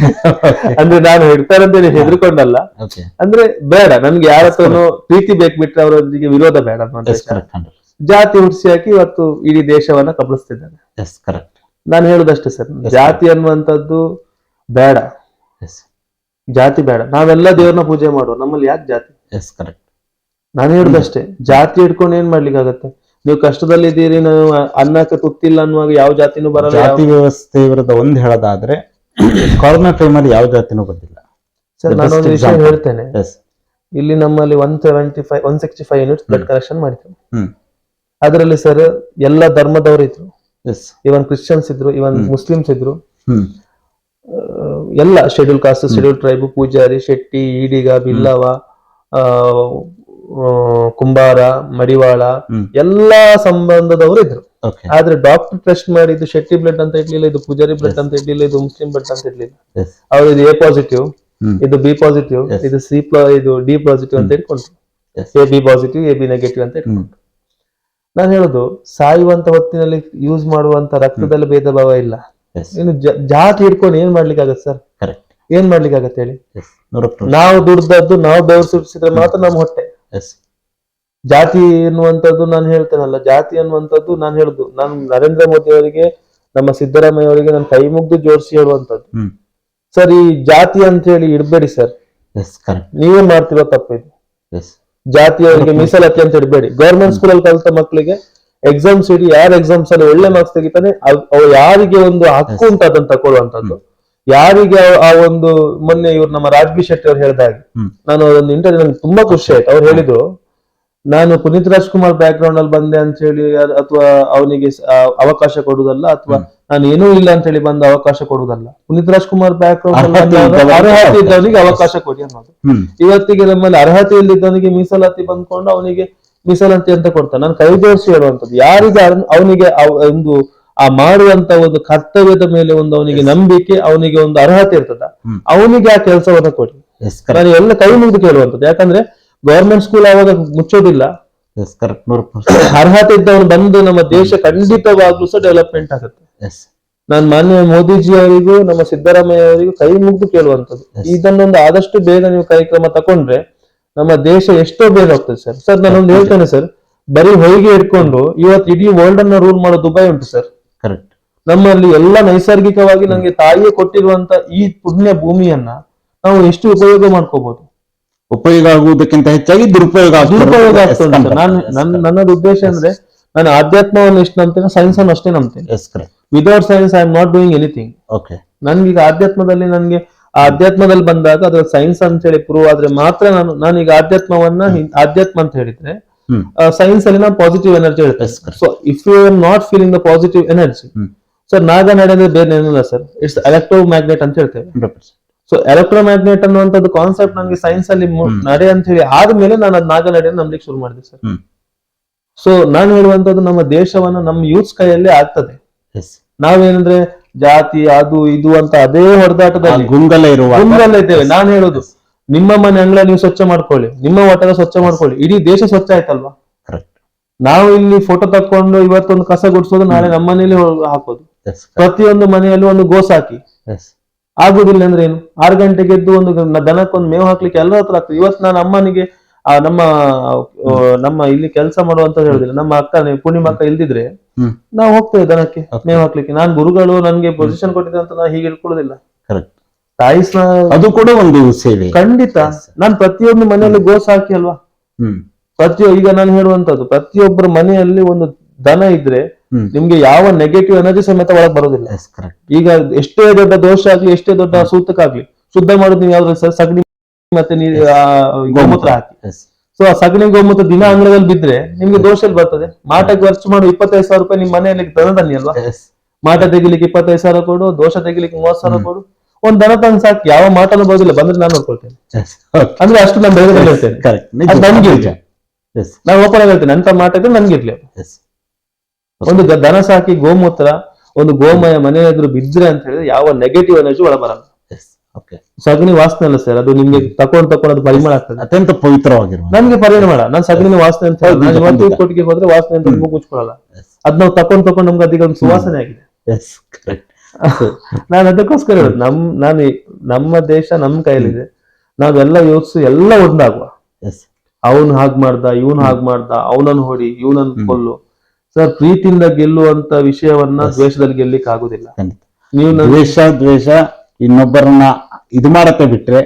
ಅಂದ್ರೆ ನಾನು ಹಿಡ್ತಾರೆ ಅಂತ ಹೆದರ್ಕೊಂಡಲ್ಲ, ಓಕೆ ಅಂದ್ರೆ ಬೇಡ ನನ್ಗೆ ಯಾರ ಹತ್ರನು ಪ್ರೀತಿ ಬೇಕು ಬಿಟ್ರೆ ಅವರೊಂದಿಗೆ ವಿರೋಧ ಬೇಡ ಅನ್ನುವಂತ ಎಸ್ ವಿಚಾರ. ಕರೆಕ್ಟ್ ಜಾತಿ ಹುಟ್ಟಿಸಿ ಹಾಕಿ ಇವತ್ತು ಇಡೀ ದೇಶವನ್ನ ಕಬಳಿಸ್ತಿದ್ದಾನೆ. ಎಸ್ ಕರೆಕ್ಟ್ ನಾನು ಹೇಳುದಷ್ಟೇ ಸರ್, ಜಾತಿ ಅನ್ನುವಂಥದ್ದು ಬೇಡ, ಎಸ್ ಜಾತಿ ಬೇಡ. ನಾವೆಲ್ಲ ದೇವ್ರನ್ನ ಪೂಜೆ ಮಾಡುವ, ನಮ್ಮಲ್ಲಿ ಯಾಕೆ ಜಾತಿ? ಎಸ್ ಕರೆಕ್ಟ್ ನಾನು ಹೇಳುದಷ್ಟೇ, ಜಾತಿ ಹಿಡ್ಕೊಂಡು ಏನ್ ಮಾಡ್ಲಿಕ್ಕಾಗತ್ತೆ? ನೀವು ಕಷ್ಟದಲ್ಲಿ ಇದ್ದೀರಿ, ನಾವು ಅನ್ನಕ್ಕೆ ತುತ್ತಿಲ್ಲ ಅನ್ನುವಾಗ ಯಾವ ಜಾತಿನೂ ಬರಲ್ಲ. ಜಾತಿ ವ್ಯವಸ್ಥೆ ವಿರುದ್ಧ ಒಂದ್ ಹೇಳೋದಾದ್ರೆ ಕೊರೋನಾ ಟೈಮಲ್ಲಿ ಯಾವ ಜಾತಿನೂ ಬಂದಿಲ್ಲ. ಸರ್ ನಾನು ಒಂದು ವಿಷಯ ಹೇಳ್ತೇನೆ, ಎಸ್ ಇಲ್ಲಿ ನಮ್ಮಲ್ಲಿ 165 ಯೂನಿಟ್ಸ್ ಬ್ಲಡ್ ಕಲೆಕ್ಷನ್ ಮಾಡಿದ್ರು. ಹ್ಮ್ ಅದರಲ್ಲಿ ಸರ್ ಎಲ್ಲ ಧರ್ಮದವರು ಇದ್ರು, ಎಸ್ ಇವನ್ ಕ್ರಿಶ್ಚಿಯನ್ಸ್ ಇದ್ರು, ಇವನ್ ಮುಸ್ಲಿಮ್ಸ್ ಇದ್ರು, ಹ್ಮ್ ಎಲ್ಲ schedule caste, schedule tribe, Poojari, Shetty, Ediga, Billava, Kumbara, Madivala, ಎಲ್ಲಾ ಸಂಬಂಧದವರು ಇದ್ರು. ಓಕೆ ಆದ್ರೆ ಡಾಕ್ಟರ್ ಟೆಸ್ಟ್ ಮಾಡಿದ್ದು ಶೆಟ್ಟಿ ಬ್ಲಡ್ ಅಂತ ಇರ್ಲಿಲ್ಲ, ಇದು ಪೂಜಾರಿ ಬ್ಲಡ್ ಅಂತ ಇರ್ಲಿಲ್ಲ, ಇದು ಮುಸ್ಲಿಂ ಬ್ಲಡ್ ಅಂತ ಇರ್ಲಿಲ್ಲ. ಎಸ್ ಅವ್ರು ಇದು ಎ ಪಾಸಿಟಿವ್, ಹ್ಮ್ ಇದು ಬಿ ಪಾಸಿಟಿವ್, ಇದು ಇದು ಡಿ ಪಾಸಿಟಿವ್ ಅಂತ ಇಟ್ಕೊಂಡ್ರು, yes A B positive, A B negative ಅಂತ ಇಟ್ಕೊಂಡ್ರು. ಹ್ಮ್ ನಾನು ಹೇಳುದು, ಸಾಯುವಂತ ಹೊತ್ತಿನಲ್ಲಿ ಯೂಸ್ ಮಾಡುವಂತ ರಕ್ತದಲ್ಲಿ ಭೇದ ಭಾವ ಇಲ್ಲ. ಎಸ್ ಇನ್ನು ಜಾತಿ ಹಿಡ್ಕೊಂಡು ಏನ್ ಮಾಡ್ಲಿಕ್ಕಾಗತ್ತೆ ಸರ್? ಕರೆಕ್ಟ್ ಏನ್ ಮಾಡ್ಲಿಕ್ಕಾಗತ್ತೆ ಹೇಳಿ? ಎಸ್ 100%. ನಾವು ದುಡ್ದದ್ದು ನಾವು ಬೆವರು ಸುರಿಸಿದ್ರೆ ಮಾತ್ರ ನಮ್ಮ ಹೊಟ್ಟೆ. ಎಸ್ ಜಾತಿ ಎನ್ನುವಂಥದ್ದು ನಾನು ಹೇಳ್ತೇನಲ್ಲ, ಜಾತಿ ಅನ್ನುವಂಥದ್ದು ನಾನು ಹೇಳುದು, ನಾನು ನರೇಂದ್ರ ಮೋದಿ ಅವರಿಗೆ, ನಮ್ಮ ಸಿದ್ದರಾಮಯ್ಯ ಅವರಿಗೆ ನಾನು ಕೈ ಮುಗ್ದು ಜೋಡಿಸಿ ಹೇಳುವಂತದ್ದು, ಹ್ಮ್ ಸರ್ ಈ ಜಾತಿ ಅಂತ ಹೇಳಿ ಇಡಬೇಡಿ ಸರ್, ಎಸ್ ಕರೆಕ್ಟ್ ನೀವೇ ಮಾಡ್ತಿರೋ ತಪ್ಪಿದೆ. ಎಸ್ ಜಾತಿಯವರಿಗೆ ಮೀಸಲಾತಿ ಅಂತ ಇಡಬೇಡಿ. ಗವರ್ಮೆಂಟ್ ಸ್ಕೂಲ್ ಅಲ್ಲಿ ಕಲಿತ ಮಕ್ಕಳಿಗೆ ಎಕ್ಸಾಮ್ಸ್ ಇಡಿ, ಯಾರು ಎಕ್ಸಾಮ್ಸ್ ಅಲ್ಲಿ ಒಳ್ಳೆ ಮಾರ್ಕ್ಸ್ ತೆಗಿತಾನೆ ಅವ್ರು ಯಾರಿಗೆ ಒಂದು ಹಕ್ಕು ಉಂಟು ಅದನ್ನ ತಗೊಳ್ಳುವಂತದ್ದು, ಯಾರಿಗೆ ಆ ಒಂದು, ಮೊನ್ನೆ ಇವ್ರು ನಮ್ಮ ರಾಜ್ಬಿ ಶೆಟ್ಟಿ ಅವ್ರು ಹೇಳಿದಾಗೆ, ನಾನು ಒಂದು ಇಂಟರ್ವ್ಯೂ, ನನ್ಗೆ ತುಂಬಾ ಖುಷಿ ಆಯ್ತು. ಅವ್ರು ಹೇಳಿದ್ರು, ನಾನು ಪುನೀತ್ ರಾಜ್ಕುಮಾರ್ ಬ್ಯಾಕ್ ಗ್ರೌಂಡ್ ಅಲ್ಲಿ ಬಂದೆ ಅಂತ ಹೇಳಿ ಅಥವಾ ಅವನಿಗೆ ಅವಕಾಶ ಕೊಡುವುದಲ್ಲ, ಅಥವಾ ನಾನು ಏನೂ ಇಲ್ಲ ಅಂತ ಹೇಳಿ ಬಂದ ಅವಕಾಶ ಕೊಡುವುದಲ್ಲ. ಪುನೀತ್ ರಾಜ್ಕುಮಾರ್ ಬ್ಯಾಕ್ ಗ್ರೌಂಡ್ ಅರ್ಹತೆ ಇದ್ದವನಿಗೆ ಅವಕಾಶ ಕೊಡಿ ಅನ್ನೋದು. ಇವತ್ತಿಗೆ ನಮ್ಮಲ್ಲಿ ಅರ್ಹತೆ ಇಲ್ಲದಿದ್ದವನಿಗೆ ಮೀಸಲಾತಿ ಬಂದ್ಕೊಂಡು ಅವನಿಗೆ ಮೀಸಲಾತಿ ಅಂತ ಕೊಡ್ತಾನೆ. ನಾನು ಕೈ ಜೋಡಿಸಿ ಹೇಳುವಂತದ್ದು, ಯಾರಿಗೆ ಅವನಿಗೆ ಒಂದು ಆ ಮಾಡುವಂತ ಒಂದು ಕರ್ತವ್ಯದ ಮೇಲೆ ಒಂದು ಅವನಿಗೆ ನಂಬಿಕೆ, ಅವನಿಗೆ ಒಂದು ಅರ್ಹತೆ ಇರ್ತದ, ಅವನಿಗೆ ಆ ಕೆಲಸವನ್ನ ಕೊಡಿ. ನಾನು ಎಲ್ಲ ಕೈ ಮುಗಿದು ಕೇಳುವಂತದ್ದು. ಯಾಕಂದ್ರೆ ಗವರ್ಮೆಂಟ್ ಸ್ಕೂಲ್ ಆವಾಗ ಮುಚ್ಚೋದಿಲ್ಲ, ಅರ್ಹತೆ ಇದ್ದವನು ಬಂದು ನಮ್ಮ ದೇಶ ಖಂಡಿತವಾಗ್ಲೂ ಸಹ ಡೆವಲಪ್ಮೆಂಟ್ ಆಗುತ್ತೆ. ನಾನು ಮಾನ್ಯ ಮೋದಿಜಿ ಅವರಿಗೂ ನಮ್ಮ ಸಿದ್ದರಾಮಯ್ಯ ಅವರಿಗೂ ಕೈ ಮುಗಿದು ಕೇಳುವಂತದ್ದು, ಇದನ್ನೊಂದು ಆದಷ್ಟು ಬೇಗ ನೀವು ಕಾರ್ಯಕ್ರಮ ತಕೊಂಡ್ರೆ ನಮ್ಮ ದೇಶ ಎಷ್ಟೋ ಬೇಗ ಹೋಗ್ತದೆ ಸರ್. ಸರ್ ನಾನೊಂದು ಹೇಳ್ತೇನೆ ಸರ್, ಬರೀ ಹೊಯ್ಗೆ ಇಟ್ಕೊಂಡು ಇವತ್ತು ಇಡೀ ವರ್ಲ್ಡ್ ಅನ್ನ ರೂಲ್ ಮಾಡೋ ದುಬೈ ಉಂಟು ಸರ್. ಕರೆಕ್ಟ್. ನಮ್ಮಲ್ಲಿ ಎಲ್ಲ ನೈಸರ್ಗಿಕವಾಗಿ ನಮ್ಗೆ ತಾಯಿಯೇ ಕೊಟ್ಟಿರುವಂತ ಈ ಪುಣ್ಯ ಭೂಮಿಯನ್ನ ನಾವು ಎಷ್ಟು ಉಪಯೋಗ ಮಾಡ್ಕೋಬಹುದು. ಉಪಯೋಗ ಆಗುವುದಕ್ಕಿಂತ ಹೆಚ್ಚಾಗಿ ದುರುಪಯೋಗ ಆಗ್ತದೆ. ನನ್ನದು ಉದ್ದೇಶ ಅಂದ್ರೆ, ನಾನು ಆಧ್ಯಾತ್ಮವನ್ನು ಎಷ್ಟು ನಂಬ್ತೇನೆ, ಸೈನ್ಸ್ ಅನ್ನು ಅಷ್ಟೇ ನಂಬ್ತೇನೆ. Without science I am not doing anything. ನನ್ಗೀಗ ಆಧ್ಯಾತ್ಮದಲ್ಲಿ, ನನ್ಗೆ ಆ ಅಧ್ಯಾತ್ಮದಲ್ಲಿ ಬಂದಾಗ ಅದ್ರ ಸೈನ್ಸ್ ಅಂತ ಹೇಳಿ ಪ್ರೂವ್ ಆದ್ರೆ ಮಾತ್ರ ನಾನೀಗ ಆಧ್ಯಾತ್ಮವನ್ನ ಆಧ್ಯಾತ್ಮ ಅಂತ ಹೇಳಿದ್ರೆ, ಸೈನ್ಸ್ ಅಲ್ಲಿ ನಾವು ಪಾಸಿಟಿವ್ ಎನರ್ಜಿ ಹೇಳ್ತೇವೆ. So if you are not feeling the positive energy, sir ನಾಗ ನಡೆದ್ರೆ ಬೇರೆ ಏನಿಲ್ಲ ಸರ್, ಇಟ್ಸ್ ಎಲೆಕ್ಟ್ರೋ ಮ್ಯಾಗ್ನೆಟ್ ಅಂತ ಹೇಳ್ತೇವೆ. ಸೊ ಎಲೆಕ್ಟ್ರೋಮ್ಯಾಗ್ನೆಟ್ ಅನ್ನುವಂಥದ್ದು ಕಾನ್ಸೆಪ್ಟ್ ನನಗೆ ಸೈನ್ಸ್ ಅಲ್ಲಿ ನಡೆ ಅಂತ ಹೇಳಿ ಆದ್ಮೇಲೆ ನಾನು ಅದ್ ನಾಗ ನಡೆಯನ್ನು ನಂಬಲಿಕ್ಕೆ ಶುರು ಮಾಡಿದೆ ಸರ್. ಸೊ ನಾನು ಹೇಳುವಂತದ್ದು, ನಮ್ಮ ದೇಶವನ್ನ ನಮ್ಮ ಯೂತ್ಸ್ ಕೈಯಲ್ಲೇ ಆಗ್ತದೆ. ನಾವೇನಂದ್ರೆ ಜಾತಿ ಅದು ಇದು ಅಂತ ಅದೇ ಹೊಡೆದಾಟದಲ್ಲಿ ಗುಂಗಲ್ಲ ಇದ್ದೇವೆ. ನಾನು ಹೇಳುದು, ನಿಮ್ಮ ಮನೆ ಅಂಗಳ ನೀವು ಸ್ವಚ್ಛ ಮಾಡ್ಕೊಳ್ಳಿ, ನಿಮ್ಮ ಒಟ್ಟದ ಸ್ವಚ್ಛ ಮಾಡ್ಕೊಳ್ಳಿ, ಇಡೀ ದೇಶ ಸ್ವಚ್ಛ ಆಯ್ತಲ್ವಾ. ನಾವು ಇಲ್ಲಿ ಫೋಟೋ ತಕೊಂಡು ಇವತ್ತೊಂದು ಕಸ ಗುಡಿಸೋದು, ನಾಳೆ ನಮ್ಮ ಮನೆಯಲ್ಲಿ ಹಾಕೋದು, ಪ್ರತಿಯೊಂದು ಮನೆಯಲ್ಲೂ ಒಂದು ಗೋಸ್ ಹಾಕಿ ಆಗುದಿಲ್ಲ ಅಂದ್ರೆ ಏನು? 6 ಗಂಟೆಗೆ ಎದ್ದು ಒಂದು ದನಕ್ಕೊಂದು ಮೇವು ಹಾಕ್ಲಿಕ್ಕೆ ಎಲ್ಲರ ಹತ್ರ ಆಗ್ತದೆ. ಇವತ್ತು ನಾನು ಅಮ್ಮನಿಗೆ ನಮ್ಮ ಇಲ್ಲಿ ಕೆಲಸ ಮಾಡುವಂತ ಹೇಳುದಿಲ್ಲ, ನಮ್ಮ ಅಕ್ಕ ಪೂರ್ಣಿಮಾ ಅಕ್ಕ ಇಲ್ದಿದ್ರೆ ನಾವು ಹೋಗ್ತೇವೆ ದನಕ್ಕೆ ಮೇವು ಹಾಕ್ಲಿಕ್ಕೆ. ನಾನು ಗುರುಗಳು ನನ್ಗೆ ಪೊಸಿಷನ್ ಕೊಟ್ಟಿದೆ ಅಂತ ನಾ ಹೀಗೆ ಇಟ್ಕೊಳ್ಳೋದಿಲ್ಲ. ತಾಯಿ ಅದು ಕೂಡ ಒಂದು ಸೇವೆ ಖಂಡಿತ. ನಾನು ಪ್ರತಿಯೊಂದು ಮನೆಯಲ್ಲಿ ಗೋಸ್ ಹಾಕಿ ಅಲ್ವಾ, ಈಗ ನಾನು ಹೇಳುವಂತದ್ದು, ಪ್ರತಿಯೊಬ್ಬರ ಮನೆಯಲ್ಲಿ ಒಂದು ದನ ಇದ್ರೆ ನಿಮ್ಗೆ ಯಾವ ನೆಗೆಟಿವ್ ಎನರ್ಜಿ ಸಮೇತ ಒಳಗೆ ಬರೋದಿಲ್ಲ. ಈಗ ಎಷ್ಟೇ ದೊಡ್ಡ ದೋಷ ಆಗ್ಲಿ, ಎಷ್ಟೇ ದೊಡ್ಡ ಸೂತಕ್ಕಾಗ್ಲಿ, ಶುದ್ಧ ಮಾಡೋದು ನೀವು ಯಾವ್ದು ಸರ್? ಸಗಣಿ ಮತ್ತೆ ಗೋಮೂತ್ರ ಹಾಕಿ. Yes. ಸೊ ಆ ಸಗಣಿ ಗೋಮೂತ್ರ ದಿನ ಅಂಗಳದಲ್ಲಿ ಬಿದ್ರೆ ನಿಮ್ಗೆ ದೋಷ ಎಲ್ಲಿ ಬರ್ತದೆ? ಮಾಟಕ್ಕೆ ಖರ್ಚು ಮಾಡು 25,000 ರೂಪಾಯಿ ನಿಮ್ ಮನೆಯಲ್ಲಿ ದನ ತನ್ನಿ ಅಲ್ವಾ? Yes. ಮಾಟ ತೆಗಿಲಿಕ್ಕೆ 25,000 ಕೊಡು, ದೋಷ ತೆಗಿಲಿಕ್ಕೆ 30,000 ಕೊಡು. ಒಂದ್ ದನ ತಂದು ಸಾಕು, ಯಾವ ಮಾಟನೂ ಬರೋದಿಲ್ಲ, ಬಂದ್ರೆ ನಾನು ನೋಡ್ಕೊಳ್ತೇನೆ. Yes. Okay. ಅಂದ್ರೆ ಅಷ್ಟು ನಾನು ಧೈರ್ಯದಲ್ಲಿ ಹೇಳ್ತೇನೆ. Correct. ಅದು ನನ್ಗೆ ನಿಜ. ಇರ್ಲಿ. Yes. ನಾನು ಓಪನ್ ಆಗಿ ಹೇಳ್ತೇನೆ, ಅಂತ ಮಾಟ ಇದ್ರೆ ನನ್ಗೆ ಇರ್ಲಿ. Yes. ಒಂದು ದನ ಸಾಕಿ ಗೋಮೂತ್ರ, ಒಂದು ಗೋಮಯ ಮನೆ ಎದುರು ಬಿದ್ರೆ ಅಂತ ಹೇಳಿದ್ರೆ ಯಾವ ನೆಗೆಟಿವ್ ಎನರ್ಜಿ ಒಳ ಬರಲ್ಲ. Yes. Okay. ಸಗಣಿ ವಾಸನೆ ಅಲ್ಲ ಸರ್, ಅದು ನಿಮ್ಗೆ ತಕೊಂಡ್ ಅದು ಪರಿಮಳ ಆಗ್ತದೆ. ಅತ್ಯಂತ ಪವಿತ್ರವಾಗಿರುವ ನನ್ಗೆ ಪರಿಮಳ, ನಾನು ಸಗಣಿನ ವಾಸನೆ ಅಂತ ಹೇಳಿ ನಾನು ಇವತ್ತು ಕೊಟ್ಟಿಗೆ ಹೋದ್ರೆ ವಾಸನೆ ಅಂತ ಮೂಗು ಮುಚ್ಕೊಳ್ಳಲ್ಲ. ಅದ್ ನಾವು ತಕೊಂಡ್ ನಮ್ಗೆ ಅದೀಗ ಒಂದು ಸುವಾಸನೆ ಆಗಿದೆ. Yes. Correct. ನಾನು ಅದಕ್ಕೋಸ್ಕರ ಹೇಳುದು, ನಮ್ಮ ದೇಶ ನಮ್ ಕೈಯಲ್ಲಿದೆ, ನಾವೆಲ್ಲ ಯೋಚಿಸು, ಎಲ್ಲ ಒಂದಾಗುವ. Yes. ಅವನು ಹಾಗ್ ಮಾಡ್ದ, ಇವನು ಹಾಗ್ ಮಾಡ್ದ, ಅವನನ್ನು ಹೊಡಿ, ಇವನನ್ನು ಕೊಲ್ಲು. ಸರ್, ಪ್ರೀತಿಯಿಂದ ಗೆಲ್ಲುವಂತ ವಿಷಯವನ್ನ ದ್ವೇಷದಲ್ಲಿ ಗೆಲ್ಲಿಕ್ ಆಗುದಿಲ್ಲ. ನೀವು ದ್ವೇಷ ಇನ್ನೊಬ್ಬರನ್ನ ಇದು ಮಾಡತ್ತೆ ಬಿಟ್ರೆ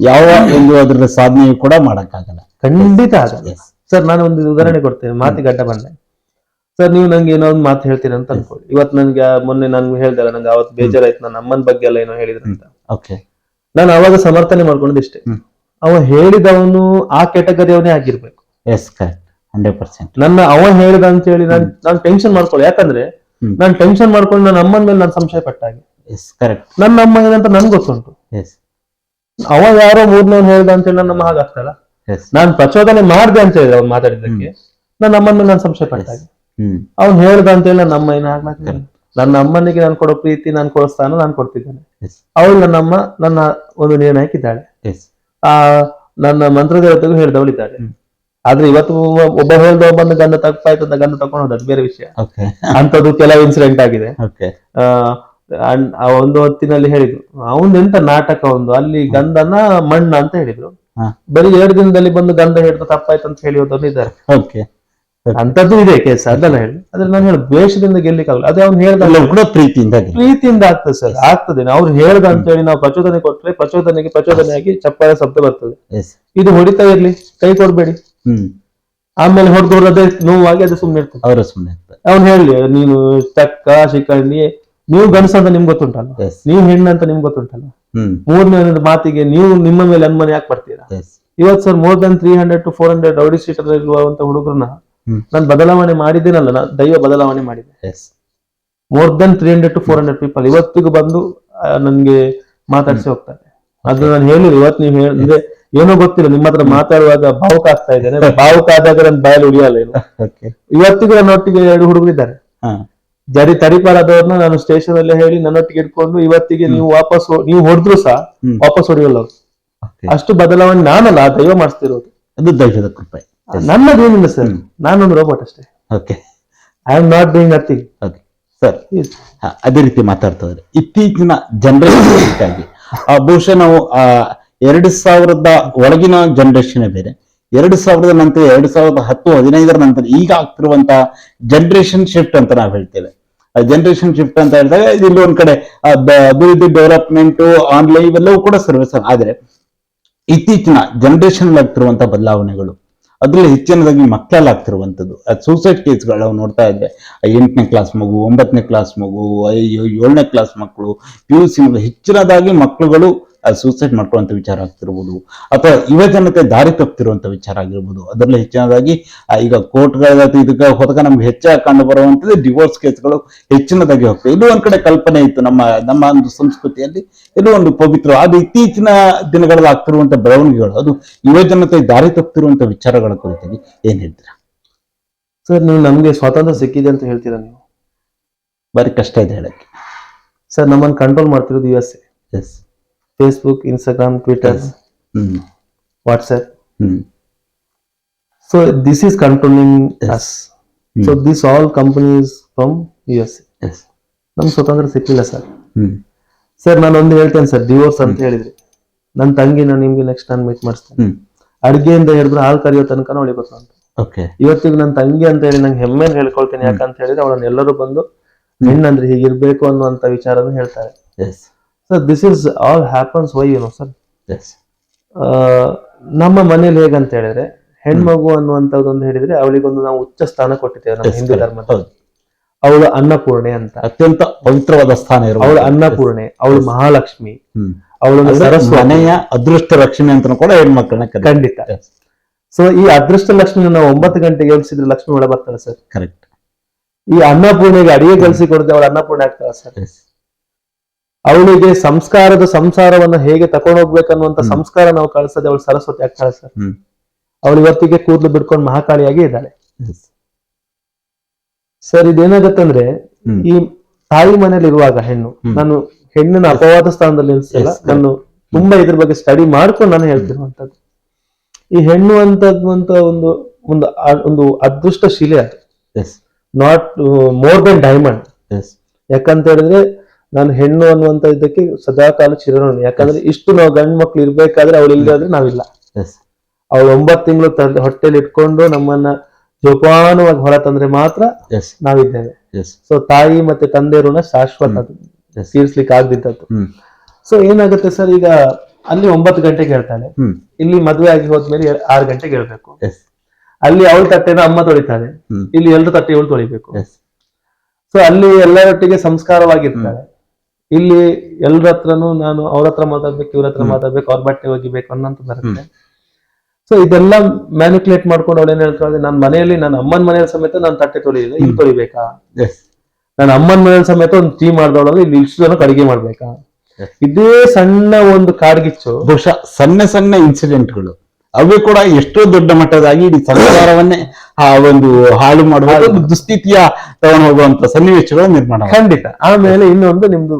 ಯಾವ ಒಂದು ಅದರ ಸಾಧನೆಯು ಕೂಡ ಮಾಡಕ್ಕಾಗಲ್ಲ. ಖಂಡಿತ ಆಗಲ್ಲ. ಸರ್, ನಾನು ಒಂದು ಉದಾಹರಣೆ ಕೊಡ್ತೇನೆ, ಮಾತಿಗಡ್ಡ ಬಂದೆ. ಸರ್, ನೀವು ನಂಗೆ ಏನೋ ಒಂದು ಮಾತು ಹೇಳ್ತೀರಿ ಅಂತ ಅನ್ಕೊಳ್ಳಿ. ಇವತ್ತು ನನ್ಗೆ ಮೊನ್ನೆ ನನ್ಗೆ ಹೇಳ್ದಲ್ಲ, ನಂಗೆ ಅವತ್ತು ಬೇಜಾರಾಯ್ತು, ನನ್ನ ಅಮ್ಮನ ಬಗ್ಗೆ ಎಲ್ಲ ಏನೋ ಹೇಳಿದ್ರಂತ. ಓಕೆ. ನಾನು ಅವಾಗ ಸಮರ್ಥನೆ ಮಾಡ್ಕೊಂಡಿದ್ದು ಇಷ್ಟೇ, ಅವ ಹೇಳಿದವನು ಆ ಕೆಟಗರಿಯವನೇ ಆಗಿರ್ಬೇಕು. Yes, correct, 100%. ಅವ ಹೇಳಿದ ಅಂತ ಹೇಳಿ ನಾನು ಟೆನ್ಷನ್ ಮಾಡ್ಕೊಳ್ಳಿ. ಯಾಕಂದ್ರೆ ನಾನು ಟೆನ್ಷನ್ ಮಾಡ್ಕೊಂಡು ನನ್ನ ಅಮ್ಮನ ಮೇಲೆ ನಾನು ಸಂಶಯ ಪಟ್ಟಾಗಿ. ನನ್ನ ಅಮ್ಮ ಏನಂತ ನನ್ಗೆ ಗೊತ್ತುಂಟು. ಅವ ಯಾರೋ ಮೂರ್ನವ್ನು ಹೇಳ್ದ ಅಂತ ಹೇಳಿ ನನ್ನ ಅಮ್ಮ ಹಾಗಾಗ್ತಲ್ಲ. ನಾನ್ ಪ್ರಚೋದನೆ ಮಾಡ್ದೆ ಅಂತ ಹೇಳಿದ್ರೆ ಅವ್ನು ಮಾತಾಡಿದ್ದಕ್ಕೆ ನನ್ನ ಅಮ್ಮನ ಮೇಲೆ ನಾನು ಸಂಶಯ ಪಟ್ಟಾಗಿ. ಅವ್ನು ಹೇಳ್ದ ಅಂತ ಹೇಳಿ ನನ್ನ ಅಮ್ಮ ಏನಾಗ್ಲಾಗ್ತದೆ. ನನ್ನ ಅಮ್ಮನಿಗೆ ನಾನು ಕೊಡೋ ಪ್ರೀತಿ, ನಾನು ಕೊಡೋ ಸ್ಥಾನ ನಾನು ಕೊಡ್ತಿದ್ದೇನೆ. ಅವಳು ನನ್ನಮ್ಮ ನನ್ನ ಒಂದು ನಿರ್ಣಯಕ್ಕಿದ್ದಾಳೆ. ನನ್ನ ಮಂತ್ರದೇವತೆಗೂ ಹೇಳಿದವಳಿದ್ದಾಳೆ. ಆದ್ರೆ ಇವತ್ತು ಒಬ್ಬ ಹೇಳ್ದ ಒಬ್ಬನ ಗಂಧ ತಪ್ಪಾಯ್ತು ಅಂತ ಗಂಧ ತಕೊಂಡು ಹೋದ, ಅದು ಬೇರೆ ವಿಷಯ. ಅಂತದ್ದು ಕೆಲವು ಇನ್ಸಿಡೆಂಟ್ ಆಗಿದೆ. ಒಂದು ಹೊತ್ತಿನಲ್ಲಿ ಹೇಳಿದ್ರು, ಅವನ್ನೆಂತ ನಾಟಕ ಒಂದು, ಅಲ್ಲಿ ಗಂಧನ ಮಣ್ಣ ಅಂತ ಹೇಳಿದ್ರು. ಬರೀ 2 ದಿನದಲ್ಲಿ ಬಂದು ಗಂಧ ಹಿಡಿದು ತಪ್ಪಾಯ್ತು ಅಂತ ಹೇಳಿ ಹೋದವ್ರು ಇದ್ದಾರೆ. ಅಂತದ್ದು ಇದೆ ಕೇಸ್, ಅದೆಲ್ಲ ಹೇಳಿ. ಆದ್ರೆ ನಾನು ಹೇಳ ದ್ವೇಷದಿಂದ ಗೆಲ್ಲಿಕ್ಕಾಗಲ್ಲ. ಅದೇ ಅವ್ನು ಹೇಳ್ದ ಪ್ರೀತಿಯಿಂದ ಆಗ್ತದೆ ಸರ್, ಆಗ್ತದೆ. ಅವ್ರು ಹೇಳ್ದ ಅಂತ ಹೇಳಿ ನಾವು ಪ್ರಚೋದನೆ ಕೊಟ್ರೆ ಪ್ರಚೋದನೆಯಾಗಿ ಚಪ್ಪಾಳೆ ಶಬ್ದ ಬರ್ತದೆ. ಇದು ಹೊಡಿತಾ ಇರ್ಲಿ, ಕೈ ಕೊಡ್ಬೇಡಿ. ಆಮೇಲೆ ಹೊಡೆದವ್ರದೇ ನೋವಾಗಿ ಅದು ಸುಮ್ನೆ ಇರ್ತದೆ. ಅವ್ನು ಹೇಳಿ, ನೀನು ಚಕ್ಕ ಶಿಕಣ್ಣಿ, ನೀವು ಗಂಡಸ ಅಂತ ನಿಮ್ಗೆ ಗೊತ್ತುಂಟಲ್ಲ, ನೀವು ಹೆಣ್ಣು ಅಂತ ನಿಮ್ಗೆ ಗೊತ್ತುಂಟಲ್ಲ. 3ನೇ ಮಾತಿಗೆ ನೀವು ನಿಮ್ಮ ಮೇಲೆ ಅನುಮಾನ ಯಾಕೆ ಬರ್ತೀರಾ? ಇವತ್ತು sir more than 300 to 400 rowdy sheeter ಇರುವಂತ ಹುಡುಗರನ್ನ ನಾನು ಬದಲಾವಣೆ ಮಾಡಿದ್ದೇನಲ್ಲ, ನಾನು ದೈವ ಬದಲಾವಣೆ ಮಾಡಿದೆ. more than 300 to 400 ಪೀಪಲ್ ಇವತ್ತಿಗೂ ಬಂದು ನನ್ಗೆ ಮಾತಾಡಿಸಿ ಹೋಗ್ತಾರೆ. ಅದು ನಾನು ಹೇಳಿದ್ರು, ಇವತ್ತು ನೀವು ಹೇಳಿದ್ರೆ ಏನೋ ಗೊತ್ತಿಲ್ಲ, ನಿಮ್ಮ ಹತ್ರ ಮಾತಾಡುವಾಗ ಭಾವುಕ ಆಗ್ತಾ ಇದ್ದೇನೆ. ಭಾವುಕ ಆದಾಗ ನನ್ನ ಬಾಯಲ್ಲಿ ಉಳಿಯಲ್ಲ ಏನು. ಇವತ್ತಿಗೂ ನನ್ನೊಟ್ಟಿಗೆ 2 ಹುಡುಗರಿದ್ದಾರೆ. ಜರಿ ತಡಿಪಾರದವ್ರನ್ನ ನಾನು ಸ್ಟೇಷನ್ ಅಲ್ಲೇ ಹೇಳಿ ನನ್ನೊಟ್ಟಿಗೆ ಇಟ್ಕೊಂಡು ಇವತ್ತಿಗೆ ನೀವು ಹೊಡೆದ್ರು ಸಹ ವಾಪಸ್ ಹೊಡಿಯಲ್ಲ ಅವ್ರು. ಅಷ್ಟು ಬದಲಾವಣೆ ನಾನಲ್ಲ, ದೈವ ಮಾಡಿಸ್ತಿರೋದು. ಅದು ದೈವದ ಕೃಪೆ, ನನ್ನದೇನಿಲ್ಲ ಸರ್. ನಾನೊಂದು ರೋಬೋಟ್ ಅಷ್ಟೇ. I am not doing nothing. Sir, ಅದೇ ರೀತಿ ಮಾತಾಡ್ತಾ ಇದ್ದಾರೆ. ಇತ್ತೀಚಿನ ಜನರೇಷನ್ ಬಹುಶಃ ನಾವು 2000 ಒಳಗಿನ ಜನರೇಷನ್ ಬೇರೆ, 2000 ನಂತರ 2010-15 ನಂತರ ಈಗ ಆಗ್ತಿರುವಂತಹ ಜನರೇಷನ್ ಶಿಫ್ಟ್ ಅಂತ ನಾವು ಹೇಳ್ತೇವೆ. ಜನರೇಷನ್ ಶಿಫ್ಟ್ ಅಂತ ಹೇಳಿದಾಗ ಇಲ್ಲಿ ಒಂದ್ ಕಡೆ ಅಭಿವೃದ್ಧಿ, ಡೆವಲಪ್ಮೆಂಟ್, ಆನ್ಲೈನ್ ಇವೆಲ್ಲವೂ ಕೂಡ ಸರ್ವಿಸ್. ಆದ್ರೆ ಇತ್ತೀಚಿನ ಜನರೇಷನ್ ಆಗ್ತಿರುವಂತಹ ಬದಲಾವಣೆಗಳು, ಅದ್ರಲ್ಲಿ ಹೆಚ್ಚಿನದಾಗಿ ಮಕ್ಕಳಲ್ಲಿ ಆಗ್ತಿರುವಂತದ್ದು ಸೂಸೈಡ್ ಕೇಸ್ಗಳು ನಾವು ನೋಡ್ತಾ ಇದ್ದೆ. 8ನೇ ಕ್ಲಾಸ್ ಮಗು, 9ನೇ ಕ್ಲಾಸ್ ಮಗು, 7ನೇ ಕ್ಲಾಸ್ ಮಕ್ಕಳು, PUC ಮಕ್ಕಳು, ಹೆಚ್ಚಿನದಾಗಿ ಮಕ್ಕಳುಗಳು ಸೂಸೈಡ್ ಮಾಡ್ಕೊಳ್ಳುವಂತ ವಿಚಾರ ಆಗ್ತಿರ್ಬೋದು, ಅಥವಾ ಯುವ ಜನತೆ ದಾರಿ ತಪ್ಪಿರುವಂತ ವಿಚಾರ ಆಗಿರ್ಬೋದು. ಅದರಲ್ಲಿ ಹೆಚ್ಚಿನದಾಗಿ ಈಗ ಕೋರ್ಟ್ಗಳ ಇದಕ್ಕೆ ಹೋದಾಗ ನಮ್ಗೆ ಹೆಚ್ಚಾಗಿ ಕಂಡು ಬರುವಂತದ್ದು ಡಿವೋರ್ಸ್ ಕೇಸ್ಗಳು ಹೆಚ್ಚಿನದಾಗಿ ಹೋಗ್ತವೆ. ಇದು ಒಂದ್ ಕಡೆ ಕಲ್ಪನೆ ಇತ್ತು ನಮ್ಮ ಒಂದು ಸಂಸ್ಕೃತಿಯಲ್ಲಿ, ಇದು ಒಂದು ಪವಿತ್ರ. ಅದು ಇತ್ತೀಚಿನ ದಿನಗಳಲ್ಲಿ ಆಗ್ತಿರುವಂತ ಬೆಳವಣಿಗೆಗಳು, ಅದು ಯುವ ಜನತೆ ದಾರಿ ತಪ್ಪಿರುವಂತ ವಿಚಾರಗಳ ಕುರಿತಾಗಿ ಏನ್ ಹೇಳ್ತೀರಾ ಸರ್? ನೀವು ನಮ್ಗೆ ಸ್ವಾತಂತ್ರ್ಯ ಸಿಕ್ಕಿದೆ ಅಂತ ಹೇಳ್ತೀರಾ? ನೀವು ಬಾರಿ ಕಷ್ಟ ಇದೆ ಹೇಳಕ್ಕೆ ಸರ್. ನಮ್ಮನ್ನು ಕಂಟ್ರೋಲ್ ಮಾಡ್ತಿರೋದು USA. Facebook, Instagram, Twitter, WhatsApp. So this is controlling us. So this all companies from USA. ನಮ್ಗೆ ಸ್ವತಂತ್ರ ಸಿಕ್ಕಿಲ್ಲ ಸರ್. ಸರ್, ನಾನು ಒಂದು ಹೇಳ್ತೇನೆ ಸರ್, ಡಿವೋರ್ಸ್ ಅಂತ ಹೇಳಿದ್ರಿ, ನನ್ನ ತಂಗಿನ ನಿಮ್ಗೆ ನೆಕ್ಸ್ಟ್ ನಾನು ಮೀಟ್ ಮಾಡಿಸ್ತೇನೆ. ಅಡ್ಗೆಯಿಂದ ಹೇಳಿದ್ರೆ ಹಾಲು ಕರಿಯೋ ತನಕ ಅವಳಿಗೆ ಗೊತ್ತಂತ. ಇವತ್ತಿಗೆ ನನ್ನ ತಂಗಿ ಅಂತ ಹೇಳಿ ನಂಗೆ ಹೆಮ್ಮೆನ್ ಹೇಳ್ಕೊಳ್ತೇನೆ. ಯಾಕಂತ ಹೇಳಿದ್ರೆ ಅವಳನ್ನ ಎಲ್ಲರೂ ಬಂದು ಹೆಣ್ಣಂದ್ರೆ ಹೀಗಿರ್ಬೇಕು ಅನ್ನುವಂತ ವಿಚಾರನ ಹೇಳ್ತಾರೆ. So this is all happens why, you know sir. ನಮ್ಮ ಮನೇಲಿ ಹೇಗಂತ ಹೇಳಿದ್ರೆ, ಹೆಣ್ಮಗು ಅನ್ನುವಂಥದ್ದು ಒಂದು ಹೇಳಿದ್ರೆ ಅವಳಿಗೊಂದು ನಾವು ಉಚ್ಚ ಸ್ಥಾನ ಕೊಟ್ಟಿದ್ದೇವೆ ನಮ್ಮ ಹಿಂದೂ ಧರ್ಮದಲ್ಲಿ. ಅವಳು ಅನ್ನಪೂರ್ಣೆ ಅಂತ, ಅತ್ಯಂತ ಪವಿತ್ರವಾದ ಸ್ಥಾನ. ಅವಳು ಅನ್ನಪೂರ್ಣೆ, ಅವಳು ಮಹಾಲಕ್ಷ್ಮಿ. ಅವಳೊಂದು ಸರಸ್ವತಿ, ಮನೆಯ ಅದೃಷ್ಟ ಲಕ್ಷ್ಮಿ ಅಂತ ಕೂಡ ಹೆಣ್ಮಕ್ಳನ್ನ ಖಂಡಿತ. ಸೊ ಈ ಅದೃಷ್ಟ ಲಕ್ಷ್ಮಿ ನಾವು 9 ಗಂಟೆಗೆ ಎಬ್ಸಿದ್ರೆ ಲಕ್ಷ್ಮಿ ಒಳ ಬರ್ತಾಳೆ ಸರ್. ಕರೆಕ್ಟ್. ಈ ಅನ್ನಪೂರ್ಣಿಗೆ ಅಡಿಗೆ ಕಲಿಸಿ ಕೊಡದೆ ಅವಳು ಅನ್ನಪೂರ್ಣೆ ಆಗ್ತಾಳೆ ಸರ್. ಅವಳಿಗೆ ಸಂಸಾರವನ್ನ ಹೇಗೆ ತಕೊಂಡು ಹೋಗ್ಬೇಕನ್ನುವಂತ ಸಂಸ್ಕಾರ ನಾವು ಕಳಿಸದೆ ಅವಳು ಸರಸ್ವತಿ ಆಗ್ತಾಳೆ ಸರ್. ಅವಳು ಇವತ್ತಿಗೆ ಕೂದಲು ಬಿಡ್ಕೊಂಡು ಮಹಾಕಾಳಿಯಾಗಿ ಇದ್ದಾಳೆ ಸರ್. ಇದೇನಾಗತ್ತಂದ್ರೆ ಈ ತಾಯಿ ಮನೇಲಿ ಇರುವಾಗ ನಾನು ಹೆಣ್ಣಿನ ಅಪವಾದ ಸ್ಥಾನದಲ್ಲಿ ನಿಲ್ಸಿಲ್ಲ. ನಾನು ತುಂಬಾ ಇದ್ರ ಬಗ್ಗೆ ಸ್ಟಡಿ ಮಾಡ್ಕೊಂಡು ನಾನು ಹೇಳ್ತಿರುವಂತದ್ದು. ಈ ಹೆಣ್ಣು ಅಂತ ಒಂದು ಅದೃಷ್ಟ ಶಿಲೆ ಅದು, ನಾಟ್ ಮೋರ್ ದೆನ್ ಡೈಮಂಡ್. ಯಾಕಂತ ಹೇಳಿದ್ರೆ ನಾನು ಹೆಣ್ಣು ಅನ್ನುವಂತ ಇದಕ್ಕೆ ಸದಾಕಾಲ ಚಿರಋಣಿ. ಯಾಕಂದ್ರೆ ಇಷ್ಟು ನಾವು ಗಂಡು ಮಕ್ಳು ಇರ್ಬೇಕಾದ್ರೆ ಅವಳು ಇಲ್ಲದೆ ಆದ್ರೆ ನಾವಿಲ್ಲ. ಅವಳು 9 ತಿಂಗಳು ಹೊಟ್ಟೆಲಿ ಇಟ್ಕೊಂಡು ನಮ್ಮನ್ನ ಜೋಪಾನವಾಗಿ ಹೊರ ತಂದ್ರೆ ಮಾತ್ರ ನಾವಿದ್ದೇವೆ. ಸೊ ತಾಯಿ ಮತ್ತೆ ತಂದೆ ಋಣ ಶಾಶ್ವತ, ತೀರ್ಸ್ಲಿಕ್ಕೆ ಆಗದಿದ್ದದ್ದು. ಸೊ ಏನಾಗುತ್ತೆ ಸರ್, ಈಗ ಅಲ್ಲಿ 9 ಗಂಟೆಗೆ ಹೇಳ್ತಾಳೆ, ಇಲ್ಲಿ ಮದುವೆ ಆಗಿ ಹೋದ್ಮೇಲೆ 6 ಗಂಟೆಗೆ ಹೇಳ್ಬೇಕು. ಅಲ್ಲಿ ಅವಳ ತಟ್ಟೆನ ಅಮ್ಮ ತೊಳಿತಾಳೆ, ಇಲ್ಲಿ ಎಲ್ಲರ ತಟ್ಟೆ ಇವಳು ತೊಳಿಬೇಕು. ಸೊ ಅಲ್ಲಿ ಎಲ್ಲರೊಟ್ಟಿಗೆ ಸಂಸ್ಕಾರವಾಗಿರ್ತಾಳೆ. ಇಲ್ಲಿ ಎಲ್ಲರ ಹತ್ರನು ನಾನು ಅವ್ರ ಹತ್ರ ಮಾತಾಡ್ಬೇಕು, ಇವ್ರ ಹತ್ರ ಮಾತಾಡ್ಬೇಕು, ಅವ್ರ ಬಟ್ಟೆ ಒಗಿಬೇಕು ಅನ್ನೋಂತ ಬರುತ್ತೆ. ಸೊ ಇದೆಲ್ಲ ಮ್ಯಾನಿಕ್ಯುಲೇಟ್ ಮಾಡ್ಕೊಂಡು ಅವಳು ಏನ್ ಹೇಳ್ತಾಳೆ, ನನ್ನ ಮನೆಯಲ್ಲಿ ನನ್ನ ಅಮ್ಮನ ಮನೆಯಲ್ಲಿ ಸಮೇತ ನಾನು ತಟ್ಟೆ ತೊಳಿಲಿಲ್ಲ, ಇಲ್ಲಿ ತೊಳಿಬೇಕಾ? ನನ್ನ ಅಮ್ಮನ ಮನೆಯಲ್ಲಿ ಸಮೇತ ಒಂದು ಟೀ ಮಾಡ್ದವಳಲ್ಲ, ಇಲ್ಲಿ ಇಷ್ಟು ಜನ ಅಡಿಗೆ ಮಾಡ್ಬೇಕಾ? ಇದೇ ಸಣ್ಣ ಒಂದು ಕಾಡ್ಗಿಚ್ಚು, ಬಹುಶಃ ಸಣ್ಣ ಇನ್ಸಿಡೆಂಟ್ಗಳು ಅವೇ ಕೂಡ ಎಷ್ಟೋ ದೊಡ್ಡ ಮಟ್ಟದಾಗಿ ಇಡೀ ಸಂಸಾರವನ್ನೇ ಆ ಒಂದು ಹಾಳು ಮಾಡುವ ದುಸ್ಥಿತಿಯ ತಗೊಂಡು ಹೋಗುವಂತ ಸನ್ನಿವೇಶಗಳು ನಿರ್ಮಾಣ. ಖಂಡಿತ. ಆಮೇಲೆ ಇನ್ನೊಂದು ನಿಮ್ದು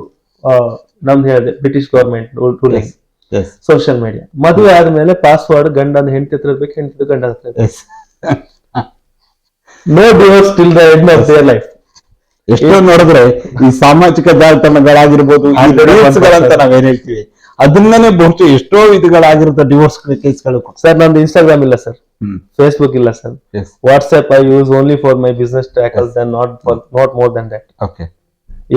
ನಮ್ದು ಹೇಳಿದೆ British government ruling, social media. ಮದುವೆ ಆದ್ಮೇಲೆ ಪಾಸ್ವರ್ಡ್ ಗಂಡನ ಹೆಂಡತಿ ಹತ್ರ ಇರ್ಬೇಕು, ಹೆಂಡತಿ ಗಂಡ ಹತ್ರ ಇರ್ಬೇಕು. No divorce till the end of their life. ಎಷ್ಟೋ ನೋಡಿದ್ರೆ ಈ ಸಾಮಾಜಿಕ ಜಾಲತಾಣಗಳಾಗಿರ್ಬೋದು, ಅಂತ ನಾವೇನ್ ಹೇಳ್ತೀವಿ, ಅದನ್ನೇ ಬಹುಶಃ ಎಷ್ಟೋ ವಿಧಗಳಾಗಿರುತ್ತೆ ಡಿವೋರ್ಸ್ ಕೇಸ್ಗಳು. ಸರ್ ನಂದು ಇನ್ಸ್ಟಾಗ್ರಾಮ್ ಇಲ್ಲ ಸರ್, ಫೇಸ್ಬುಕ್ ಇಲ್ಲ sir, WhatsApp I use only for my business trackers and not more than that. Okay.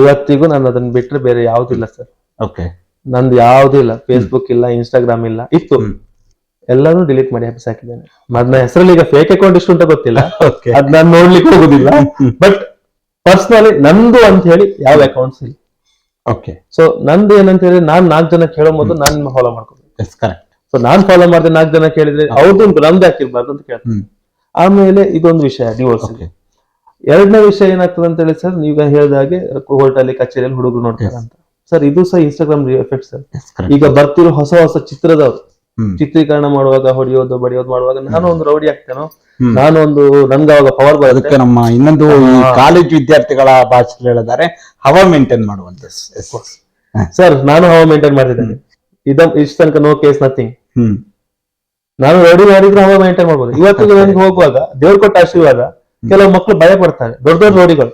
ಇವತ್ತಿಗೂ ನಾನು ಅದನ್ನ ಬಿಟ್ರೆ ಬೇರೆ ಯಾವ್ದಿಲ್ಲ ಸರ್. ಓಕೆ. ನಂದು ಯಾವ್ದು ಇಲ್ಲ, ಫೇಸ್ಬುಕ್ ಇಲ್ಲ, ಇನ್ಸ್ಟಾಗ್ರಾಮ್ ಇಲ್ಲ, ಇತ್ತು ಎಲ್ಲಾನು ಡಿಲೀಟ್ ಮಾಡಿ ಹ್ಯಾಪಿಸ್ ಹಾಕಿದ್ದೇನೆ. ನನ್ನ ಹೆಸರಲ್ಲಿ ಈಗ ಫೇಕ್ ಅಕೌಂಟ್ ಇಷ್ಟು ಅಂತ ಗೊತ್ತಿಲ್ಲ, ಅದ್ ನಾನು ನೋಡ್ಲಿಕ್ಕೆ ಹೋಗುದಿಲ್ಲ. ಬಟ್ ಪರ್ಸನಲಿ ನಂದು ಅಂತ ಹೇಳಿ ಯಾವ ಅಕೌಂಟ್ಸ್ ಇಲ್ಲ. ಓಕೆ. ಸೊ ನಂದು ಏನಂತ ಹೇಳಿದ್ರೆ, ನಾನ್ 4 ಜನ ಕೇಳೋ ಮೊದಲು ನಾನು ನಿಮ್ಮ ಫಾಲೋ ಮಾಡ್ಕೋಬೇಕು. ಸೊ ನಾನ್ ಫಾಲೋ ಮಾಡಿದ್ರೆ 4 ಜನ ಕೇಳಿದ್ರೆ ಅವ್ರದ್ದು ನಮ್ದು ಹಾಕಿರ್ಬಾರ್ದು ಅಂತ ಕೇಳ್ತೀನಿ. ಆಮೇಲೆ ಇದೊಂದು ವಿಷಯ ಡಿವೋರ್ಸ್. ಎರಡನೇ ವಿಷಯ ಏನಾಗ್ತದೆ ಅಂತ ಹೇಳಿ ಸರ್, ನೀವೀಗ ಹೇಳಿದಾಗೆ ಕೋರ್ಟ್ ಅಲ್ಲಿ ಕಚೇರಿಯಲ್ಲಿ ಹುಡುಗರು ನೋಡ್ತಾರೆ ಅಂತ ಸರ್, ಇದು ಸಹ ಇನ್ಸ್ಟಾಗ್ರಾಮ್ ಎಫೆಕ್ಟ್ ಸರ್. ಈಗ ಬರ್ತಿರೋ ಹೊಸ ಚಿತ್ರದವ್ರು ಚಿತ್ರೀಕರಣ ಮಾಡುವಾಗ ಹೊಡೆಯೋದು ಬಡಿಯೋದು ಮಾಡುವಾಗ ನಾನು ಒಂದು ರೌಡಿ ಆಗ್ತೇನೋ, ನಾನು ಒಂದು ನನ್ಗೆ ಅವಾಗ ಪವರ್ ಬರುತ್ತೆ. ಅದಕ್ಕೆ ನಮ್ಮ ಇನ್ನೊಂದು ಕಾಲೇಜ್ ವಿದ್ಯಾರ್ಥಿಗಳ ಭಾಷೆಯಲ್ಲಿ ಹೇಳಿದ್ದಾರೆ, ಹವಾ ಮೇಂಟೈನ್ ಮಾಡುವಂತ. ಸರ್ ನಾನು ಹವಾ ಮೇಂಟೈನ್ ಮಾಡ್ತಿದ್ದೇನೆ, ಇಷ್ಟ ತನಕ ನೋ ಕೇಸ್ ನಥಿಂಗ್. ನಾನು ರೌಡಿ ಮಾಡಿದ್ರೆ ಹವಾ ಮೇಂಟೈನ್ ಮಾಡ್ಬೋದು. ಇವತ್ತಿಗೆ ನನಗೆ ಹೋಗುವಾಗ ದೇವ್ರ ಕೊಟ್ಟ ಆಶೀರ್ವಾದ, ಕೆಲವು ಮಕ್ಕಳು ಭಯ ಪಡ್ತಾರೆ, ದೊಡ್ಡ ದೊಡ್ಡ ರೌಡಿಗಳು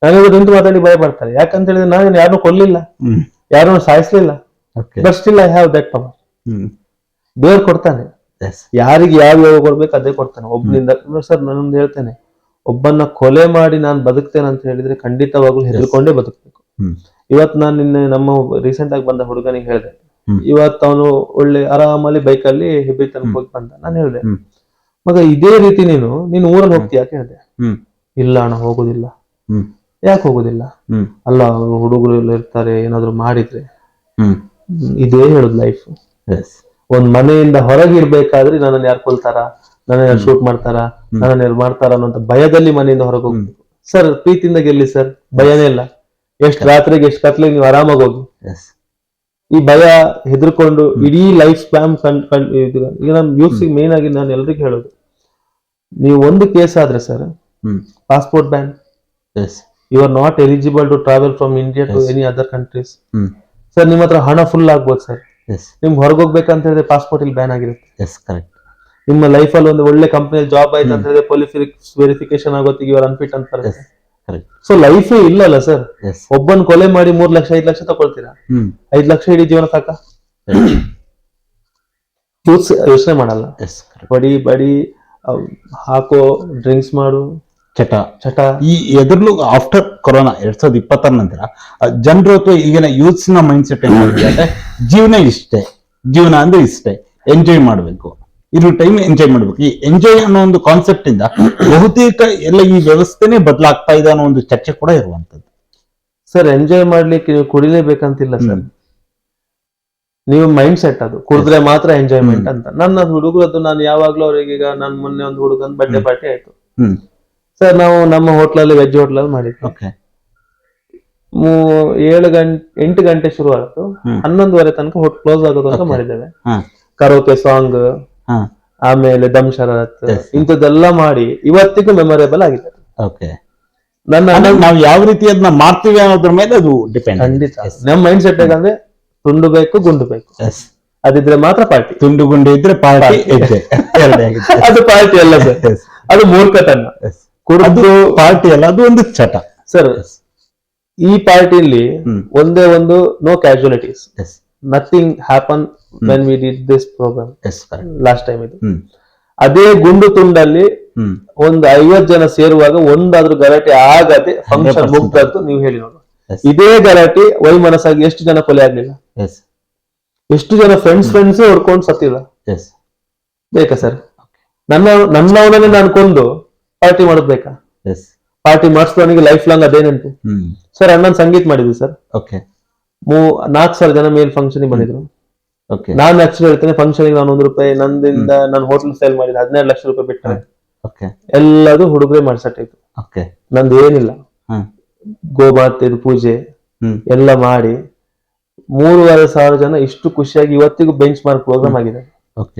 ನನಗೆ ನಿಂತು ಮಾತಾಡಿ ಭಯ ಪಡ್ತಾರೆ. ಯಾಕಂತ ಹೇಳಿದ್ರೆ ನಾನು ಯಾರನ್ನೂ ಕೊಲ್ಲಿಲ್ಲ, ಯಾರನ್ನು ಸಾಯಿಸ್ಲಿಲ್ಲ, but still I have that power. ದೇವ್ರು ಕೊಡ್ತಾನೆ, ಯಾರಿಗೆ ಯಾವ ಕೊಡ್ಬೇಕು ಅದೇ ಕೊಡ್ತಾನೆ. ಒಬ್ಬನಿಂದ ಸರ್ ನಾನೊಂದು ಹೇಳ್ತೇನೆ, ಒಬ್ಬನ್ನ ಕೊಲೆ ಮಾಡಿ ನಾನು ಬದುಕ್ತೇನೆ ಅಂತ ಹೇಳಿದ್ರೆ ಖಂಡಿತವಾಗ್ಲೂ ಹೆದರ್ಕೊಂಡೇ ಬದುಕ್ಬೇಕು. ಇವತ್ ನಾನು ನಿನ್ನೆ ನಮ್ಮ ರೀಸೆಂಟ್ ಆಗಿ ಬಂದ ಹುಡುಗನಿಗೆ ಹೇಳಿದೆ, ಇವತ್ತು ಅವನು ಒಳ್ಳೆ ಆರಾಮಲ್ಲಿ ಬೈಕಲ್ಲಿ ಹೆಬ್ಬಿ ತನಕ ಹೋಗಿ ಬಂದ. ನಾನು ಹೇಳಿದೆ, ಮಗ ಇದೇ ರೀತಿ ನೀನು ಊರಲ್ಲಿ ಹೋಗ್ತೀಯ ಅಂತ ಹೇಳಿದೆ. ಇಲ್ಲ ಅಣ್ಣ ಹೋಗುದಿಲ್ಲ. ಯಾಕೆ ಹೋಗುದಿಲ್ಲ? ಅಲ್ಲ ಹುಡುಗರು ಇರ್ತಾರೆ, ಏನಾದ್ರು ಮಾಡಿದ್ರೆ. ಇದೇ ಹೇಳುದು ಲೈಫ್. ಒಂದ್ ಮನೆಯಿಂದ ಹೊರಗೆ ಇರ್ಬೇಕಾದ್ರೆ ನನ್ನನ್ನು ಯಾರು ಕೊಲ್ತಾರ, ನನ್ನ ಶೂಟ್ ಮಾಡ್ತಾರ, ನನ್ನ ಮಾಡ್ತಾರ ಅನ್ನೋಂತ ಭಯದಲ್ಲಿ ಮನೆಯಿಂದ ಹೊರಗೆ ಹೋಗ್ಬೇಕು ಸರ್. ಪ್ರೀತಿಯಿಂದ ಗೆಲ್ಲಿ ಸರ್, ಭಯನೇ ಇಲ್ಲ. ಎಷ್ಟ್ ರಾತ್ರಿಗೆ ಎಷ್ಟ್ ಕತ್ಲಿಗೆ ನೀವು ಆರಾಮಾಗಿ ಹೋಗಿ. ಈ ಭಯ ಹೆದರ್ಕೊಂಡು ಇಡೀ ಲೈಫ್ ಸ್ಪ್ಯಾಮ್ ಈಗ ನಮ್ ಯೂಸ್ ಮೇನ್ ಆಗಿ ನಾನು ಎಲ್ರಿಗೂ ಹೇಳೋದು, ನೀವು ಒಂದು ಕೇಸ್ ಆದ್ರೆ sir, passport ban, you are not eligible to travel from India to any other countries. Sir ನಿಮ್ಮ ಹತ್ರ ಹಣ ಫುಲ್ ಆಗ್ಬೋದು ಸರ್, ನಿಮ್ಗೆ ಹೊರಗೆ ಹೋಗ್ಬೇಕಂತ ಹೇಳಿದ್ರೆ ಪಾಸ್ಪೋರ್ಟ್ ಇಲ್ಲಿ ಬ್ಯಾನ್ ಆಗಿರುತ್ತೆ. ನಿಮ್ಮ ಲೈಫ್ ಅಲ್ಲಿ ಒಂದು ಒಳ್ಳೆ ಕಂಪನಿಯಲ್ಲಿ ಜಾಬ್ ಆಯ್ತು ಅಂತ ಹೇಳಿದ್ರೆ ಪೊಲೀಸ್ ವೆರಿಫಿಕೇಶನ್ ಆಗೋತ್ತಿಗೆ ಇವರು ಅನ್ಫಿಟ್ ಅಂತ ಬರುತ್ತೆ. ಸೊ ಲೈಫೇ ಇಲ್ಲಲ್ಲ ಸರ್. ಒಬ್ಬನ್ ಕೊಲೆ ಮಾಡಿ 3 ಲಕ್ಷ 5 ಲಕ್ಷ ತಗೊಳ್ತೀರಾ, 5 ಲಕ್ಷ ಇಡೀ ಜೀವನ ಸಾಕ? ಯೋಚನೆ ಮಾಡಲ್ಲ. ಬಡಿ ಹಾಕೋ, ಡ್ರಿಂಕ್ಸ್ ಮಾಡು, ಚಟ. ಈ ಎದುರ್ಲು ಆಫ್ಟರ್ ಕೊರೋನಾ 2020 ನಂತರ ಜನರು ಅಥವಾ ಈಗಿನ ಯೂತ್ಸ್ ನ ಮೈಂಡ್ ಸೆಟ್ ಏನಾಗಿದೆ, ಜೀವನ ಅಂದ್ರೆ ಇಷ್ಟೇ, ಎಂಜಾಯ್ ಮಾಡ್ಬೇಕು, ಇರೋ ಟೈಮ್ ಎಂಜಾಯ್ ಮಾಡ್ಬೇಕು. ಈ ಎಂಜಾಯ್ ಅನ್ನೋ ಒಂದು ಕಾನ್ಸೆಪ್ಟ್ ಇಂದ ಬಹುತೇಕ ಎಲ್ಲ ಈ ವ್ಯವಸ್ಥೆನೇ ಬದಲಾಗ್ತಾ ಇದೆ ಅನ್ನೋ ಒಂದು ಚರ್ಚೆ ಕೂಡ ಇರುವಂತದ್ದು. ಸರ್ ಎಂಜಾಯ್ ಮಾಡ್ಲಿಕ್ಕೆ ನೀವು ಕುಡಿಲೇಬೇಕಂತಿಲ್ಲ ಸರ್. ನೀವು ಮೈಂಡ್ ಸೆಟ್ ಅದು ಕುಡಿದ್ರೆ ಮಾತ್ರ ಎಂಜಾಯ್ಮೆಂಟ್ ಅಂತ. ನನ್ನ ಹುಡುಗರದ್ದು ನಾನು ಯಾವಾಗ್ಲೂ ಅವ್ರಿಗೆ, ಈಗ ನಾನು ಮೊನ್ನೆ ಒಂದು ಹುಡುಗನ ಬರ್ಡೇ ಪಾರ್ಟಿ ಆಯ್ತು ಸರ್, ನಾವು ನಮ್ಮ ಹೋಟ್ಲಲ್ಲಿ ವೆಜ್ ಹೋಟ್ಲಲ್ಲಿ ಮಾಡಿದ್ವಿ. 8 ಗಂಟೆ ಶುರು ಆಯ್ತು, 11:30 ತನಕ ಹೋಟೆಲ್ ಕ್ಲೋಸ್ ಆಗೋದು ಅಂತ ಮಾಡಿದ್ದೇವೆ. ಕರೋಕೆ ಸಾಂಗ್, ಆಮೇಲೆ ದಮ್ ಶರತ್, ಇಂಥದ್ದೆಲ್ಲ ಮಾಡಿ ಇವತ್ತಿಗೂ ಮೆಮೊರೇಬಲ್ ಆಗಿದೆ. ನಾವು ಯಾವ ರೀತಿ ಅದನ್ನ ಮಾಡ್ತೀವಿ ಅನ್ನೋದ್ರ ಮೇಲೆ ಅದು ಡಿಪೆಂಡ್. ಖಂಡಿತ ನಮ್ ಮೈಂಡ್ ಸೆಟ್ ಹೇಗಂದ್ರೆ ತುಂಡು ಬೇಕು ಗುಂಡು ಬೇಕು, ಅದಿದ್ರೆ ಮಾತ್ರ ಪಾರ್ಟಿ. ತುಂಡು ಗುಂಡು ಇದ್ರೆ ಪಾರ್ಟಿ. ಅದು ಪಾರ್ಟಿ ಅಲ್ಲ ಸರ್, ಅದು ಮೂರ್ಖತನ. ಕುಡಿದು ಪಾರ್ಟಿ ಅಲ್ಲ, ಅದು ಒಂದು ಚಟ ಸರ್. ಈ ಪಾರ್ಟಿಲಿ ಒಂದೇ ಒಂದು no casualties, nothing happen when we did this programme last time. ಇದು ಅದೇ ಗುಂಡು ತುಂಡಲ್ಲಿ ಒಂದು 50 ಜನ ಸೇರುವಾಗ ಒಂದಾದ್ರೂ ಗಲಾಟೆ ಆಗದೆ ಫಂಕ್ಷನ್ ಮುಗ್ದದ್ದು ನೀವು ಹೇಳಿ ನೋಡು. ಇದೇ ಗಲಾಟೆ ವೈಮನಸ್ಸಾಗಿ ಎಷ್ಟು ಜನ ಕೊಲೆ ಆಗ್ಲಿಲ್ಲ, ಎಷ್ಟು ಜನ ಫ್ರೆಂಡ್ಸ್ ಹೊಡ್ಕೊಂಡು ಸತ್ತಿಲ್ಲ ಬೇಕಾ ಸರ್? ನನ್ನವನನ್ನೇ ನಾನು ಕೊಂದು ಪಾರ್ಟಿ ಮಾಡೋದ್ ಬೇಕಾ? ಪಾರ್ಟಿ ಮಾಡಿಸಿದವನಿಗೆ ಲೈಫ್ ಲಾಂಗ್ ಅದೇ ನೆನಪು. ಸರ್ ಅಣ್ಣನ್ ಸಂಗೀತ ಮಾಡಿದ್ವಿ ಸರ್, 4,000 ಜನ ಮೇಲ್ ಫಂಕ್ಷನ್ ಬಂದಿದ್ರು. ನಾನು ಆಕ್ಚುಲಿ ಹೇಳ್ತೇನೆ, ಫಂಕ್ಷನ್ ನಾನು ₹1 ನಂದಿಂದ ನಾನು ಹೋಟೆಲ್ ಸೇಲ್ ಮಾಡಿದ 12 ಲಕ್ಷ ರೂಪಾಯಿ ಬಿಟ್ಟರೆ ಎಲ್ಲದು ಹುಡುಗರೇ ಮಾಡ್ಸಟ್ಟಿತ್ತು. ನಂದು ಏನಿಲ್ಲ, ಗೋಮಾತೆ ಪೂಜೆ ಎಲ್ಲ ಮಾಡಿ 3,500 ಜನ ಇಷ್ಟು ಖುಷಿಯಾಗಿ ಇವತ್ತಿಗೂ ಬೆಂಚ್ ಮಾರ್ಕ್ ಪ್ರೋಗ್ರಾಮ್ ಆಗಿದೆ.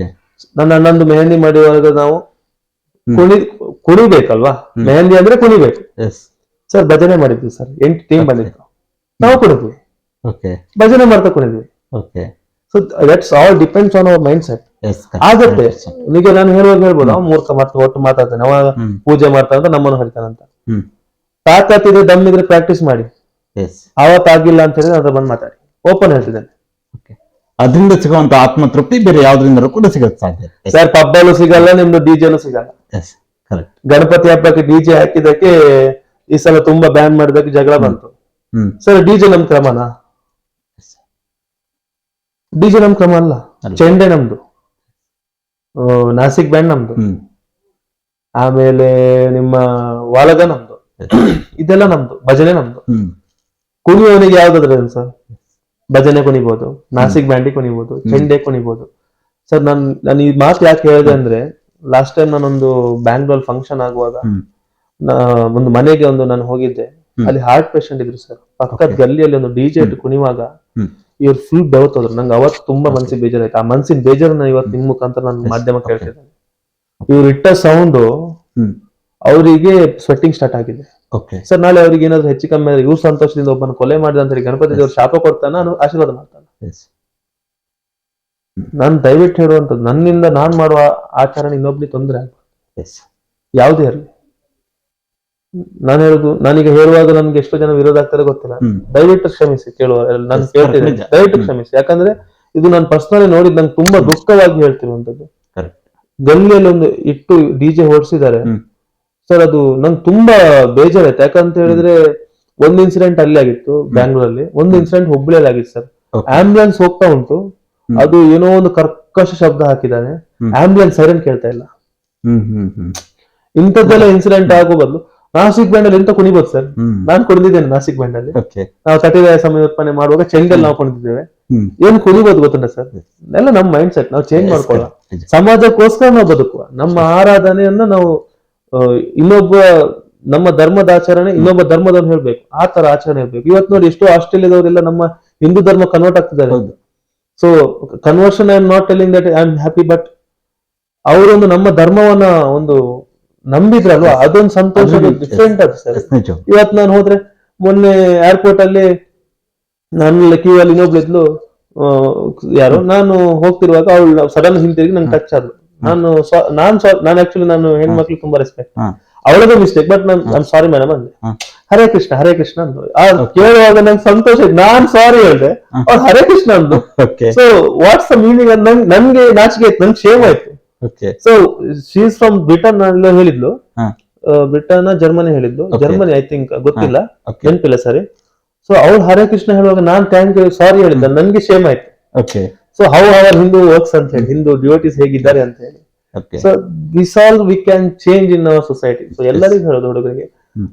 ನನ್ನ ಅಣ್ಣಂದು ಮೆಹಂದಿ ಮಾಡುವಾಗ ನಾವು ಕುಣಿಬೇಕಲ್ವಾ, ಮೆಹಂದಿ ಅಂದ್ರೆ ಕುಣಿಬೇಕು ಸರ್. ಭಜನೆ ಮಾಡಿದ್ವಿ ಸರ್, 8 ಟೀಮ್ ಬಂದಿತ್ತು, ನಾವು ಕುಣಿದ್ವಿ, ಭಜನೆ ಮಾಡ್ತಾ ಕುಣಿದ್ವಿ. So that's all depends on our mindset. ಆಗತ್ತೆ ಈಗ ನಾನು ಹೇಳುವಾಗ ಹೇಳ್ಬೋದು, ಅವ ಮೂರ್ಖ ಒಟ್ಟು ಮಾತಾಡ್ತಾನೆ, ಅವ ಪೂಜೆ ಮಾಡ್ತಾನೆ ಅಂತ ನಮ್ಮನ್ನು ಹೇಳ್ತಾನಂತ. ತಾಕತ್ತಿದ್ರೆ ದಮ್ಮಿದ್ರೆ ಪ್ರಾಕ್ಟೀಸ್ ಮಾಡಿ, ಅವತ್ತಾಗಿಲ್ಲ ಅಂತ ಹೇಳಿದ್ರೆ ಅದ್ರ ಬಂದು ಮಾತಾಡಿ, ಓಪನ್ ಹೇಳ್ತಿದ್ದೇನೆ. ಅದರಿಂದ ಸಿಗುವಂತ ಆತ್ಮತೃಪ್ತಿ ಬೇರೆ ಯಾವ್ದ್ರಿಂದ ಕೂಡ ಸಿಗಕ್ಕೆ ಸಾಧ್ಯ ಸರ್. ಪಬ್ಬಲು ಸಿಗಲ್ಲ, ನಿಮ್ದು ಡಿಜೆನು ಸಿಗಲ್ಲ. ಗಣಪತಿ ಹಬ್ಬಕ್ಕೆ ಡಿಜೆ ಹಾಕಿದಕ್ಕೆ ಈ ಸಲ ತುಂಬಾ ಬ್ಯಾನ್ ಮಾಡಿದಕ್ಕೆ ಜಗಳ ಬಂತು ಸರ್. ಡಿಜೆ ನಮ್ ಕ್ರಮನಾ? ಡಿಜೆ ನಮ್ ಕ್ರಮ ಅಲ್ಲ, ಚೆಂಡೆ ನಮ್ದು, ನಾಸಿಕ್ ಬ್ಯಾಂಡ್ ನಮ್ದು, ಆಮೇಲೆ ನಿಮ್ಮ ವಾಲಗ ನಮ್ದು, ಇದೆಲ್ಲ ನಮ್ದು, ಭಜನೆ ನಮ್ದು. ಕುಣಿಯೋನಿಗೆ ಯಾವ್ದಾದ್ರೆ ಸರ್, ಭಜನೆ ಕುಣಿಬಹುದು, ನಾಸಿಕ್ ಬ್ಯಾಂಡಿ ಕುಣಿಬಹುದು, ಚೆಂಡೆ ಕುಣಿಬಹುದು ಸರ್. ನಾನು ಈ ಮಾತು ಯಾಕೆ ಹೇಳಿದೆ ಅಂದ್ರೆ, ಲಾಸ್ಟ್ ಟೈಮ್ ನಾನೊಂದು ಬ್ಯಾಂಗ್ಳೂರ್ ಫಂಕ್ಷನ್ ಆಗುವಾಗ ಒಂದು ಮನೆಗೆ ನಾನು ಹೋಗಿದ್ದೆ, ಅಲ್ಲಿ ಹಾರ್ಟ್ ಪೇಷಂಟ್ ಇದ್ರು ಸರ್. ಪಕ್ಕದ ಗಲ್ಲಿಯಲ್ಲಿ ಒಂದು ಡಿಜೆ ಇಟ್ಟು ಕುಣಿವಾಗ ಇವ್ರು ಫುಲ್ ಬೆವತ್ತೋದ್ರು. ನಂಗೆ ಅವತ್ತು ತುಂಬಾ ಮನ್ಸಿಗೆ ಬೇಜಾರಾಯ್ತು. ಆ ಮನ್ಸಿನ ಬೇಜಾರನ್ನ ಇವತ್ತು ನಿಮ್ ಮುಖಾಂತರ ನಾನು ಮಾಧ್ಯಮಕ್ಕೆ ಹೇಳ್ತಿದ್ದೇನೆ. ಇವ್ರು ಇಟ್ಟ ಸೌಂಡ್ ಅವರಿಗೆ ಸ್ವೆಟ್ಟಿಂಗ್ ಸ್ಟಾರ್ಟ್ ಆಗಿದೆ ಸರ್. ನಾಳೆ ಅವ್ರಿಗೆ ಏನಾದ್ರು ಹೆಚ್ಚು ಕಮ್ಮಿ ಆದ್ರೆ ಇವ್ರು ಸಂತೋಷದಿಂದ ಒಬ್ಬನ ಕೊಲೆ ಮಾಡಿದ ಅಂತ ಹೇಳಿ ಗಣಪತಿ ದೇವ್ರು ಶಾಪ ಕೊಡ್ತಾನೆ, ನಾನು ಆಶೀರ್ವಾದ ಮಾಡ್ತಾನೆ. ನಾನು ದಯವಿಟ್ಟು ಹೇಳುವಂಥದ್ದು, ನನ್ನಿಂದ ನಾನ್ ಮಾಡುವ ಆಚರಣೆ ಇನ್ನೊಬ್ರಿಗೆ ತೊಂದರೆ ಆಗ್ಬಾರ್ದು, ಯಾವುದೇ ಇರಲಿ. ನಾನು ಹೇಳುದು, ನಾನೀಗ ಹೇಳುವಾಗ ನನ್ಗೆ ಎಷ್ಟೋ ಜನ ವಿರೋಧ ಆಗ್ತಾರೆ ಗೊತ್ತಿಲ್ಲ, ದಯವಿಟ್ಟು ಕ್ಷಮಿಸಿ. ಕೇಳುವ ನಾನು ಕೇಳ್ತಿದ್ದೇನೆ, ದಯವಿಟ್ಟು ಕ್ಷಮಿಸಿ. ಯಾಕಂದ್ರೆ ಇದು ನಾನು ಪರ್ಸನಲಿ ನೋಡಿದ್ ನಂಗೆ ತುಂಬಾ ದುಃಖವಾಗಿ ಹೇಳ್ತಿರುವಂತದ್ದು. ಗಲ್ಲಿಯಲ್ಲಿ ಒಂದು ಇಟ್ಟು ಡಿಜೆ ಓಡಿಸಿದ್ದಾರೆ ಸರ್, ಅದು ನಂಗೆ ತುಂಬಾ ಬೇಜಾರಾಯ್ತು. ಯಾಕಂತ ಹೇಳಿದ್ರೆ ಒಂದು ಇನ್ಸಿಡೆಂಟ್ ಅಲ್ಲಿ ಆಗಿತ್ತು ಬ್ಯಾಂಗ್ಳೂರಲ್ಲಿ, ಒಂದು ಇನ್ಸಿಡೆಂಟ್ ಹುಬ್ಬಳ್ಳಿಯಲ್ಲಿ ಆಗಿತ್ತು ಸರ್. ಆಂಬ್ಯುಲೆನ್ಸ್ ಹೋಗ್ತಾ ಉಂಟು, ಅದು ಏನೋ ಒಂದು ಕರ್ಕಶ ಶಬ್ದ ಹಾಕಿದ್ದಾನೆ, ಆಂಬ್ಯುಲೆನ್ಸ್ ಸೈರನ್ ಕೇಳ್ತಾ ಇಲ್ಲ. ಇಂಥದ್ದೆಲ್ಲ ಇನ್ಸಿಡೆಂಟ್ ಆಗೋ ಬದಲು ನಾಸಿಕ್ ಬ್ಯಾಂಡ್ ಅಲ್ಲಿ ಎಂತ ಕುಣಿಬಹುದು ಸರ್. ನಾನು ಕುಣಿದಿದ್ದೇನೆ ನಾಸಿಕ್ ಬ್ಯಾಂಡ್ ಅಲ್ಲಿ. ನಾವು ತಟಿದಾಯ ಸಮಯೋತ್ಪನ್ನ ಮಾಡುವಾಗ ಚೆಂಡಲ್ಲಿ ನಾವು ಕುಣಿದಿದ್ದೇವೆ. ಏನ್ ಕುಣಿಬಹುದು ಗೊತ್ತುಂಟ ಸರ್, ಎಲ್ಲ ನಮ್ಮ ಮೈಂಡ್ ಸೆಟ್ ನಾವು ಚೇಂಜ್ ಮಾಡ್ಕೊಳ್ಳ. ಸಮಾಜಕ್ಕೋಸ್ಕರ ನಾವು ಬದುಕುವ, ನಮ್ಮ ಆರಾಧನೆಯನ್ನ ನಾವು ಇನ್ನೊಬ್ಬ ನಮ್ಮ ಧರ್ಮದ ಆಚರಣೆ ಇನ್ನೊಬ್ಬ ಧರ್ಮದವ್ರು ಹೇಳ್ಬೇಕು, ಆ ತರ ಆಚರಣೆ ಇರ್ಬೇಕು. ಇವತ್ತು ನೋಡಿ ಎಷ್ಟೋ ಆಸ್ಟ್ರೇಲಿಯಾದವರೆಲ್ಲ ನಮ್ಮ ಹಿಂದೂ ಧರ್ಮ ಕನ್ವರ್ಟ್ ಆಗ್ತಿದ್ದಾರೆ. So conversion I am not telling that I am happy, but ಅವರೊಂದು ನಮ್ಮ ಧರ್ಮವನ್ನ ಒಂದು ನಂಬಿದ್ರಲ್ವಾ, ಅದೊಂದು ಸಂತೋಷ ಡಿಫ್ರೆಂಟ್ ಅದು ಸರ್. ಇವತ್ತು ನಾನು ಹೋದ್ರೆ, ಮೊನ್ನೆ ಏರ್ಪೋರ್ಟ್ ಅಲ್ಲಿ ನನ್ನ ಕ್ಯೂ ಅಲ್ಲಿ ಇನ್ನೊಬ್ಳಿದ್ಲು ಯಾರು, ನಾನು ಹೋಗ್ತಿರುವಾಗ ಅವಳು ಸಡನ್ ಹಿಂತಿರುಗಿ ನಂಗೆ ಟಚ್ ಆದ್ಲು. ನಾನು ಆಕ್ಚುಲಿ ನಾನು ಹೆಣ್ಮಕ್ಳು ತುಂಬಾ ರೆಸ್ಪೆಕ್ಟ್, ಅವಳದೇ ಮಿಸ್ಟೇಕ್, ಬಟ್ ನಾನು ಸಾರಿ ಮೇಡಮ್ ಅಂದೆ. ಹರೇ ಕೃಷ್ಣ ಹರೇ ಕೃಷ್ಣ ಅಂದ್ರು. ಕೇಳುವಾಗ ನಂಗೆ ಸಂತೋಷ ಆಯ್ತು, ನಾನ್ ಸಾರಿ ಹೇಳ್ದೆ, ಅವ್ರು ಹರೇ ಕೃಷ್ಣ ಅಂದ್ರು. ಸೊ ವಾಟ್ಸ್ ದ ಮೀನಿಂಗ್ ಅಂತ ನನ್ಗೆ ನಾಚಿಕೆ ಆಯ್ತು, ನನ್ಗೆ ಶೇಮ್ ಆಯ್ತು. So she is from Britain ಹೇಳಿದ್ಲು, ಬ್ರಿಟನ್ ಜರ್ಮನಿ ಹೇಳಿದ್ಲು, ಜರ್ಮನಿ ಐ ಥಿಂಕ್, ಗೊತ್ತಿಲ್ಲ, ನೆನಪಿಲ್ಲ ಸರಿ. ಸೊ ಅವ್ರು ಹರೇ ಕೃಷ್ಣ ಹೇಳುವಾಗ ನಾನ್ ಥ್ಯಾಂಕ್ ಯು ಸಾರಿ ಹೇಳಿದ್ದೆ, ನನ್ಗೆ ಶೇಮ್ ಆಯ್ತು. So how our Hindu works ಅಂತ ಹೇಳಿ, ಹಿಂದೂ ಡಿವೋಟೀಸ್ ಹೇಗಿದ್ದಾರೆ ಅಂತ ಹೇಳಿ. So this all we can change in our society. So ಎಲ್ಲರಿಗೂ ಹೇಳೋದು ಹುಡುಗರಿಗೆ,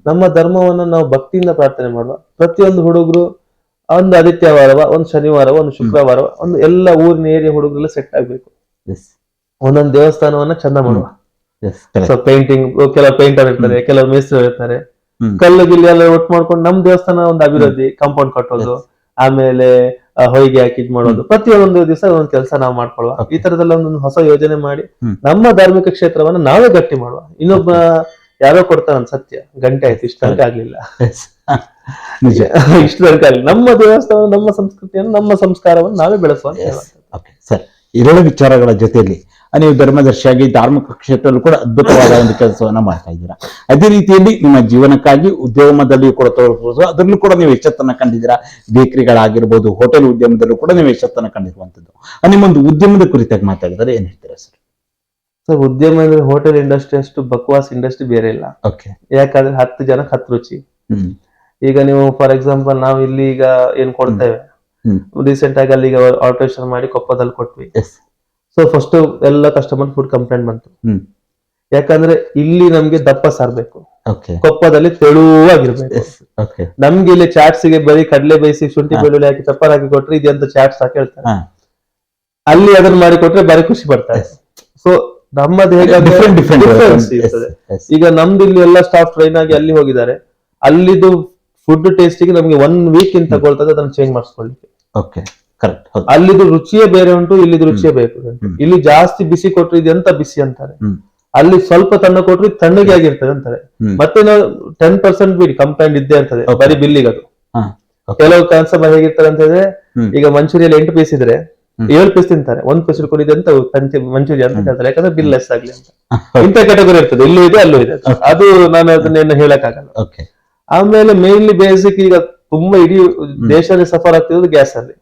ನಮ್ಮ ಧರ್ಮವನ್ನ ನಾವು ಭಕ್ತಿಯಿಂದ ಪ್ರಾರ್ಥನೆ ಮಾಡುವ. ಪ್ರತಿಯೊಂದು ಹುಡುಗರು ಒಂದು ಆದಿತ್ಯವಾರವ, ಒಂದು ಶನಿವಾರವ, ಒಂದು ಶುಕ್ರವಾರವ, ಒಂದು ಎಲ್ಲ ಊರಿನ ಏರಿಯಾ ಹುಡುಗರೆಲ್ಲ ಸೆಟ್ ಆಗ್ಬೇಕು. ಒಂದೊಂದು ದೇವಸ್ಥಾನವನ್ನ ಚಂದ ಮಾಡುವ. ಸೊ ಪೇಂಟಿಂಗ್, ಕೆಲವು ಪೇಂಟರ್ ಇರ್ತಾರೆ, ಕೆಲವು ಮೇಸ್ತ್ರಿ ಇರ್ತಾರೆ, ಕಲ್ಲು ಗಿಲ್ಲಿ ಎಲ್ಲ ಒಟ್ಟು ಮಾಡ್ಕೊಂಡು ನಮ್ ದೇವಸ್ಥಾನ ಒಂದು ಅಭಿವೃದ್ಧಿ, ಕಾಂಪೌಂಡ್ ಕಟ್ಟೋದು, ಆಮೇಲೆ ಹೊಯ್ಗೆ ಹಾಕಿ ಇದ್ ಮಾಡೋದು, ಪ್ರತಿಯೊಂದು ದಿವಸ ಒಂದ್ ಕೆಲಸ ನಾವು ಮಾಡ್ಕೊಳ್ಳುವ. ಈ ತರದೆಲ್ಲ ಒಂದು ಹೊಸ ಯೋಜನೆ ಮಾಡಿ ನಮ್ಮ ಧಾರ್ಮಿಕ ಕ್ಷೇತ್ರವನ್ನ ನಾವೇ ಗಟ್ಟಿ ಮಾಡುವ. ಇನ್ನೊಬ್ಬ ಯಾರೋ ಕೊಡ್ತಾರ ಸತ್ಯ ಗಂಟೆ ಆಯ್ತು, ಇಷ್ಟ ತನಕ ಆಗ್ಲಿಲ್ಲ, ಇಷ್ಟ ತನಕ ಆಗ್ಲಿಲ್ಲ. ನಮ್ಮ ದೇವಸ್ಥಾನ, ನಮ್ಮ ಸಂಸ್ಕೃತಿಯನ್ನು, ನಮ್ಮ ಸಂಸ್ಕಾರವನ್ನು ನಾವೇ ಬೆಳೆಸುವ. ಸರ್, ಎರಡು ವಿಚಾರಗಳ ಜೊತೆಯಲ್ಲಿ ನೀವು ಧರ್ಮದರ್ಶಿಯಾಗಿ ಧಾರ್ಮಿಕ ಕ್ಷೇತ್ರದಲ್ಲೂ ಕೂಡ ಅದ್ಭುತವಾದ ಒಂದು ಕೆಲಸವನ್ನ ಮಾಡ್ತಾ ಇದ್ದೀರಾ. ಅದೇ ರೀತಿಯಲ್ಲಿ ನಿಮ್ಮ ಜೀವನಕ್ಕಾಗಿ ಉದ್ಯಮದಲ್ಲಿ ಕೂಡ ತೋರಿಸಬಹುದು, ಅದರಲ್ಲೂ ಕೂಡ ನೀವು ಯಶಸ್ಸನ್ನ ಕಂಡಿದ್ದೀರಾ. ಬೇಕರಿಗಳಾಗಿರ್ಬೋದು, ಹೋಟೆಲ್ ಉದ್ಯಮದಲ್ಲೂ ಕೂಡ ನೀವು ಯಶಸ್ಸನ್ನ ಕಂಡಿರುವಂತದ್ದು. ನಿಮ್ಮೊಂದು ಉದ್ಯಮದ ಕುರಿತಾಗಿ ಮಾತಾಡಿದರೆ ಏನ್ ಹೇಳ್ತೀರಾ ಸರ್? ಸರ್, ಉದ್ಯಮ ಅಂದ್ರೆ ಹೋಟೆಲ್ ಇಂಡಸ್ಟ್ರಿ ಅಷ್ಟು ಬಕ್ವಾಸ್ ಇಂಡಸ್ಟ್ರಿ ಬೇರೆ ಇಲ್ಲ. ಯಾಕಂದ್ರೆ 10 ಜನಕ್ಕೆ 10 ರುಚಿ. ಈಗ ನೀವು ಫಾರ್ ಎಕ್ಸಾಂಪಲ್ ನಾವು ಇಲ್ಲಿ ಈಗ ಏನ್ ಕೊಡ್ತೇವೆ, ರೀಸೆಂಟ್ ಆಗಿ ಅಲ್ಲಿ ಆಲ್ಟ್ರೇಷನ್ ಮಾಡಿ ಕೊಪ್ಪದಲ್ಲಿ ಕೊಟ್ವಿ. ಸೊ ಫಸ್ಟ್ ಎಲ್ಲ ಕಸ್ಟಮರ್ ಫುಡ್ ಕಂಪ್ಲೇಂಟ್ ಬಂತು. ಯಾಕಂದ್ರೆ ಇಲ್ಲಿ ನಮ್ಗೆ ದಪ್ಪ ಸಾರ್ಬೇಕು, ಕೊಪ್ಪದಲ್ಲಿ ತೆಳುವಾಗಿರ್ಬೇಕು. ನಮ್ಗೆ ಇಲ್ಲಿ ಚಾಟ್ಸ್ಗೆ ಬರೀ ಕಡಲೆ ಬೇಯಿಸಿ ಶುಂಠಿ ಬೆಳ್ಳುಳ್ಳಿ ಹಾಕಿ ಪೆಪ್ಪರ್ ಹಾಕಿ ಕೊಟ್ರೆ ಇದೆಂತ ಚಾಟ್ಸ್ ಹಾಕಿ ಹೇಳ್ತಾರೆ. ಅಲ್ಲಿ ಅದನ್ನ ಮಾಡಿ ಕೊಟ್ರೆ ಬಾರಿ ಖುಷಿ ಪಡ್ತಾರೆ. ಸೊ ನಮ್ಮದು ಡಿಫ್ರೆನ್ಸ್ ಇರ್ತದೆ. ಈಗ ನಮ್ದು ಇಲ್ಲಿ ಎಲ್ಲ ಸ್ಟಾಫ್ ಟ್ರೈನ್ ಆಗಿ ಅಲ್ಲಿ ಹೋಗಿದ್ದಾರೆ. ಅಲ್ಲಿದು ಫುಡ್ ಟೇಸ್ಟಿಗೆ ನಮ್ಗೆ 1 ವೀಕ್ ಇಂತ ತಗೊಳ್ತದೆ ಅದನ್ನ ಚೇಂಜ್ ಮಾಡಿಸ್ಕೊಳ್ಳಿಕ್ಕೆ. ಅಲ್ಲಿದು ರುಚಿಯೇ ಬೇರೆ ಉಂಟು, ಇಲ್ಲಿದು ರುಚಿಯೇ ಬೇಕು. ಇಲ್ಲಿ ಜಾಸ್ತಿ ಬಿಸಿ ಕೊಟ್ರೆ ಇದೆಂತ ಬಿಸಿ ಅಂತಾರೆ, ಅಲ್ಲಿ ಸ್ವಲ್ಪ ತಣ್ಣ ಕೊಟ್ರೆ ತಣ್ಣಗೆ ಆಗಿರ್ತದೆ ಅಂತಾರೆ. ಮತ್ತೆ ನಾವು 10% ಬಿಡಿ ಕಂಪ್ಲೇಂಟ್ ಇದ್ದೇ ಇರ್ತದೆ ಬರೀ ಬಿಲ್ಲಿಗೆ. ಅದು ಕೆಲವು ಕನ್ಸರ್ಟ್ ಹೇಗಿರ್ತಾರೆ ಅಂತ ಹೇಳಿದ್ರೆ, ಈಗ ಮಂಚೂರಿಯಲ್ಲಿ 8 ಪೀಸ್ ಇದ್ರೆ 7 ಪೀಸ್ ತಿಂತಾರೆ, 1 ಪೀಸ್ ಕೊಡಿದೆ ಅಂತ ಮಂಚೂರಿಯಾ ಅಂತ ಹೇಳ್ತಾರೆ. ಯಾಕಂದ್ರೆ ಬಿಲ್ ಲೆಸ್ ಆಗ್ಲಿ ಅಂತ. ಇಂಥ ಕ್ಯಾಟಗರಿ ಇರ್ತದೆ, ಇಲ್ಲೂ ಇದೆ ಅಲ್ಲೂ ಇದೆ. ಅದು ನಾನು ಅದನ್ನೇನು ಹೇಳಕ್ ಆಗಲ್ಲ. ಆಮೇಲೆ ಮೇನ್ಲಿ ಬೇಸಿಕ್ ಈಗ ತುಂಬಾ ಇಡೀ ದೇಶದಲ್ಲಿ ಸಫರ್ ಆಗ್ತಿರೋದು ಗ್ಯಾಸ್ ಅಲ್ಲಿ.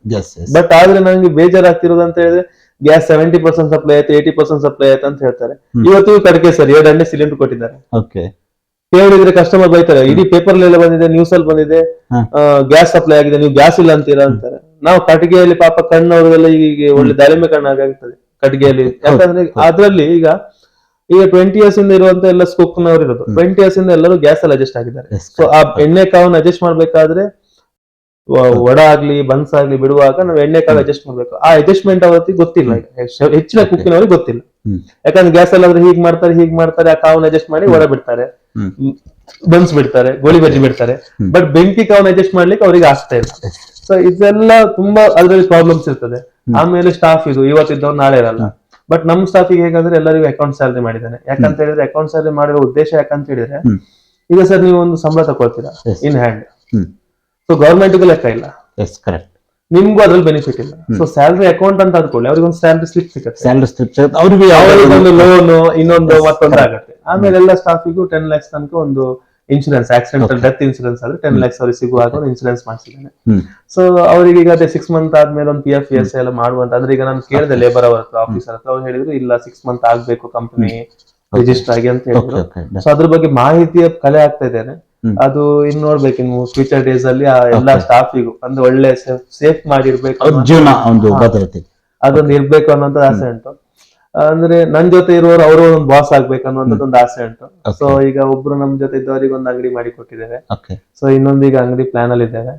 ಬಟ್ ಆದ್ರೆ ನಂಗೆ ಬೇಜಾರಾಗ್ತಿರೋದು ಅಂತ ಹೇಳಿದ್ರೆ, ಗ್ಯಾಸ್ 70% ಸಪ್ಲೈ ಆಯ್ತು, 80% ಸಪ್ಲೈ ಆಯ್ತು ಅಂತ ಹೇಳ್ತಾರೆ. ಇವತ್ತು ಕಡಿಕೆ ಸರ್ 2 ಸಿಲಿಂಡರ್ ಕೊಟ್ಟಿದ್ದಾರೆ. ಹೇಳಿದ್ರೆ ಕಸ್ಟಮರ್ ಬೈತಾರೆ, ಇಡೀ ಪೇಪರ್ ಎಲ್ಲ ಬಂದಿದೆ, ನ್ಯೂಸ್ ಅಲ್ಲಿ ಬಂದಿದೆ, ಗ್ಯಾಸ್ ಸಪ್ಲೈ ಆಗಿದೆ, ನೀವು ಗ್ಯಾಸ್ ಇಲ್ಲ ಅಂತೀರಾ ಅಂತಾರೆ. ನಾವು ಕಟ್ಟಿಗೆಯಲ್ಲಿ ಪಾಪ ಕಣ್ಣವ್ರಿಗೆಲ್ಲ ಈಗ ಒಳ್ಳೆ ದಾಳಿಂಬೆ ಕಣ್ಣಾಗ್ತದೆ ಕಟ್ಟಿಗೆಯಲ್ಲಿ. ಯಾಕಂದ್ರೆ ಅದ್ರಲ್ಲಿ ಈಗ 20 years ಇಂದ ಇರುವಂತ ಎಲ್ಲ ಸ್ಕೂಕ್ನವ್ರು ಇರೋದು, 20 years ಇಂದ ಎಲ್ಲರೂ ಗ್ಯಾಸ್ ಅಲ್ಲಿ ಅಡ್ಜಸ್ಟ್ ಆಗಿದ್ದಾರೆ. ಸೊ ಆ ಎಣ್ಣೆ ಕಾವನ್ನ ಅಡ್ಜಸ್ಟ್ ಮಾಡ್ಬೇಕಾದ್ರೆ ವಡ ಆಗ್ಲಿ ಬನ್ಸ್ ಆಗ್ಲಿ ಬಿಡುವಾಗ ನಾವು ಎಣ್ಣೆ ಕಾವು ಅಡ್ಜಸ್ಟ್ ಮಾಡ್ಬೇಕು. ಆ ಅಡ್ಜಸ್ಟ್ಮೆಂಟ್ ಅವತ್ತಿಗೆ ಗೊತ್ತಿಲ್ಲ, ಹೆಚ್ಚಿನ ಕುಕ್ಕಿನವ್ರಿಗೆ ಗೊತ್ತಿಲ್ಲ. ಯಾಕಂದ್ರೆ ಗ್ಯಾಸ್ ಅಲ್ಲಿ ಹೀಗ್ ಮಾಡ್ತಾರೆ, ಆ ಕಾವನ್ನ ಅಡ್ಜಸ್ಟ್ ಮಾಡಿ ವಡ ಬಿಡ್ತಾರೆ, ಬನ್ಸ್ ಬಿಡ್ತಾರೆ, ಗೋಳಿ ಬಜ್ಜಿ ಬಿಡ್ತಾರೆ. ಬಟ್ ಬೆಂಕಿ ಕಾವನ್ನ ಅಡ್ಜಸ್ಟ್ ಮಾಡ್ಲಿಕ್ಕೆ ಅವ್ರಿಗೆ ಆಗ್ತಾ ಇಲ್ಲ. ಸೊ ಇದೆಲ್ಲ ತುಂಬಾ ಅದ್ರಲ್ಲಿ ಪ್ರಾಬ್ಲಮ್ಸ್ ಇರ್ತದೆ. ಆಮೇಲೆ ಸ್ಟಾಫ್ ಇದು ಇವತ್ತಿದ್ದವ್ರು ನಾಳೆ ಇರಲ್ಲ. ಬಟ್ ನಮ್ ಸ್ಟಾಫಿಗೆ ಹೇಗಂದ್ರೆ ಎಲ್ಲರಿಗೂ ಅಕೌಂಟ್ ಸ್ಯಾಲರಿ ಮಾಡಿದ್ದಾನೆ. ಯಾಕಂತ ಹೇಳಿದ್ರೆ ಅಕೌಂಟ್ ಸ್ಯಾಲರಿ ಮಾಡಿರೋ ಉದ್ದೇಶ ಯಾಕಂತ ಹೇಳಿದ್ರೆ, ಈಗ ಸರ್ ನೀವು ಒಂದು ಸಂಬಳ ತಗೊಳ್ತೀರಾ ಇನ್ ಹ್ಯಾಂಡ್, ಸೊ ಗವರ್ಮೆಂಟ್ಗೂ ಲೆಕ್ಕ ಇಲ್ಲ, ನಿಮ್ಗೂ ಅದ್ರಲ್ಲಿ ಬೆನಿಫಿಟ್ ಇಲ್ಲ. ಸೊ ಸ್ಯಾಲರಿ ಅಕೌಂಟ್ ಅಂತ ಅನ್ಕೊಳ್ಳಿ, ಅವ್ರಿಗೆ ಒಂದು ಸ್ಯಾಲರಿ ಸ್ಲಿಪ್ ಸಿಗುತ್ತೆ, ಅವ್ರಿಗೊಂದು ಲೋನ್ ಇನ್ನೊಂದು ಮತ್ತೊಂದು ಆಗುತ್ತೆ. ಆಮೇಲೆ ಎಲ್ಲ ಸ್ಟಾಫಿಗೂ 10 lakhs ತನಕ ಒಂದು ಇನ್ಶೂರೆನ್ಸ್, ಆಕ್ಸಿಡೆಂಟಲ್ ಡೆತ್ ಇನ್ಶೂರೆನ್ಸ್ ಆದ್ರೆ 10 lakhs ಅವ್ರಿಗೆ ಸಿಗುವಾಗ ಒಂದು ಇನ್ಶೂರೆನ್ಸ್ ಮಾಡಿಸಿದ್ದಾನೆ. ಸೊ ಅವ್ರಿಗೆ ಈಗ ಅದೇ 6 months ಆದ್ಮೇಲೆ ಒಂದು PF ESI ಎಲ್ಲ ಮಾಡುವಂತ. ಅಂದ್ರೆ ಈಗ ನಾನು ಕೇಳಿದೆ ಲೇಬರ್ ಅವರ ಹತ್ರ, ಆಫೀಸರ್ ಹತ್ರ, ಅವ್ರು ಹೇಳಿದ್ರು ಇಲ್ಲ 6 months ಆಗ್ಬೇಕು ಕಂಪನಿ ರಿಜಿಸ್ಟರ್ ಆಗಿ ಅಂತ ಹೇಳಿದ್ರು. ಸೊ ಅದ್ರ ಬಗ್ಗೆ ಮಾಹಿತಿಯ ಕಲೆ ಆಗ್ತಾ ಇದ್ದೇನೆ. ಅದು ಇನ್ ನೋಡ್ಬೇಕು, ಇನ್ನು ಫ್ಯೂಚರ್ ಡೇಸ್ ಅಲ್ಲಿ ಆ ಎಲ್ಲಾ ಸ್ಟಾಫಿಗೂ ಅಂದ್ರೆ ಒಳ್ಳೆ ಸೇಫ್ ಮಾಡಿರ್ಬೇಕು, ಅದೊಂದು ಇರ್ಬೇಕು ಅನ್ನೋಂತ ಆಸೆ ಉಂಟು. ಅಂದ್ರೆ ನನ್ ಜೊತೆ ಇರುವವರು ಅವರು ಒಂದು ಬಾಸ್ ಆಗ್ಬೇಕು ಅನ್ನೋಂಥದ್ದೊಂದು ಆಸೆ ಉಂಟು. ಸೊ ಈಗ ಒಬ್ರು ನಮ್ ಜೊತೆ ಇದ್ದವರಿಗೆ ಒಂದು ಅಂಗಡಿ ಮಾಡಿ ಕೊಟ್ಟಿದ್ದೇವೆ. ಸೊ ಇನ್ನೊಂದು ಈಗ ಅಂಗಡಿ ಪ್ಲಾನ್ ಅಲ್ಲಿ ಇದ್ದೇವೆ.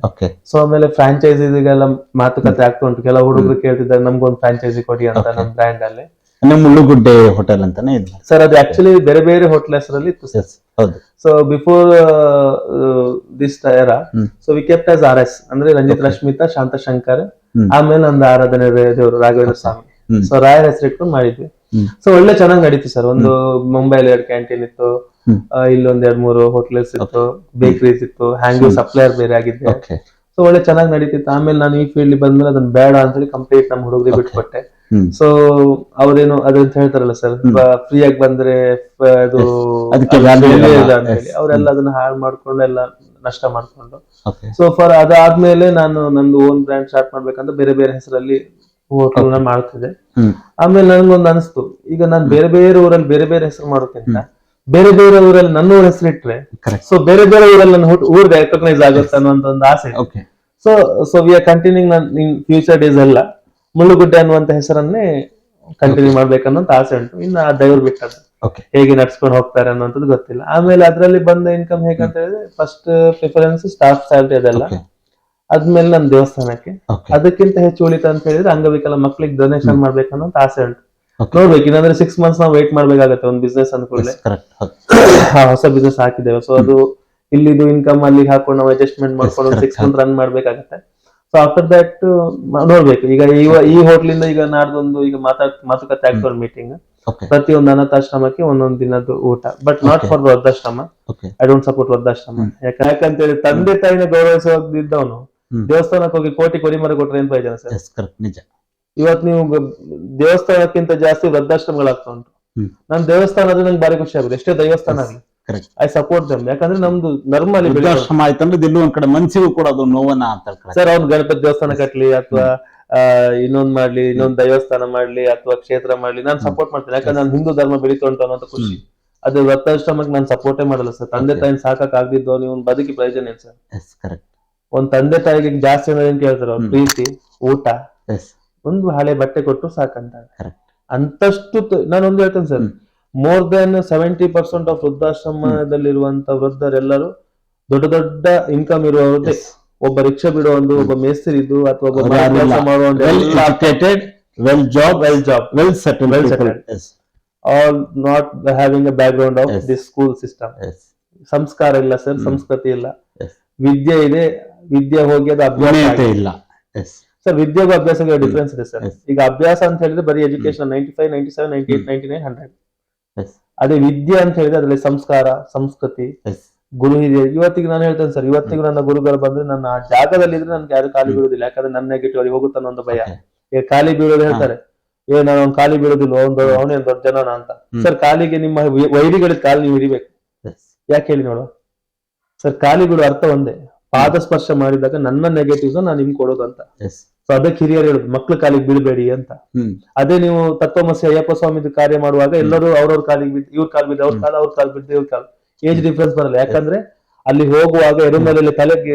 ಸೊ ಆಮೇಲೆ ಫ್ರಾಂಚೈಸಿಗೆಲ್ಲ ಮಾತುಕತೆ ಆಗ್ತಾ ಉಂಟು. ಕೆಲವು ಹುಡುಗರು ಕೇಳ್ತಿದ್ದಾರೆ ನಮ್ಗೊಂದು ಫ್ರಾಂಚೈಸಿ ಕೊಡಿ ಅಂತ ನಮ್ ಬ್ರ್ಯಾಂಡ್ ಅಲ್ಲಿ. ಮುಳ್ಳುಗುಡ್ಡೆ ಹೋಟೆಲ್ ಅಂತಾನೆ ಸರ್, ಅದು ಆಕ್ಚುಲಿ ಬೇರೆ ಬೇರೆ ಹೋಟೆಲ್ ಹೆಸರಲ್ಲಿ ಇತ್ತು. So before this tyre, so we kept as RS ಅಂದ್ರೆ ರಂಜಿತ್ ರಶ್ಮಿತಾ ಶಾಂತಶಂಕರ್, ಆಮೇಲೆ ಒಂದು ಆರಾಧನೆ ದೇವರು ರಾಘವೇಂದ್ರ ಸ್ವಾಮಿ. ಸೊ ರಾಯರ್ ಹೆಸರು ಇಟ್ಕೊಂಡು ಮಾಡಿದ್ವಿ. ಸೊ ಒಳ್ಳೆ ಚೆನ್ನಾಗಿ ನಡೀತು ಸರ್. ಒಂದು ಮುಂಬೈಲಿ 2 ಕ್ಯಾಂಟೀನ್ ಇತ್ತು, ಇಲ್ಲೊಂದ್ 2-3 ಹೋಟೆಲ್ಸ್ ಇತ್ತು, ಬೇಕರೀಸ್ ಇತ್ತು, ಹ್ಯಾಂಗ್ ಸಪ್ಲೈಯರ್ ಬೇರೆ ಆಗಿದ್ದೆ. ಸೊ ಒಳ್ಳೆ ಚೆನ್ನಾಗಿ ನಡೀತಿತ್ತು. ಆಮೇಲೆ ನಾನು ಈ ಫೀಲ್ಡ್ ಬಂದ್ಮೇಲೆ ಅದನ್ನ ಬೇಡ ಅಂತ ಹೇಳಿ ಕಂಪ್ಲೀಟ್ ನಮ್ಮ ಹುಡುಗರಿಗೆ ಬಿಟ್ಕೊಟ್ಟೆ. ಸೊ ಅವ್ರೇನು ಅದಂತ ಹೇಳ್ತಾರಲ್ಲ ಸರ್, ಫ್ರೀ ಆಗಿ ಬಂದ್ರೆ ಅದು ಅವರೆಲ್ಲ ಅದನ್ನ ಹಾಳು ಮಾಡ್ಕೊಂಡು ಎಲ್ಲ ನಷ್ಟ ಮಾಡ್ಕೊಂಡು. ಸೊ ಫಾರ್ ಅದಾದ್ಮೇಲೆ ನಾನು ನಂದು ಓನ್ ಬ್ರ್ಯಾಂಡ್ ಸ್ಟಾರ್ಟ್ ಮಾಡ್ಬೇಕಂತ ಬೇರೆ ಬೇರೆ ಹೆಸರಲ್ಲಿ ಹೋಟೆಲ್ ಮಾಡ್ತಿದ್ದೆ. ಆಮೇಲೆ ನನ್ಗೊಂದು ಅನಿಸ್ತು, ಈಗ ನಾನು ಬೇರೆ ಬೇರೆ ಊರಲ್ಲಿ ಬೇರೆ ಬೇರೆ ಹೆಸರು ಮಾಡೋಕ್ಕಿಂತ ಬೇರೆ ಬೇರೆ ಊರಲ್ಲಿ ನನ್ನ ಊರ ಹೆಸರು ಇಟ್ರೆ ಸೊ ಬೇರೆ ಬೇರೆ ಊರಲ್ಲಿ ನನ್ನ ಊರ್ಗೆ ರೆಕಗ್ನೈಸ್ ಆಗುತ್ತೆ ಅನ್ನುವಂತ ಒಂದು ಆಸೆ. So we are continuing in future days ಎಲ್ಲ ಮುಳ್ಳುಗುಡ್ಡೆ ಅನ್ನುವಂತ ಹೆಸರನ್ನೇ ಕಂಟಿನ್ಯೂ ಮಾಡ್ಬೇಕನ್ನೋಂತ ಆಸೆ ಉಂಟು. ಇನ್ನು ಆ ದೇವ್ರು ಬಿಟ್ಟದ್ದು ಹೇಗೆ ನಡ್ಸ್ಕೊಂಡು ಹೋಗ್ತಾರೆ ಅನ್ನೋಂಥದ್ದು ಗೊತ್ತಿಲ್ಲ. ಆಮೇಲೆ ಅದ್ರಲ್ಲಿ ಬಂದ ಇನ್ಕಮ್ ಹೇಗಂತ ಹೇಳಿದ್ರೆ, ಫಸ್ಟ್ ಪ್ರಿಫರೆನ್ಸ್ ಸ್ಟಾಫ್ ಸ್ಯಾಲರಿ ಅದೆಲ್ಲ. ಅದ್ಮೇಲೆ ನಮ್ ದೇವಸ್ಥಾನಕ್ಕೆ. ಓಕೆ ಅದಕ್ಕಿಂತ ಹೆಚ್ಚು ಉಳಿತ ಅಂತ ಹೇಳಿದ್ರೆ ಅಂಗವಿಕಲ ಮಕ್ಳಿಗೆ ಡೊನೇಷನ್ ಮಾಡ್ಬೇಕನ್ನೋ ಆಸೆ ಉಂಟು. ಓಕೆ ನೋಡ್ಬೇಕು, ಇಲ್ಲಾಂದ್ರೆ 6 months ನಾವು ವೇಟ್ ಮಾಡ್ಬೇಕಾಗತ್ತೆ ಒಂದು ಬಿಸ್ನೆಸ್ ಅನ್ಕೊಳ್ಳಿ. ಕರೆಕ್ಟ್ ಹೊಸ ಬಿಸ್ನೆಸ್ ಹಾಕಿದ್ದೇವೆ, ಸೊ ಅದು ಇಲ್ಲಿದು ಇನ್ಕಮ್ ಅಲ್ಲಿ ಹಾಕೊಂಡು ನಾವು ಅಡ್ಜಸ್ಟ್ಮೆಂಟ್ ಮಾಡ್ಕೊಂಡು ಒಂದು 6 months ರನ್ ಮಾಡ್ಬೇಕಾಗತ್ತೆ. ಸೊ ಆಫ್ಟರ್ ದಟ್ ನೋಡ್ಬೇಕು. ಈಗ ಈ ಹೋಟ್ಲಿಂದ ಈಗ ನಾಡ್ದೊಂದು ಈಗ ಮಾತುಕತೆ ಆಗ್ತದೆ ಮೀಟಿಂಗ್. ಓಕೆ ಪ್ರತಿಯೊಂದು ಅನಾಥಾಶ್ರಮಕ್ಕೆ ಒಂದೊಂದು ದಿನದ್ದು ಊಟ, ಬಟ್ ನಾಟ್ ಫಾರ್ ವೃದ್ಧಾಶ್ರಮ. ಓಕೆ ಐ ಡೋಂಟ್ ಸಪೋರ್ಟ್ ವೃದ್ಧಾಶ್ರಮ. ಯಾಕಂತೇಳಿ ತಂದೆ ತಾಯಿನ ಗೌರವಿಸೋದಿದ್ದವನು ದೇವಸ್ಥಾನಕ್ಕೆ ಹೋಗಿ ಕೋಟಿ ಕೊರಿಮರ ಕೊಟ್ರೆ ಏನ್ ಪ್ರಯೋಜನ ಸರ್? ಕರೆಕ್ಟ್ ನಿಜ. ಇವತ್ತು ನೀವು ದೇವಸ್ಥಾನಕ್ಕಿಂತ ಜಾಸ್ತಿ ವೃದ್ಧಾಶ್ರಮಗಳಾಗ್ತಾ ಉಂಟು. ನಾನ್ ದೇವಸ್ಥಾನ ಆದ್ರೆ ನಂಗೆ ಬಾರಿ ಖುಷಿ ಆಗುತ್ತೆ, ಎಷ್ಟೇ ದೇವಸ್ಥಾನ ಆಗಲಿ ಕರೆಕ್ಟ್. ಐ ಸಪೋರ್ಟ್ ದಮ್. ಯಾಕಂದ್ರೆ ನಮ್ದು ನರ್ಮಲಿ ವೃದ್ಧಾಶ್ರಮ ಆಯ್ತಂದ್ರೆ ಎಲ್ಲೋ ಒಂದ್ ಕಡೆ ಮನ್ಸಿಗೂ ಕೂಡ ಅದು ನೋವನ್ನ ಅಂತ ಹೇಳ್ತಾರೆ ಸರ್. ಅವ್ನು ಗಣಪತಿ ದೇವಸ್ಥಾನ ಕಟ್ಲಿ ಅಥವಾ ಇನ್ನೊಂದ್ ಮಾಡ್ಲಿ, ಇನ್ನೊಂದ್ ದೇವಸ್ಥಾನ ಮಾಡ್ಲಿ ಅಥವಾ ಕ್ಷೇತ್ರ ಮಾಡ್ಲಿ, ನಾನ್ ಸಪೋರ್ಟ್ ಮಾಡ್ತೇನೆ. ಯಾಕಂದ್ರೆ ನಾನು ಹಿಂದೂ ಧರ್ಮ ಬೆಳೀತಾ ಉಂಟು ಅನ್ನೋ ಖುಷಿ. ಅದು ವೃದ್ಧಾಶ್ರಮಕ್ಕೆ ನಾನು ಸಪೋರ್ಟೇ ಮಾಡಲ್ಲ ಸರ್. ತಂದೆ ತಾಯಿನ ಸಾಕಕ್ ಆಗ್ದಿದ್ದು ನೀವು ಬದುಕಿ ಪ್ರಯೋಜನ ಏನ್ ಸರ್? ಕರೆಕ್ಟ್. ಒಂದ್ ತಂದೆ ತಾಯಿಗೆ ಜಾಸ್ತಿ ಏನ್ ಕೇಳ್ತಾರೆ ಅವ್ರು? ಪ್ರೀತಿ, ಊಟ, ಒಂದು ಹಳೆ ಬಟ್ಟೆ ಕೊಟ್ಟು ಸಾಕಂತಾರೆ. ಅಂತಷ್ಟು ನಾನೊಂದು ಹೇಳ್ತೇನೆ ಸರ್, ಮೋರ್ ದೆನ್ 70% ಆಫ್ ವೃದ್ಧಾಶ್ರಮದಲ್ಲಿರುವಂತ ವೃದ್ಧರೆಲ್ಲರೂ ದೊಡ್ಡ ದೊಡ್ಡ ಇನ್ಕಮ್ ಇರುವವರೇ. ಒಬ್ಬ ರಿಕ್ಷಾ ಬಿಡುವೊಂದು, ಒಬ್ಬ ಮೇಸ್ತ್ರಿ ಇದ್ದು ಅಥವಾ ಒಬ್ಬ ಕೆಲಸ ಮಾಡುವ, well settled, all not having A back ground of this school system. ಸಂಸ್ಕಾರ ಇಲ್ಲ ಸರ್, ಸಂಸ್ಕೃತಿ ಇಲ್ಲ. ವಿದ್ಯೆ ಇದೆ, ವಿದ್ಯೆ ಹೋಗಿ ಅದು ಅಭ್ಯಾಸ ಇಲ್ಲ ಸರ್. ವಿದ್ಯೆಗೂ ಅಭ್ಯಾಸಕ್ಕೆ ಡಿಫ್ರೆನ್ಸ್ ಇದೆ ಸರ್. ಈಗ ಅಭ್ಯಾಸ ಅಂತ ಹೇಳಿದ್ರೆ ಬರೀ ಎಜುಕೇಶನ್ 95, 97, 98, 99, 100. ಅದೇ ವಿದ್ಯೆ ಅಂತ ಹೇಳಿದ್ರೆ ಅದ್ರಲ್ಲಿ ಸಂಸ್ಕಾರ, ಸಂಸ್ಕೃತಿ, ಗುರು ಹಿರಿಯರು. ಇವತ್ತಿಗೆ ನಾನು ಹೇಳ್ತೇನೆ ಸರ್, ಇವತ್ತಿಗೂ ನನ್ನ ಗುರುಗಳು ಬಂದ್ರೆ ನನ್ನ ಆ ಜಾಗದಲ್ಲಿ ಇದ್ರೆ ನನ್ಗೆ ಯಾರು ಖಾಲಿ ಬೀಳುದಿಲ್ಲ. ಯಾಕಂದ್ರೆ ನನ್ನ ನೆಗೆಟಿವ್ ಅವ್ರಿಗೆ ಹೋಗುತ್ತಾನ ಒಂದು ಭಯ. ಈಗ ಖಾಲಿ ಬೀಳೋದು ಹೇಳ್ತಾರೆ, ನಾನು ಅವ್ನು ಖಾಲಿ ಬೀಳೋದಿಲ್ಲ, ಅವನೇ ದೊಡ್ಡ ಜನನ ಅಂತ. ಸರ್, ಕಾಲಿಗೆ ನಿಮ್ಮ ವೈರಿಗಳಿಗೆ ಕಾಲು ನೀವು ಹಿಡಿಬೇಕು. ಯಾಕೆ ಹೇಳಿ ನೋಡು ಸರ್? ಖಾಲಿ ಬೀಳೋ ಅರ್ಥ ಒಂದೇ, ಪಾದ ಸ್ಪರ್ಶ ಮಾಡಿದಾಗ ನನ್ನ ನೆಗೆಟಿವ್ಸ್ ನಾನು ನಿಮ್ಗೆ ಕೊಡೋದು ಅಂತ. ಸೊ ಅದಕ್ಕೆ ಹಿರಿಯರು ಹೇಳುದು ಮಕ್ಳು ಕಾಲಿಗೆ ಬೀಳ್ಬೇಡಿ ಅಂತ. ಅದೇ ನೀವು ತತ್ವಮಸಿ ಅಯ್ಯಪ್ಪ ಸ್ವಾಮಿದು ಕಾರ್ಯ ಮಾಡುವಾಗ ಎಲ್ಲರೂ ಅವ್ರವ್ರ ಕಾಲಿಗೆ ಬಿದ್ದು, ಇವ್ರ ಕಾಲ್ ಬಿದ್ದು ಅವ್ರ ಕಾಲ್ ಬಿದ್ದು ಇವ್ರ ಕಾಲ್, ಏಜ್ ಡಿಫ್ರೆನ್ಸ್ ಬರಲ್ಲ. ಯಾಕಂದ್ರೆ ಅಲ್ಲಿ ಹೋಗುವಾಗ ಎರುಮೇಲೆ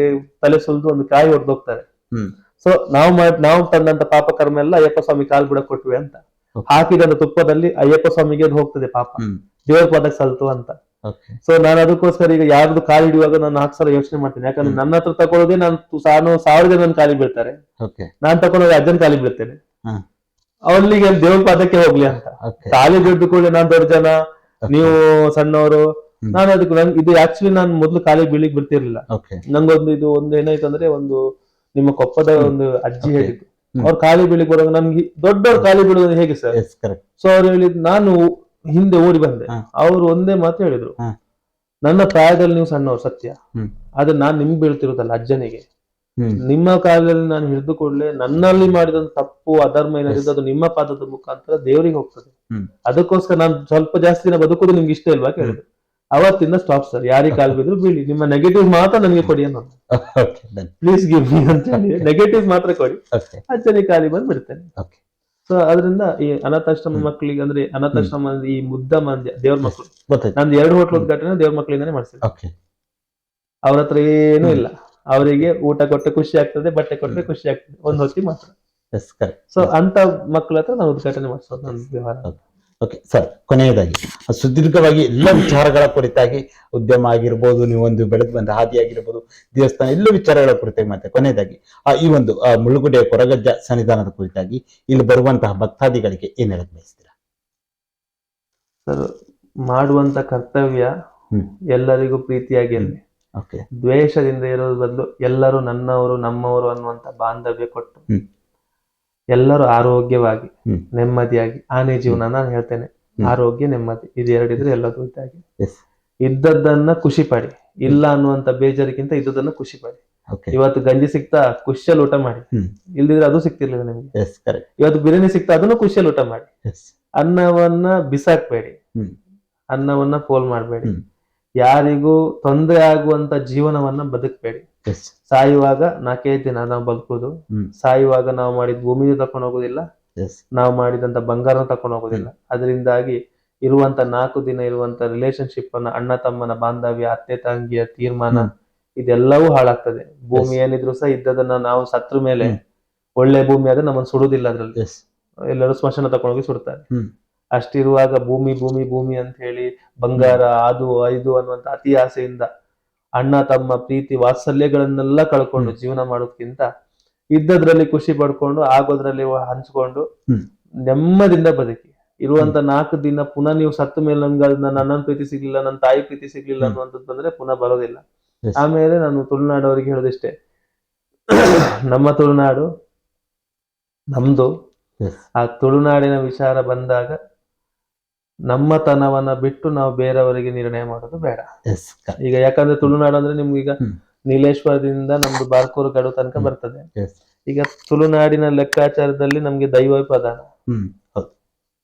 ತಲೆ ಸುಲ್ದು ಒಂದು ಕಾಯಿ ಹೊಡೆದು ಹೋಗ್ತಾರೆ. ಸೊ ನಾವು ತಂದಂತ ಪಾಪ ಕರ್ಮ ಎಲ್ಲ ಅಯ್ಯಪ್ಪ ಸ್ವಾಮಿ ಕಾಲ್ ಬಿಡಕ್ ಕೊಟ್ವಿ ಅಂತ. ಹಾಕಿದ ತುಪ್ಪದಲ್ಲಿ ಅಯ್ಯಪ್ಪ ಸ್ವಾಮಿಗೆ ಅದು ಹೋಗ್ತದೆ ಪಾಪ, ದೇವ್ರ ಪಾದಕ್ಕೆ ಸಲ್ತು ಅಂತ. ಸೊ ನಾನು ಅದಕ್ಕೋಸ್ಕರ ಈಗ ಯಾರ್ದು ಕಾಲು ಹಿಡಿಯುವಾಗ ನಾನು 4 ಸಲ ಯೋಚನೆ ಮಾಡ್ತೇನೆ. ಯಾಕಂದ್ರೆ ನನ್ನ ಹತ್ರ ತಗೊಳ್ಳೋದೇ ನಾನು 1000 ಜನ ಕಾಲಿಗೆ ಬೀಳ್ತಾರೆ, ನಾನ್ ತಗೊಂಡೋಗಿ ಅಜ್ಜನ್ ಕಾಲಿಗೆ ಬೀಳ್ತೇನೆ. ಅವಲ್ಲಿಗೆ ದೇವ್ರ ಪಾದಕ್ಕೆ ಹೋಗ್ಲಿ ಅಂತ. ಕಾಲಿಗೆ ಬಿದ್ದು ಕೂಡ ನಾನ್ ದೊಡ್ಡ ಜನ, ನೀವು ಸಣ್ಣವರು. ನಾನು ಅದಕ್ಕೆ ಇದು ಆಕ್ಚುಲಿ ನಾನು ಮೊದ್ಲು ಕಾಲಿಗೆ ಬೀಳಿಗೆ ಬಿಡ್ತಿರ್ಲಿಲ್ಲ. ನಂಗೊಂದು ಇದು ಒಂದು ಏನಾಯ್ತು ಅಂದ್ರೆ, ಒಂದು ನಿಮ್ಮ ಕೊಪ್ಪದ ಒಂದು ಅಜ್ಜಿ ಹೇಳಿದ್ದು, ಅವ್ರ ಕಾಲಿ ಬೀಳಿಗೆ ಬರುವಾಗ ನನ್ಗೆ ದೊಡ್ಡವ್ರ ಕಾಲಿ ಬೀಳೋದು ಹೇಗೆ ಸರ್? ಸೊ ಅವ್ರು ಹೇಳಿದ್, ನಾನು ಹಿಂದೆ ಓಡಿ ಬಂದೆ. ಅವ್ರು ಒಂದೇ ಮಾತು ಹೇಳಿದ್ರು, ನನ್ನ ಪ್ರಾಯದಲ್ಲಿ ನೀವು ಸಣ್ಣವ್ರು ಸತ್ಯ, ಆದ್ರೆ ನಾನ್ ನಿಮ್ಗೆ ಬೀಳ್ತಿರೋದಲ್ಲ ಅಜ್ಜನಿಗೆ. ನಿಮ್ಮ ಕಾಲದಲ್ಲಿ ನಾನು ಹಿಡಿದು ಕೂಡಲೇ ನನ್ನಲ್ಲಿ ಮಾಡಿದಂತ ತಪ್ಪು ಅಧರ್ಮ ಏನಾದ್ರು ಅದು ನಿಮ್ಮ ಪಾದದ ಮುಖಾಂತರ ದೇವರಿಗೆ ಹೋಗ್ತದೆ. ಅದಕ್ಕೋಸ್ಕರ ನಾನು ಸ್ವಲ್ಪ ಜಾಸ್ತಿ ದಿನ ಬದುಕೋದು ನಿಮ್ಗೆ ಇಷ್ಟ ಇಲ್ವಾ ಕೇಳಿದ್ರು. ಅವತ್ತಿಂದ ಸ್ಟಾಪ್ ಸರ್, ಯಾರಿಗೆ ಕಾಲ್ ಬಿದ್ರು ಬೀಳಿ, ನಿಮ್ಮ ನೆಗೆಟಿವ್ ಮಾತ್ರ ನನಗೆ ಕೊಡಿ ಅನ್ನೋ, ಪ್ಲೀಸ್ ಗಿವ್ ಮೀ ಅಂತ ಹೇಳಿ ನೆಗೆಟಿವ್ ಮಾತ್ರ ಕೊಡಿ, ಅಜ್ಜನಿಗೆ ಕಾಲಿ ಬಂದು ಬಿಡ್ತೇನೆ. ಸೊ ಅದರಿಂದ ಈ ಅನಾಥಾಶ್ರಮ ಮಕ್ಕಳಿಗೆ, ಅಂದ್ರೆ ಅನಾಥಾಶ್ರಮ ಈ ಮುದ್ದ ಮಂದ್ಯ ದೇವ್ರ ಮಕ್ಕಳು, ನಂದು 2 ಹೋಟ್ಲ್ ಉದ್ಘಾಟನೆ ದೇವ್ರ ಮಕ್ಕಳಿಂದಾನೆ ಮಾಡ್ಸಿದ್ದೆ. ಅವ್ರ ಹತ್ರ ಏನೂ ಇಲ್ಲ, ಅವರಿಗೆ ಊಟ ಕೊಟ್ಟರೆ ಖುಷಿ ಆಗ್ತದೆ, ಬಟ್ಟೆ ಕೊಟ್ಟರೆ ಖುಷಿ ಆಗ್ತದೆ, ಒಂದ್ ಹೊತ್ತಿ ಮಾತ್ರ. ಸೊ ಅಂತ ಮಕ್ಕಳ ಹತ್ರ ನಾವು ಉದ್ಘಾಟನೆ ಮಾಡಿಸೋದು ನನ್ನ ವ್ಯವಹಾರ. ಓಕೆ ಸರ್, ಕೊನೆಯದಾಗಿ ಸುದೀರ್ಘವಾಗಿ ಎಲ್ಲ ವಿಚಾರಗಳ ಕುರಿತಾಗಿ, ಉದ್ಯಮ ಆಗಿರ್ಬೋದು, ನೀವೊಂದು ಬೆಳೆದು ಬಂದ ಹಾದಿ ಆಗಿರ್ಬೋದು, ದೇವಸ್ಥಾನ, ಎಲ್ಲ ವಿಚಾರಗಳ ಕುರಿತಾಗಿ, ಮತ್ತೆ ಕೊನೆಯದಾಗಿ ಈ ಒಂದು ಮುಳುಗುಡೆ ಕೊರಗಜ್ಜ ಸನ್ನಿಧಾನದ ಕುರಿತಾಗಿ ಇಲ್ಲಿ ಬರುವಂತಹ ಭಕ್ತಾದಿಗಳಿಗೆ ಏನ್ ಹೇಳಕ್ ಬಯಸ್ತೀರಾ? ಸರ್, ಮಾಡುವಂತ ಕರ್ತವ್ಯ ಎಲ್ಲರಿಗೂ ಪ್ರೀತಿಯಾಗಿ ಇರಲಿ. ದ್ವೇಷದಿಂದ ಇರೋದ್ರ ಬದಲು ಎಲ್ಲರೂ ನನ್ನವರು ನಮ್ಮವರು ಅನ್ನುವಂತ ಬಾಂಧವ್ಯ ಕೊಟ್ಟು ಎಲ್ಲರೂ ಆರೋಗ್ಯವಾಗಿ ನೆಮ್ಮದಿಯಾಗಿ ಆನೆ ಜೀವನ ನಾನು ಹೇಳ್ತೇನೆ. ಆರೋಗ್ಯ ನೆಮ್ಮದಿ ಇದು ಎರಡಿದ್ರೆ ಎಲ್ಲದೂ ಇದ್ದಾಗಿ. ಇದ್ದದ್ದನ್ನ ಖುಷಿ ಪಡಿ, ಇಲ್ಲ ಅನ್ನುವಂತ ಬೇಜಾರಿಗಿಂತ ಇದ್ದದನ್ನ ಖುಷಿ ಪಡಿ. ಇವತ್ತು ಗಂಜಿ ಸಿಕ್ತಾ ಖುಷಿಯಲ್ಲಿ ಊಟ ಮಾಡಿ, ಇಲ್ದಿದ್ರೆ ಅದು ಸಿಕ್ತಿರ್ಲಿಲ್ಲ ನಿಮ್ಗೆ. ಇವತ್ತು ಬಿರಿಯಾನಿ ಸಿಕ್ತಾ ಅದನ್ನು ಖುಷಿಯಲ್ಲಿ ಊಟ ಮಾಡಿ. ಅನ್ನವನ್ನ ಬಿಸಾಕ್ಬೇಡಿ, ಅನ್ನವನ್ನ ಪೋಲ್ ಮಾಡ್ಬೇಡಿ, ಯಾರಿಗೂ ತೊಂದರೆ ಆಗುವಂತ ಜೀವನವನ್ನ ಬದುಕಬೇಡಿ. ಸಾಯುವಾಗ 4 ದಿನ ನಾವು ಬದುಕೋದು, ಸಾಯುವಾಗ ನಾವು ಮಾಡಿದ ಭೂಮಿನ ತಕೊಂಡು ಹೋಗೋದಿಲ್ಲ, ನಾವು ಮಾಡಿದಂತ ಬಂಗಾರ ತಕೊಂಡು ಹೋಗೋದಿಲ್ಲ. ಅದರಿಂದಾಗಿ ಇರುವಂತ 4 ದಿನ ಇರುವಂತ ರಿಲೇಶನ್ಶಿಪ್ ಅನ್ನ, ಅಣ್ಣ ತಮ್ಮನ ಬಾಂಧವ್ಯ, ಅತ್ತೆ ತಂಗಿಯ ತೀರ್ಮಾನ, ಇದೆಲ್ಲವೂ ಹಾಳಾಗ್ತದೆ. ಭೂಮಿ ಏನಿದ್ರು ಸಹ ಇದ್ದದನ್ನ ನಾವು ಸತ್ರ ಮೇಲೆ ಒಳ್ಳೆ ಭೂಮಿ ಆದ್ರೆ ನಮ್ಮನ್ನು ಸುಡುದಿಲ್ಲ, ಅದ್ರಲ್ಲಿ ಎಲ್ಲರೂ ಸ್ಮಶಾನ ತಕೊಂಡೋಗಿ ಸುಡ್ತಾರೆ. ಅಷ್ಟಿರುವಾಗ ಭೂಮಿ ಭೂಮಿ ಭೂಮಿ ಅಂತ ಹೇಳಿ ಬಂಗಾರ ಅದು ಇದು ಅನ್ನುವಂತ ಅತಿ ಆಸೆಯಿಂದ ಅಣ್ಣ ತಮ್ಮ ಪ್ರೀತಿ ವಾತ್ಸಲ್ಯಗಳನ್ನೆಲ್ಲ ಕಳ್ಕೊಂಡು ಜೀವನ ಮಾಡೋದ್ಕಿಂತ ಇದ್ದದ್ರಲ್ಲಿ ಖುಷಿ ಪಡ್ಕೊಂಡು ಆಗೋದ್ರಲ್ಲಿ ಹಂಚ್ಕೊಂಡು ನೆಮ್ಮದಿಂದ ಬದುಕಿ ಇರುವಂತ 4 ದಿನ ಪುನಃ ನೀವು ಸತ್ತ ಮೇಲೆ ನನ್ಗೆ ನನ್ನ ಅಣ್ಣನ ಪ್ರೀತಿ ಸಿಗ್ಲಿಲ್ಲ, ನನ್ನ ತಾಯಿ ಪ್ರೀತಿ ಸಿಗ್ಲಿಲ್ಲ ಅನ್ನುವಂಥದ್ದು ಬಂದ್ರೆ ಪುನಃ ಬರೋದಿಲ್ಲ. ಆಮೇಲೆ ನಾನು ತುಳುನಾಡವರಿಗೆ ಹೇಳೋದಿಷ್ಟೇ, ನಮ್ಮ ತುಳುನಾಡು ನಮ್ದು. ಆ ತುಳುನಾಡಿನ ವಿಚಾರ ಬಂದಾಗ ನಮ್ಮತನವನ್ನ ಬಿಟ್ಟು ನಾವು ಬೇರೆಯವರಿಗೆ ನಿರ್ಣಯ ಮಾಡೋದು ಬೇಡ. ಈಗ ಯಾಕಂದ್ರೆ ತುಳುನಾಡು ಅಂದ್ರೆ ನಿಮ್ಗೀಗ ನೀಲೇಶ್ವರದಿಂದ ನಮ್ದು ಬಾರ್ಕೂರು ಗಡು ತನಕ ಬರ್ತದೆ. ಈಗ ತುಳುನಾಡಿನ ಲೆಕ್ಕಾಚಾರದಲ್ಲಿ ನಮ್ಗೆ ದೈವ ಪ್ರಧಾನ.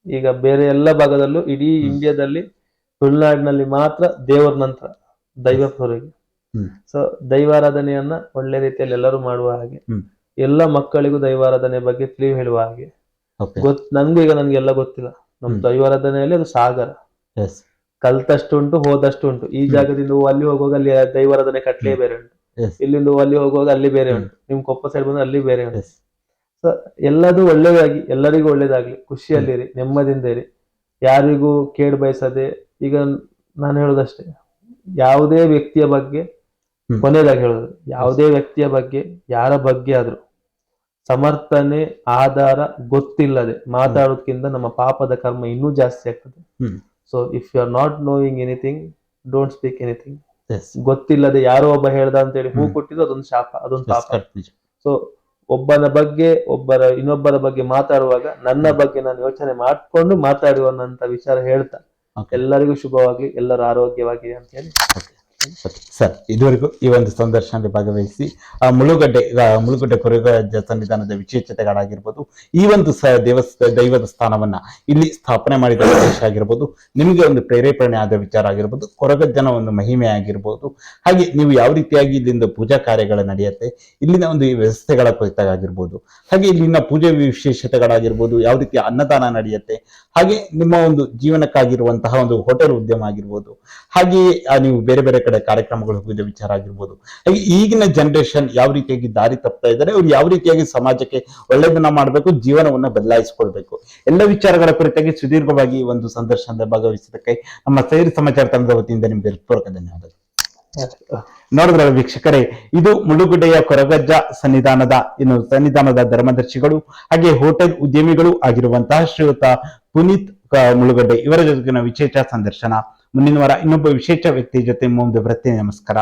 ಈಗ ಬೇರೆ ಎಲ್ಲ ಭಾಗದಲ್ಲೂ ಇಡೀ ಇಂಡಿಯಾದಲ್ಲಿ ತುಳುನಾಡಿನಲ್ಲಿ ಮಾತ್ರ ದೇವರ ನಂತರ ದೈವ ಹೊರಗೆ. ಸೊ ದೈವಾರಾಧನೆಯನ್ನ ಒಳ್ಳೆ ರೀತಿಯಲ್ಲಿ ಎಲ್ಲರೂ ಮಾಡುವ ಹಾಗೆ, ಎಲ್ಲ ಮಕ್ಕಳಿಗೂ ದೈವಾರಾಧನೆ ಬಗ್ಗೆ ತಿಳಿವು ಹೇಳುವ ಹಾಗೆ. ನನ್ಗೂ ಈಗ ನನ್ಗೆಲ್ಲ ಗೊತ್ತಿಲ್ಲ. ನಮ್ ದೈವಾರಾಧನೆಯಲ್ಲಿ ಅದು ಸಾಗರ, ಕಲ್ತಷ್ಟು ಉಂಟು, ಹೋದಷ್ಟು ಉಂಟು. ಈ ಜಾಗದಿಂದ ಅಲ್ಲಿ ಹೋಗುವಾಗ ಅಲ್ಲಿ ದೈವಾರಾಧನೆ ಕಟ್ಲೆ ಬೇರೆ ಉಂಟು, ಇಲ್ಲಿಂದ ಅಲ್ಲಿ ಹೋಗುವಾಗ ಅಲ್ಲಿ ಬೇರೆ ಉಂಟು, ನಿಮ್ ಕೊಪ್ಪ ಸೈಡ್ ಬಂದ್ರೆ ಅಲ್ಲಿ ಬೇರೆ ಉಂಟು. ಸೊ ಎಲ್ಲದೂ ಒಳ್ಳೇದಾಗಿ ಎಲ್ಲರಿಗೂ ಒಳ್ಳೇದಾಗ್ಲಿ, ಖುಷಿಯಲ್ಲಿರಿ, ನೆಮ್ಮದಿಯಿಂದ ಇರಿ, ಯಾರಿಗೂ ಕೇಡು ಬಯಸದೆ. ಈಗ ನಾನು ಹೇಳೋದಷ್ಟೇ, ಯಾವುದೇ ವ್ಯಕ್ತಿಯ ಬಗ್ಗೆ ಕೊನೆಯದಾಗಿ ಹೇಳೋದು, ಯಾವುದೇ ವ್ಯಕ್ತಿಯ ಬಗ್ಗೆ ಯಾರ ಬಗ್ಗೆ ಆದ್ರೂ ಸಮರ್ಥನೆ ಆಧಾರ ಗೊತ್ತಿಲ್ಲದೆ ಮಾತಾಡೋದ್ಕಿಂತ ನಮ್ಮ ಪಾಪದ ಕರ್ಮ ಇನ್ನೂ ಜಾಸ್ತಿ ಆಗ್ತದೆ. So if you are not knowing anything, don't speak anything. ಗೊತ್ತಿಲ್ಲದೆ ಯಾರೋ ಒಬ್ಬ ಹೇಳ್ದ ಅಂತೇಳಿ ಹೂ ಕೊಟ್ಟಿದ್ದು ಅದೊಂದು ಶಾಪ, ಅದೊಂದು ಪಾಪ. ಸೊ ಇನ್ನೊಬ್ಬರ ಬಗ್ಗೆ ಮಾತಾಡುವಾಗ ನನ್ನ ಬಗ್ಗೆ ನಾನು ಯೋಚನೆ ಮಾಡ್ಕೊಂಡು ಮಾತಾಡುವಂತ ವಿಚಾರ ಹೇಳ್ತಾ ಎಲ್ಲರಿಗೂ ಶುಭವಾಗ್ಲಿ, ಎಲ್ಲರ ಆರೋಗ್ಯವಾಗಿ ಅಂತ ಹೇಳಿ. ಸರ್, ಇದುವರೆಗೂ ಈ ಒಂದು ಸಂದರ್ಶನದಲ್ಲಿ ಭಾಗವಹಿಸಿ ಮುಳುಗುಡ್ಡೆ ಕೊರಗಜ್ಜ ಸನ್ನಿಧಾನದ ವಿಶೇಷತೆಗಳಾಗಿರ್ಬೋದು, ಈ ಒಂದು ದೈವದ ಸ್ಥಾನವನ್ನ ಇಲ್ಲಿ ಸ್ಥಾಪನೆ ಮಾಡಿದ ಉದ್ದೇಶ ಆಗಿರ್ಬೋದು, ನಿಮಗೆ ಒಂದು ಪ್ರೇರೇಪಣೆ ಆದ ವಿಚಾರ ಆಗಿರ್ಬೋದು, ಕೊರಗಜ್ಜನ ಒಂದು ಮಹಿಮೆ ಆಗಿರ್ಬೋದು, ಹಾಗೆ ನೀವು ಯಾವ ರೀತಿಯಾಗಿ ಇಲ್ಲಿಂದ ಪೂಜಾ ಕಾರ್ಯಗಳು ನಡೆಯುತ್ತೆ, ಇಲ್ಲಿನ ಒಂದು ವ್ಯವಸ್ಥೆಗಳ ಕುರಿತಾಗಿರ್ಬೋದು, ಹಾಗೆ ಇಲ್ಲಿನ ಪೂಜೆ ವಿಶೇಷತೆಗಳಾಗಿರ್ಬೋದು, ಯಾವ ರೀತಿಯ ಅನ್ನದಾನ ನಡೆಯುತ್ತೆ, ಹಾಗೆ ನಿಮ್ಮ ಒಂದು ಜೀವನಕ್ಕಾಗಿರುವಂತಹ ಒಂದು ಹೋಟೆಲ್ ಉದ್ಯಮ ಆಗಿರ್ಬೋದು, ಹಾಗೆಯೇ ನೀವು ಬೇರೆ ಬೇರೆ ಕಡೆ ಕಾರ್ಯಕ್ರಮಗಳು ಹೋಗಿದ್ದ ವಿಚಾರ ಆಗಿರ್ಬೋದು, ಹಾಗೆ ಈಗಿನ ಜನರೇಷನ್ ಯಾವ ರೀತಿಯಾಗಿ ದಾರಿ ತಪ್ತಾ ಇದ್ದಾರೆ, ಅವ್ರು ಯಾವ ರೀತಿಯಾಗಿ ಸಮಾಜಕ್ಕೆ ಒಳ್ಳೆದನ್ನ ಮಾಡಬೇಕು, ಜೀವನವನ್ನ ಬದಲಾಯಿಸಿಕೊಳ್ಬೇಕು, ಎಲ್ಲ ವಿಚಾರಗಳ ಕುರಿತಾಗಿ ಸುದೀರ್ಘವಾಗಿ ಒಂದು ಸಂದರ್ಶನದ ಭಾಗವಹಿಸಿದ್ದಕ್ಕೆ ನಮ್ಮ ಸೈರಿ ಸಮಾಚಾರ ತಂಡದ ವತಿಯಿಂದ ನಿಮ್ಗೆ ಪೂರ್ವಕ ಧನ್ಯವಾದಗಳು. ನೋಡಿದ್ರ ವೀಕ್ಷಕರೇ, ಇದು ಮುಳುಗುಡ್ಡೆಯ ಕೊರಗಜ್ಜ ಸನ್ನಿಧಾನದ ಧರ್ಮದರ್ಶಿಗಳು ಹಾಗೆ ಹೋಟೆಲ್ ಉದ್ಯಮಿಗಳು ಆಗಿರುವಂತಹ ಶ್ರೀಯುತ ಪುನೀತ್ ಮುಳುಗಡ್ಡೆ ಇವರ ಜೊತೆಗಿನ ವಿಶೇಷ ಸಂದರ್ಶನ. ಮುಂದಿನ ವಾರ ಇನ್ನೊಬ್ಬ ವಿಶೇಷ ವ್ಯಕ್ತಿ ಜೊತೆ ಮುಂದೆ ಬರ್ತೀನಿ. ನಮಸ್ಕಾರ.